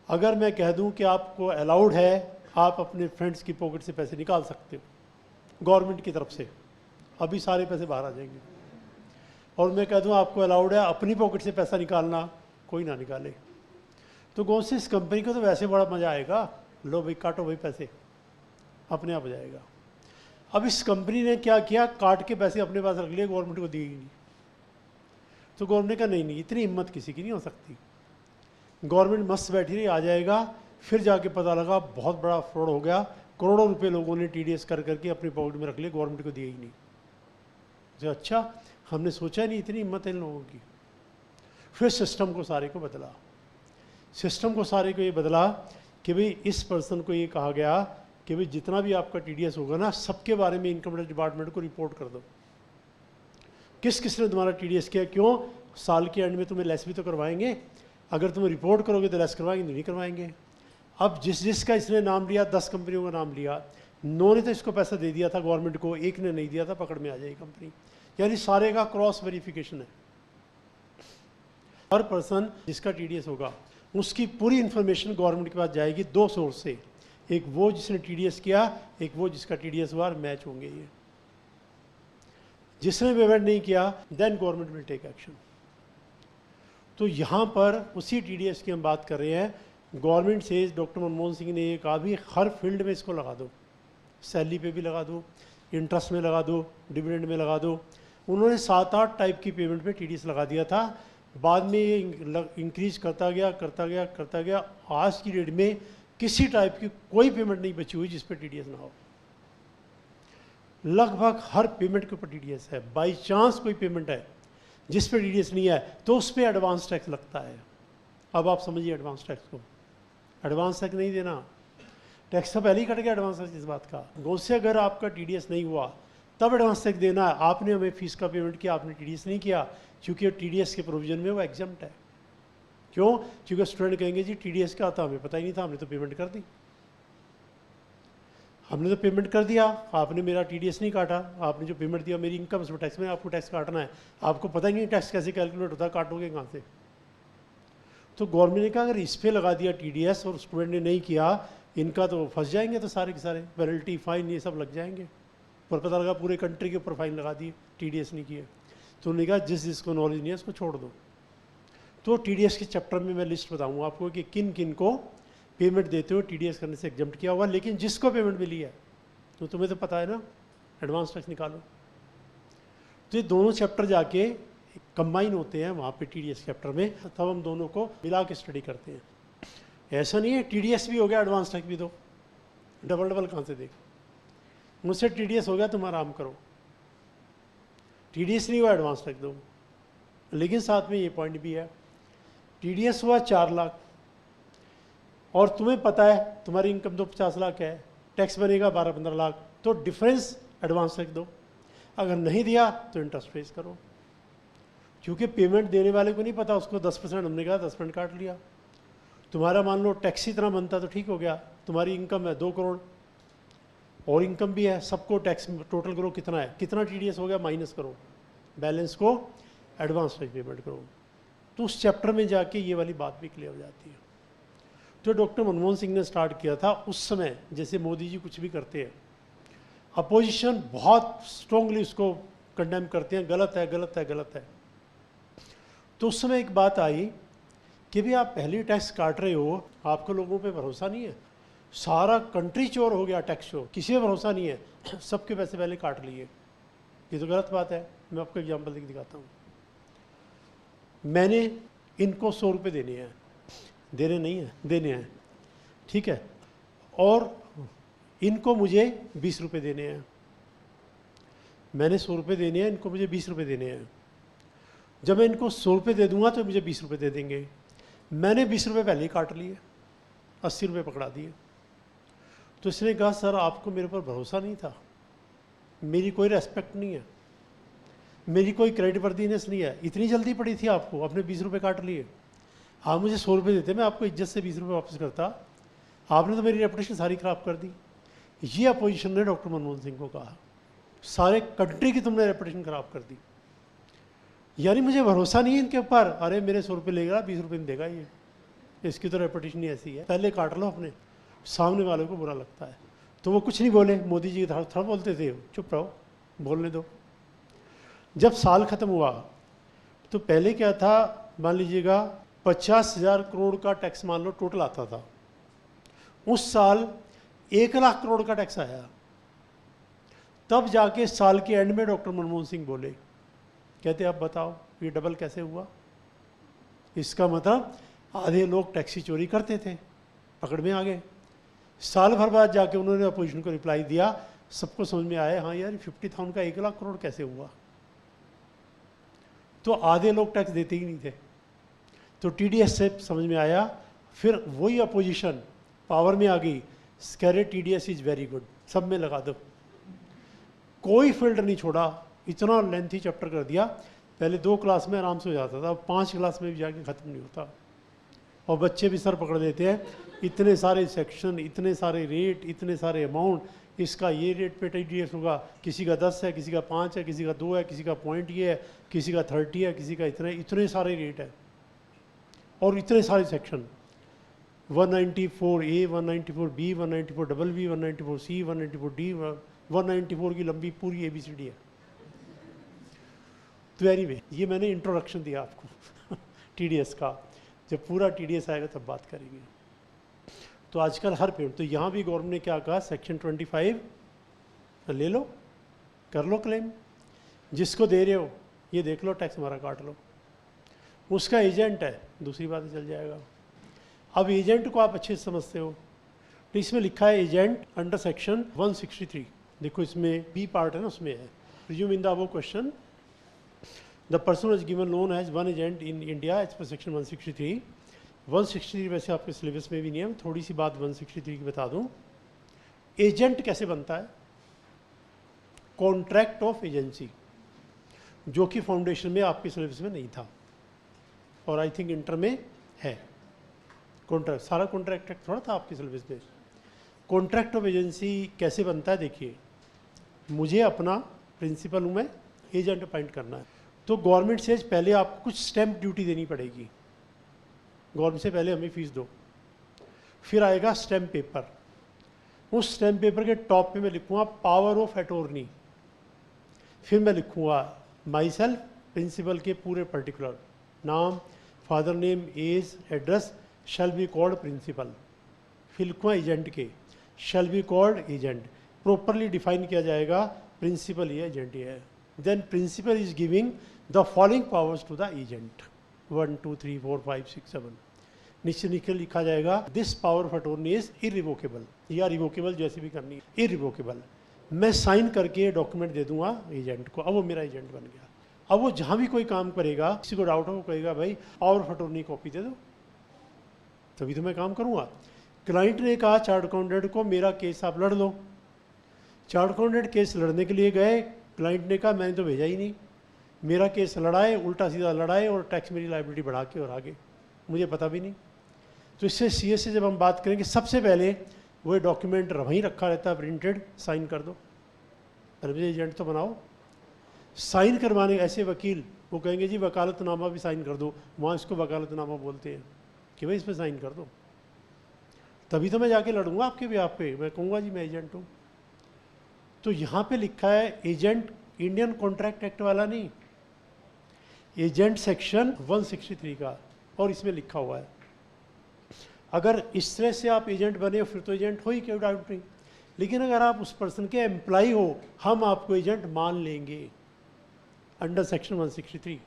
अगर मैं कह दूं कि आपको अलाउड है, आप अपने फ्रेंड्स की पॉकेट से पैसे निकाल सकते हो गवर्नमेंट की तरफ से, अभी सारे पैसे बाहर आ जाएंगे। और मैं कह दूं आपको अलाउड है अपनी पॉकेट से पैसा निकालना, कोई ना निकाले, तो कौन सी इस कंपनी को तो वैसे बड़ा मजा आएगा, लो भाई काटो भाई पैसे, अपने आप हो जाएगा। अब इस कंपनी ने क्या किया, काट के पैसे अपने पास रख लिए, गवर्नमेंट को दिए ही नहीं। तो गवर्नमेंट ने कहा नहीं, इतनी हिम्मत किसी की नहीं हो सकती। गवर्नमेंट मस्त बैठी रही, आ जाएगा, फिर जाके पता लगा बहुत बड़ा फ्रॉड हो गया, करोड़ों रुपए लोगों ने टीडीएस कर करके अपनी पॉकेट में रख लिए, गवर्नमेंट को दिए ही नहीं। तो अच्छा, हमने सोचा नहीं इतनी हिम्मत है इन लोगों की। फिर सिस्टम को सारे को बदला, सिस्टम को सारे को ये बदला कि भाई इस पर्सन को ये कहा गया कि भाई जितना भी आपका टीडीएस होगा ना, सबके बारे में इनकम टैक्स डिपार्टमेंट को रिपोर्ट कर दो, किस किस ने तुम्हारा टीडीएस किया, क्यों, साल के एंड में तुम्हें लेस भी तो करवाएंगे, अगर तुम रिपोर्ट करोगे तो लेस करवाएंगे, नहीं करवाएंगे। अब जिस जिसका इसने नाम लिया, 10 कंपनियों का नाम लिया, 9 ने तो इसको पैसा दे दिया था गवर्नमेंट को, एक ने नहीं दिया था, पकड़ में आ जाएगी कंपनी। यानी सारे का क्रॉस वेरिफिकेशन है। हर पर्सन जिसका टीडीएस होगा उसकी पूरी इंफॉर्मेशन गवर्नमेंट के पास जाएगी, 2 सोर्स से, एक वो जिसने टीडीएस किया, एक वो जिसका टीडीएस हुआ, मैच होंगे ये। जिसने पेमेंट नहीं किया then government will take action. तो यहाँ पर उसी टीडीएस की हम बात कर रहे हैं। गवर्नमेंट से डॉक्टर मनमोहन सिंह ने ये कहा भी हर फील्ड में इसको लगा दो, सैलरी पे भी लगा दो, इंटरेस्ट में लगा दो, डिविडेंड में लगा दो। उन्होंने 7-8 टाइप की पेमेंट पे टीडीएस लगा दिया था, बाद में ये इंक्रीज करता गया। आज की डेट में किसी टाइप की कोई पेमेंट नहीं बची हुई जिस पे टीडीएस ना हो। लगभग हर पेमेंट के ऊपर टीडीएस है। बाई चांस कोई पेमेंट है जिस पे टीडीएस नहीं है तो उस पर एडवांस टैक्स लगता है। अब आप समझिए एडवांस टैक्स को, एडवांस टैक्स नहीं देना, टैक्स तो पहले ही कट गया एडवांस टैक्स इस बात का। गौ से अगर आपका टीडीएस नहीं हुआ तब एडवांस टैक्स देना है। आपने हमें फीस का पेमेंट किया, आपने टीडीएस नहीं किया, क्योंकि टीडीएस के प्रोविजन में वो एग्जम्प्ट है। क्यों? क्योंकि स्टूडेंट कहेंगे जी टीडीएस क्या आता, हमें पता ही नहीं था, हमने तो पेमेंट कर दी, हमने तो पेमेंट कर दिया, आपने मेरा टीडीएस नहीं काटा, आपने जो पेमेंट दिया मेरी इनकम उसमें टैक्स में आपको टैक्स काटना है, आपको पता ही नहीं टैक्स कैसे कैलकुलेट होता है, काटोगे कहाँ से। तो गवर्नमेंट ने कहा अगर इस पर लगा दिया टीडीएस और स्टूडेंट ने नहीं किया, इनका तो फंस जाएंगे, तो सारे के सारे पेनल्टी फाइन ये सब लग जाएंगे। पर पता लगा पूरे कंट्री के ऊपर फाइन लगा दिए, टीडीएस नहीं किए। तो उन्होंने कहा जिस जिसको नॉलेज नहीं है उसको छोड़ दो। तो टीडीएस के चैप्टर में मैं लिस्ट बताऊंगा आपको कि किन किन को पेमेंट देते हो टीडीएस करने से एग्जम्प्ट किया हुआ, लेकिन जिसको पेमेंट मिली है तो तुम्हें तो पता है ना, एडवांस टैक्स निकालो। तो ये दोनों चैप्टर जाके कंबाइन होते हैं वहाँ पे टीडीएस चैप्टर में, तब हम दोनों को मिला के स्टडी करते हैं। ऐसा नहीं है टीडीएस भी हो गया एडवांस टैक्स भी दो, डबल डबल कहाँ से देख। मुझसे टीडीएस हो गया तुम आराम करो, टीडीएस नहीं हुआ एडवांस टैक्स दो। लेकिन साथ में ये पॉइंट भी है, टीडीएस हुआ 4 लाख और तुम्हें पता है तुम्हारी इनकम तो 50 लाख है, टैक्स बनेगा 12-15 लाख, तो डिफरेंस एडवांस टैक्स दो। अगर नहीं दिया तो इंटरेस्ट फेस करो, क्योंकि पेमेंट देने वाले को नहीं पता, उसको 10% हमने कहा 10% काट लिया। तुम्हारा मान लो टैक्स ही इतना बनता तो ठीक हो गया, तुम्हारी इनकम है 2 करोड़ और इनकम भी है, सबको टैक्स टोटल करो कितना है, कितना टीडीएस हो गया माइनस करो, बैलेंस को एडवांस टैक्स पेमेंट करो। तो उस चैप्टर में जाके ये वाली बात भी क्लियर हो जाती है। तो डॉक्टर मनमोहन सिंह ने स्टार्ट किया था उस समय, जैसे मोदी जी कुछ भी करते हैं, अपोजिशन बहुत स्ट्रांगली उसको कंडेम करते हैं, गलत है गलत है गलत है। तो उस समय एक बात आई कि भाई आप पहले टैक्स काट रहे हो, आपको लोगों पे भरोसा नहीं है, सारा कंट्री चोर हो गया टैक्स चोर, किसी पे भरोसा नहीं है, सबके पैसे पहले काट लिए, ये तो गलत बात है। मैं आपको एग्जांपल देके दिखाता हूँ। मैंने इनको 100 रुपये देने हैं, देने नहीं है, देने हैं, ठीक है, और इनको मुझे 20 रुपये देने हैं। मैंने 100 रुपये देने हैं, इनको मुझे 20 रुपये देने हैं। जब मैं इनको 100 रुपये दे दूंगा तो मुझे 20 रुपये दे देंगे। मैंने 20 रुपये पहले ही काट लिए, 80 रुपये पकड़ा दिए। तो इसने कहा सर आपको मेरे पर भरोसा नहीं था, मेरी कोई रेस्पेक्ट नहीं है, मेरी कोई क्रेडिट वर्दीनेस नहीं है, इतनी जल्दी पड़ी थी आपको, आपने 20 रुपये काट लिए। आप मुझे 100 रुपये देते, मैं आपको इज्जत से 20 रुपये वापस करता, आपने तो मेरी रेपुटेशन सारी खराब कर दी। ये अपोजिशन ने डॉक्टर मनमोहन सिंह को कहा, सारे कंट्री की तुमने रेपुटेशन खराब कर दी, यानी मुझे भरोसा नहीं है इनके ऊपर। अरे मेरे 100 रुपये लेगा, 20 रुपये देगा ये, इसकी तो रेपुटेशन ही ऐसी है, पहले काट लो अपने। सामने वाले को बुरा लगता है तो वो कुछ नहीं बोले, मोदी जी थोड़ा बोलते थे, चुप रहो, बोलने दो। जब साल खत्म हुआ तो पहले क्या था, मान लीजिएगा 50,000 करोड़ का टैक्स मान लो टोटल आता था, उस साल 1 लाख करोड़ का टैक्स आया। तब जाके साल के एंड में डॉक्टर मनमोहन सिंह बोले, कहते अब बताओ ये डबल कैसे हुआ। इसका मतलब आधे लोग टैक्सी चोरी करते थे, पकड़ में आ गए। साल भर बाद जाके उन्होंने अपोजिशन को रिप्लाई दिया, सबको समझ में आया हाँ यार 50,000 का 1 लाख करोड़ कैसे हुआ। तो आधे लोग टैक्स देते ही नहीं थे, तो टीडीएस से समझ में आया। फिर वही अपोजिशन पावर में आ गई, कह रहे टीडीएस इज वेरी गुड, सब में लगा दो, कोई फिल्टर नहीं छोड़ा, इतना लेंथी चैप्टर कर दिया। पहले 2 क्लास में आराम से हो जाता था, अब 5 क्लास में भी जाके ख़त्म नहीं होता, और बच्चे भी सर पकड़ देते हैं, इतने सारे सेक्शन, इतने सारे रेट, इतने सारे अमाउंट, इसका ये रेट पे टीडीएस होगा, किसी का 10 है, किसी का 5 है, किसी का 2 है, किसी का पॉइंट ये है, किसी का 30 है, किसी का इतने सारे रेट है और इतने सारे section, 194A, 194B, 194BB, 194C, 194D, 194 की लंबी पूरी ABCD है। तो एनीवे ये मैंने इंट्रोडक्शन दिया आपको टीडीएस का, जब पूरा टीडीएस आएगा तब बात करेंगे। तो आजकल हर पेमेंट, तो यहाँ भी गवर्नमेंट ने क्या कहा, सेक्शन 25 ले लो, कर लो क्लेम, जिसको दे रहे हो ये देख लो, टैक्स हमारा काट लो, उसका एजेंट है, दूसरी बात चल जाएगा। अब एजेंट को आप अच्छे से समझते हो, तो इसमें लिखा है एजेंट अंडर सेक्शन 163, देखो इसमें बी पार्ट है ना, उसमें है presume in the above question the person is given loan has one agent in India as per section 163। 163 वैसे आपके सिलेबस में भी नहीं है, थोड़ी सी बात 163 की बता दूं। एजेंट कैसे बनता है, कॉन्ट्रैक्ट ऑफ एजेंसी, जो कि फाउंडेशन में आपके सिलेबस में नहीं था और आई थिंक इंटर में है। कॉन्ट्रैक्ट, सारा कॉन्ट्रैक्ट थोड़ा था आपके सिलेबस में। कॉन्ट्रैक्ट ऑफ एजेंसी कैसे बनता है, देखिए मुझे अपना प्रिंसिपल हूँ मैं, एजेंट अपॉइंट करना है, तो गवर्नमेंट से पहले आपको कुछ स्टैंप ड्यूटी देनी पड़ेगी, गवर्नमेंट से पहले हमें फीस दो, फिर आएगा स्टैम्प पेपर, उस स्टैम्प पेपर के टॉप पे मैं लिखूँगा पावर ऑफ अटॉर्नी, फिर मैं लिखूँगा माई सेल्फ, प्रिंसिपल के पूरे पर्टिकुलर नाम, father name, age, address, shall be called principal, फिर लिखूँगा एजेंट के, shall be called agent, properly define किया जाएगा प्रिंसिपल ये एजेंट ये है। Then principal is giving the following powers to the agent, 1 2 3 4 5 6 7, नीचे नीचे लिखा जाएगा this power of attorney is irrevocable, या रिवोकेबल जैसे भी करनी है, इरिवोकेबल। मैं साइन करके डॉक्यूमेंट दे दूंगा एजेंट को, अब वो मेरा एजेंट बन गया। अब वो जहाँ भी कोई काम करेगा, किसी को डाउट हो वो कहेगा भाई पावर ऑफ अटॉर्नी कॉपी दे दो, तभी तो मैं काम करूँगा। क्लाइंट ने कहा चार्ट अकाउंटेंट को मेरा केस आप लड़ लो, चार्ट अकाउंटेंट केस लड़ने के लिए गए, क्लाइंट ने कहा मैंने तो भेजा ही नहीं, मेरा केस लड़ाए, उल्टा सीधा लड़ाए और टैक्स मेरी लाइबिलिटी बढ़ा के और आगे, मुझे पता भी नहीं। तो इससे सीए से जब हम बात करेंगे, सबसे पहले वो डॉक्यूमेंट वहीं रखा रहता है प्रिंटेड, साइन कर दो, अरे मुझे एजेंट तो बनाओ। साइन करवाने ऐसे वकील वो कहेंगे जी वकालतनामा भी साइन कर दो, वहाँ इसको वकालतनामा बोलते हैं कि भाई इस पर साइन कर दो, तभी तो मैं जाके लड़ूंगा आपके भी, आप पे मैं कहूँगा जी मैं एजेंट हूँ। तो यहाँ पे लिखा है एजेंट इंडियन कॉन्ट्रैक्ट एक्ट वाला नहीं, एजेंट सेक्शन 163 का, और इसमें लिखा हुआ है। अगर इस तरह से आप एजेंट बने हो फिर तो एजेंट हो ही, कोई डाउट नहीं। लेकिन अगर आप उस पर्सन के एम्प्लॉय हो, हम आपको एजेंट मान लेंगे अंडर सेक्शन 163।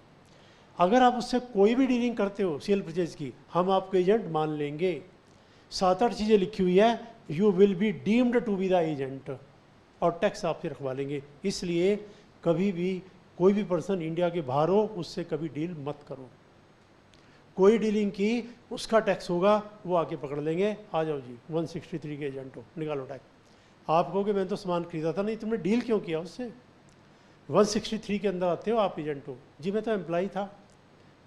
अगर आप उससे कोई भी डीलिंग करते हो सेल परचेज की, हम आपको एजेंट मान लेंगे। 7-8 चीज़ें लिखी हुई है, you will be deemed to be the agent, और टैक्स आपसे रखवा लेंगे। इसलिए कभी भी कोई भी पर्सन इंडिया के बाहर हो, उससे कभी डील मत करो। कोई डीलिंग की उसका टैक्स होगा, वो आके पकड़ लेंगे, आ जाओ जी 163 के एजेंट हो, निकालो टैक्स। आप कहोगे मैंने तो सामान खरीदा था, नहीं तुमने डील क्यों किया उससे? 163 के अंदर आते हो आप एजेंट हो जी, मैं तो एम्प्लॉय था।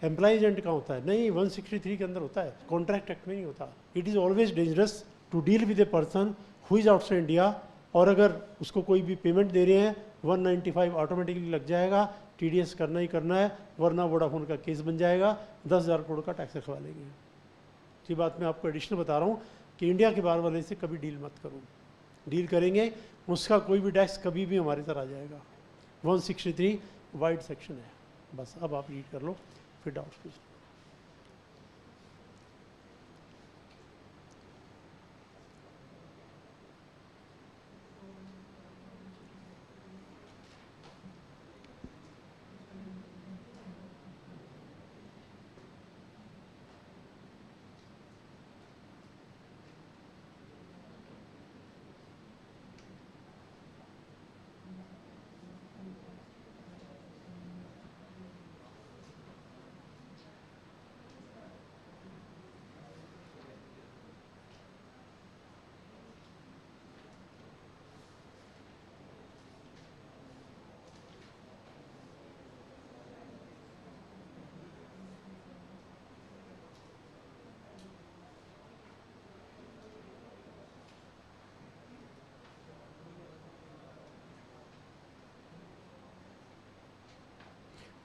एम्प्लॉय एजेंट कहाँ होता है? नहीं, 163 के अंदर होता है, कॉन्ट्रैक्ट एक्ट में नहीं होता। It is always dangerous to deal with a person who is outside India, और अगर उसको कोई भी पेमेंट दे रहे हैं 195 ऑटोमेटिकली लग जाएगा, TDS करना ही करना है, वरना वोडाफोन का केस बन जाएगा, 10,000 करोड़ का टैक्स रखवा लेंगे। ये बात मैं आपको एडिशनल बता रहा हूँ कि इंडिया के बाहर वाले से कभी डील मत करो। डील करेंगे उसका कोई भी टैक्स कभी भी हमारे तरह आ जाएगा। 163 वाइड सेक्शन है। बस अब आप रीड कर लो, फिर डाउट पूछ लो।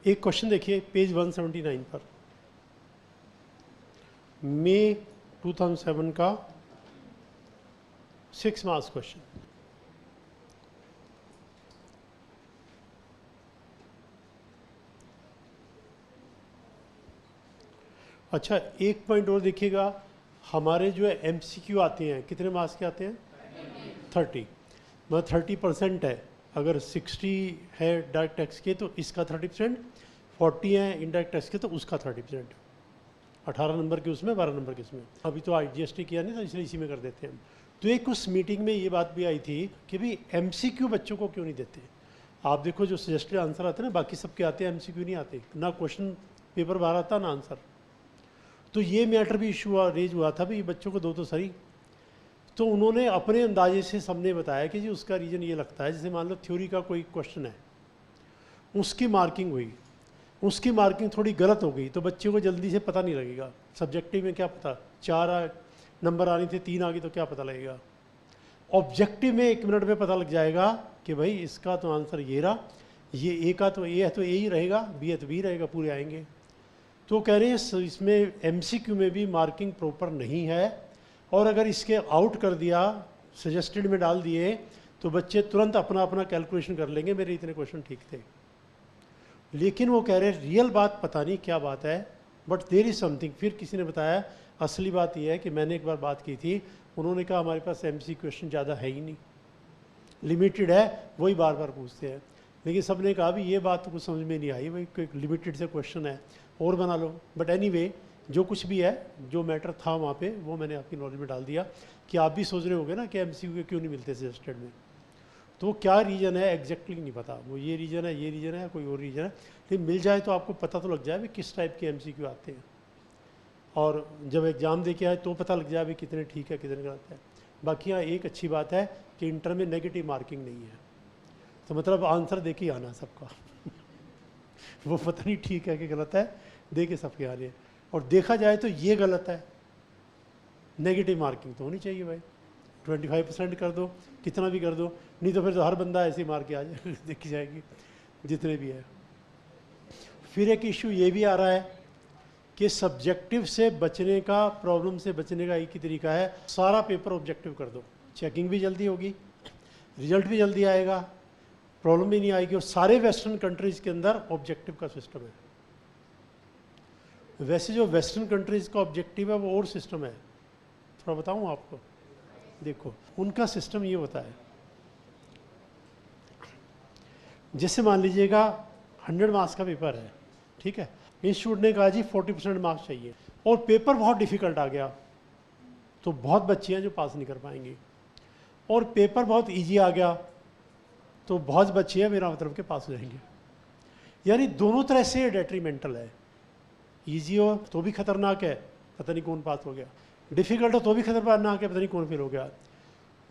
एक क्वेश्चन देखिए पेज 179 पर, मई 2007 का 6 मार्क्स क्वेश्चन। अच्छा, एक पॉइंट और देखिएगा, हमारे जो है MCQ आते हैं कितने मार्क्स के आते हैं? 30, मतलब 30% है। अगर 60 है डायरेक्ट टैक्स के तो इसका 30%, 40 है इनडायरेक्ट टैक्स के तो उसका 30%। 18 नंबर के उसमें, 12 नंबर के उसमें। अभी तो GST किया नहीं था, इसलिए इसी में कर देते हैं हम। तो एक उस मीटिंग में ये बात भी आई थी कि भाई MCQ बच्चों को क्यों नहीं देते। आप देखो जो सजेस्टेड आंसर आते हैं ना, बाकी सबके आते हैं, MCQ नहीं आते, ना क्वेश्चन पेपर बाहर आता ना आंसर। तो ये मैटर भी इशू रेज हुआ था, भाई बच्चों को दो तो सही। तो उन्होंने अपने अंदाजे से सबने बताया कि जी उसका रीज़न ये लगता है, जैसे मान लो थ्योरी का कोई क्वेश्चन है, उसकी मार्किंग हुई, उसकी मार्किंग थोड़ी गलत हो गई तो बच्चे को जल्दी से पता नहीं लगेगा। सब्जेक्टिव में क्या पता, 4 नंबर आने थे, 3 आ गई तो क्या पता लगेगा। ऑब्जेक्टिव में 1 मिनट में पता लग जाएगा कि भाई इसका तो आंसर ये रहा, ये ए का तो ए है तो ए ही रहेगा, बी है तो बी रहेगा, पूरे आएंगे। तो कह रहे हैं इसमें MCQ में भी मार्किंग प्रॉपर नहीं है, और अगर इसके आउट कर दिया, सजेस्टेड में डाल दिए, तो बच्चे तुरंत अपना अपना कैलकुलेशन कर लेंगे, मेरे इतने क्वेश्चन ठीक थे। लेकिन वो कह रहे हैं रियल बात पता नहीं क्या बात है, बट देयर इज समथिंग। फिर किसी ने बताया असली बात यह है कि मैंने एक बार बात की थी, उन्होंने कहा हमारे पास MCQ क्वेश्चन ज़्यादा है ही नहीं, लिमिटेड है, वही बार बार पूछते हैं। लेकिन सब ने कहा भी ये बात तो कुछ समझ में नहीं आई, भाई कोई लिमिटेड से क्वेश्चन है और बना लो। बट एनीवे, जो कुछ भी है, जो मैटर था वहाँ पे, वो मैंने आपकी नॉलेज में डाल दिया कि आप भी सोच रहे होगे ना कि MCQ के क्यों नहीं मिलते सजेस्टेड में। तो क्या रीज़न है एग्जैक्टली नहीं पता, वो ये रीज़न है, ये रीज़न है, कोई और रीज़न है, लेकिन मिल जाए तो आपको पता तो लग जाए भी किस टाइप के MCQ आते हैं, और जब एग्ज़ाम दे के आए तो पता लग जाए भी कितने ठीक है कितने गलत है। बाकी यहाँ एक अच्छी बात है कि इंटर में नेगेटिव मार्किंग नहीं है, तो मतलब आंसर दे के आना सबका वो पता नहीं ठीक है कि गलत है, दे के सबके आ रहे। और देखा जाए तो ये गलत है, नेगेटिव मार्किंग तो होनी चाहिए भाई, 25% कर दो, कितना भी कर दो, नहीं तो फिर तो हर बंदा ऐसे मार के आ जाए देखी जाएगी जितने भी है। फिर एक इशू ये भी आ रहा है कि सब्जेक्टिव से बचने का, प्रॉब्लम से बचने का एक ही तरीका है, सारा पेपर ऑब्जेक्टिव कर दो, चेकिंग भी जल्दी होगी, रिजल्ट भी जल्दी आएगा, प्रॉब्लम भी नहीं आएगी। और सारे वेस्टर्न कंट्रीज के अंदर ऑब्जेक्टिव का सिस्टम है। वैसे जो वेस्टर्न कंट्रीज का ऑब्जेक्टिव है वो और सिस्टम है, थोड़ा बताऊं आपको। देखो उनका सिस्टम ये होता है, जैसे मान लीजिएगा 100 मार्क्स का पेपर है, ठीक है, इंस्टीट्यूट ने कहा जी 40% मार्क्स चाहिए, और पेपर बहुत डिफिकल्ट आ गया, तो बहुत बच्चे हैं जो पास नहीं कर पाएंगे। और पेपर बहुत इजी आ गया, तो बहुत बच्चे हैं मेरा मतलब के पास हो जाएंगे। यानी दोनों तरह से डेट्रीमेंटल है। इजी हो तो भी खतरनाक है, पता नहीं कौन पास हो गया, डिफिकल्ट हो तो भी खतरनाक है, पता नहीं कौन फेल हो गया।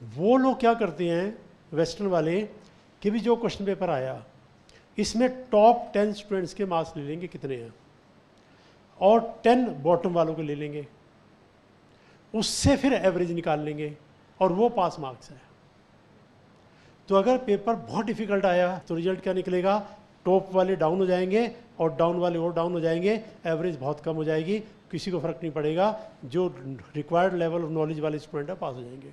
वो लोग क्या करते हैं वेस्टर्न वाले कि भी जो क्वेश्चन पेपर आया इसमें टॉप 10 स्टूडेंट्स के मार्क्स ले लेंगे कितने हैं, और 10 बॉटम वालों को ले लेंगे, उससे फिर एवरेज निकाल लेंगे, और वो पास मार्क्स है। तो अगर पेपर बहुत डिफिकल्ट आया तो रिजल्ट क्या निकलेगा, टॉप वाले डाउन हो जाएंगे और डाउन वाले और डाउन हो जाएंगे, एवरेज बहुत कम हो जाएगी, किसी को फर्क नहीं पड़ेगा, जो रिक्वायर्ड लेवल ऑफ नॉलेज वाले स्टूडेंट है पास हो जाएंगे।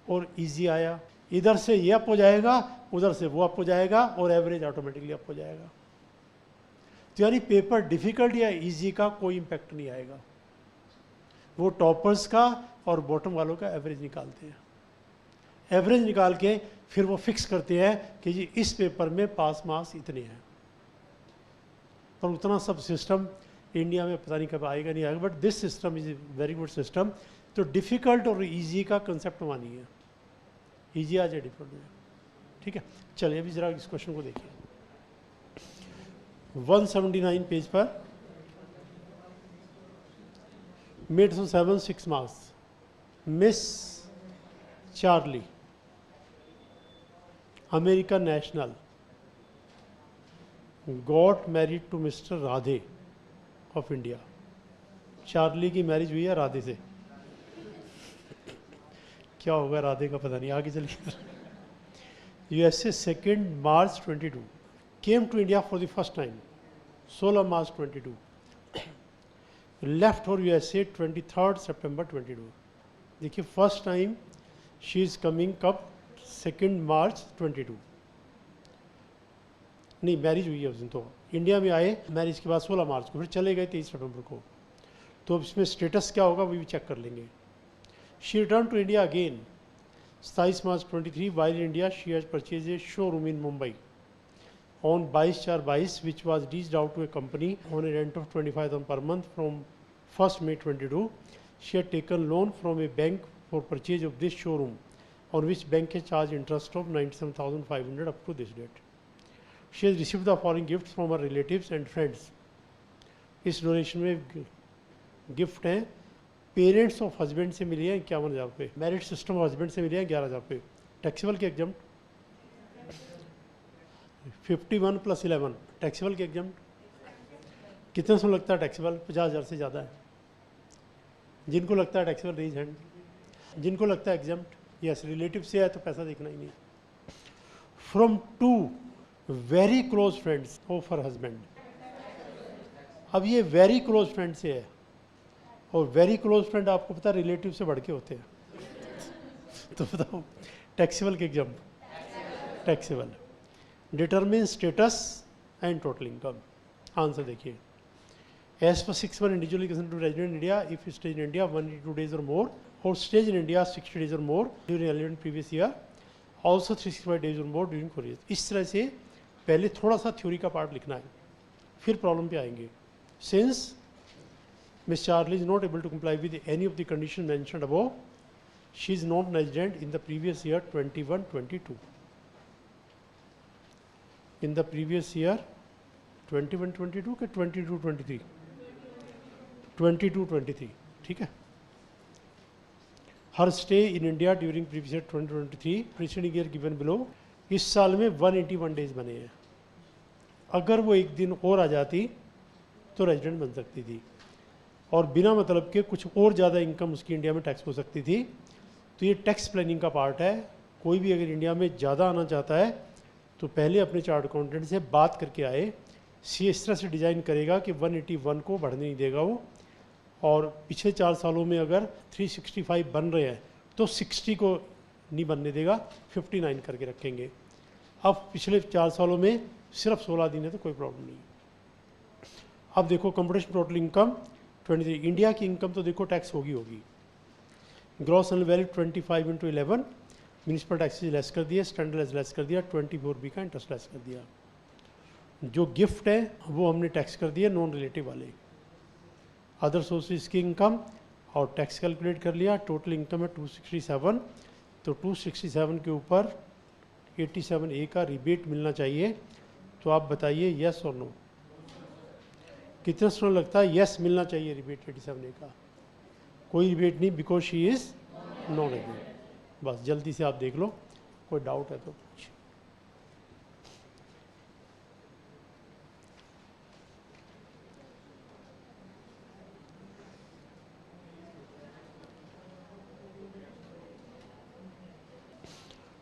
और इजी आया, इधर से ये अप हो जाएगा, उधर से वो अप हो जाएगा, और एवरेज ऑटोमेटिकली अप हो जाएगा। तो यानी पेपर डिफिकल्ट या इजी का कोई इम्पैक्ट नहीं आएगा, वो टॉपर्स का और बॉटम वालों का एवरेज निकालते हैं। एवरेज निकाल के फिर वो फिक्स करते हैं कि जी इस पेपर में पास मार्क्स इतने हैं। पर उतना सब सिस्टम इंडिया में पता नहीं कब आएगा नहीं आएगा, but this system is a very good system. तो डिफ़िकल्ट और इजी का कंसेप्ट मानिए, इजी आ जाए डिफिकल्ट हो जाए, ठीक है। चलिए अभी ज़रा इस क्वेश्चन को देखिए 179 पेज पर, made 7 6 marks, Miss Charlie America national got married to Mr Radhe of India. Charlie की मैरिज हुई है राधे से, क्या होगा राधे का पता नहीं, आगे चलिए। USA 2 March 22 came to India for the first time 16 March 22, left for USA 23 September 22। देखिए first time she is coming कब, 2 मार्च 22, नहीं मैरिज हुई है उस दिन, तो इंडिया में आए मैरिज के बाद 16 मार्च को, फिर चले गए 23 सितंबर को। तो अब इसमें स्टेटस क्या होगा वो भी चेक कर लेंगे। She return to India again 27 March 23, while in India she has purchase a showroom in Mumbai on 22/22 which was leased out to a company on a rent of 25,000 per month from 1st May 22. She had taken loan from a bank for purchase of this showroom on which bank has charged interest of 97,500 up to this date. She has received the following gifts from her relatives and friends. इस डोनेशन में गिफ्ट हैं पेरेंट्स ऑफ हस्बैंड से मिले हैं 51,000 रुपये, मैरिड सिस्टम ऑफ हस्बैंड से मिले हैं 11,000 रुपये, टैक्सेबल के एग्जाम्प्ट 51 + 11 टैक्सेबल के एग्जाम कितने समय लगता है टैक्सेबल, 50,000 से ज़्यादा है। जिनको लगता है टैक्सेबल रेज हैंड, जिनको लगता है एग्जाम, यस रिलेटिव से है तो पैसा देखना ही नहीं। From 2 very close friends of her husband, अब ये वेरी क्लोज फ्रेंड से है, और वेरी क्लोज फ्रेंड आपको पता है रिलेटिव से बढ़ के होते हैं। तो बताओ टैक्सेबल के exam, taxable. Determine status and total income, answer देखिए। As per 6(1) individual to resident India if stage in India 182 days or more, और stage in India 60 days or more during relevant previous year, also 365 days or more during courier. इस तरह से पहले थोड़ा सा थ्योरी का पार्ट लिखना है, फिर प्रॉब्लम पे आएंगे। Since Miss Charlie is not able to comply with any of the condition mentioned above, she is not resident in the previous year 21-22, in the previous year 21-22 के 22-23, 22-23, ठीक है। हर stay in India during previous year 2023 preceding year given below, इस साल में 181 डेज बने हैं। अगर वो एक दिन और आ जाती तो रेजिडेंट बन सकती थी, और बिना मतलब के कुछ और ज़्यादा इनकम उसकी इंडिया में टैक्स हो सकती थी। तो ये टैक्स प्लानिंग का पार्ट है। कोई भी अगर इंडिया में ज़्यादा आना चाहता है तो पहले अपने चार्ट अकाउंटेंट से बात करके आए, सी इस तरह से डिज़ाइन करेगा कि 181 को बढ़ने नहीं देगा वो, और पिछले 4 सालों में अगर 365 बन रहे हैं तो 60 को नहीं बनने देगा, 59 करके रखेंगे। अब पिछले 4 सालों में सिर्फ 16 दिन है तो कोई प्रॉब्लम नहीं। अब देखो कंपटीशन टोटल इनकम 23, इंडिया की इनकम तो देखो टैक्स होगी। Gross and value 25 into 11, municipal taxes less कर दिया, स्टैंडर्ड लेस कर दिया, 24B का इंटरेस्ट लेस कर दिया। जो गिफ्ट है वो हमने टैक्स कर दिया नॉन रिलेटिव वाले। अदर सोर्सेज की इनकम और टैक्स कैलकुलेट कर लिया, टोटल इनकम है 267, तो 267 के ऊपर 87A का रिबेट मिलना चाहिए। तो आप बताइए यस और नो, कितना स्ट्रॉन्ग लगता है? यस मिलना चाहिए रिबेट 87A का। कोई रिबेट नहीं, because she is non rebate. बस जल्दी से आप देख लो, कोई डाउट है तो पूछिए।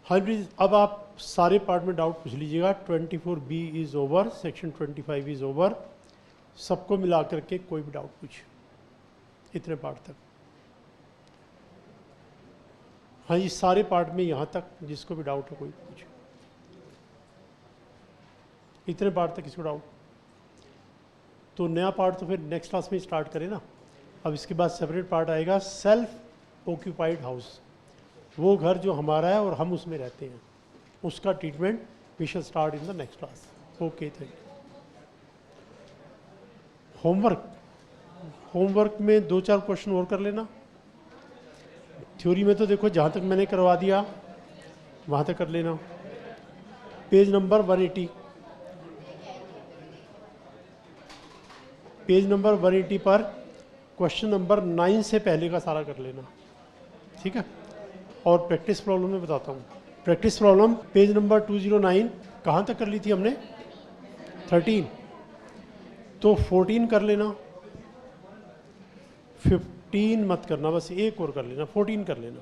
हाँ प्लीज, अब आप सारे पार्ट में डाउट पूछ लीजिएगा। 24B is over, section 25 is over, सबको मिला करके कोई भी डाउट पूछिए इतने पार्ट तक। हाँ जी, सारे पार्ट में यहाँ तक जिसको भी डाउट है कोई पूछे, इतने पार्ट तक किसको डाउट। तो नया पार्ट तो फिर नेक्स्ट क्लास में स्टार्ट करें ना। अब इसके बाद सेपरेट पार्ट आएगा सेल्फ ऑक्यूपाइड हाउस, वो घर जो हमारा है और हम उसमें रहते हैं, उसका treatment we shall start in the next class. Okay, thank you. Homework में 2-4 क्वेश्चन और कर लेना। थ्योरी में तो देखो जहाँ तक मैंने करवा दिया वहाँ तक कर लेना। पेज नंबर 180, पेज नंबर 180 पर क्वेश्चन नंबर 9 से पहले का सारा कर लेना, ठीक है। और प्रैक्टिस प्रॉब्लम में बताता हूँ। प्रैक्टिस प्रॉब्लम पेज नंबर 209 कहाँ तक कर ली थी हमने? 13, तो 14 कर लेना, 15 मत करना, बस एक और कर लेना, 14 कर लेना,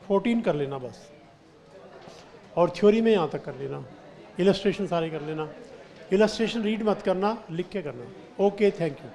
14 कर लेना बस। और थ्योरी में यहाँ तक कर लेना, इलस्ट्रेशन सारे कर लेना। इलस्ट्रेशन रीड मत करना, लिख के करना। Okay, thank you.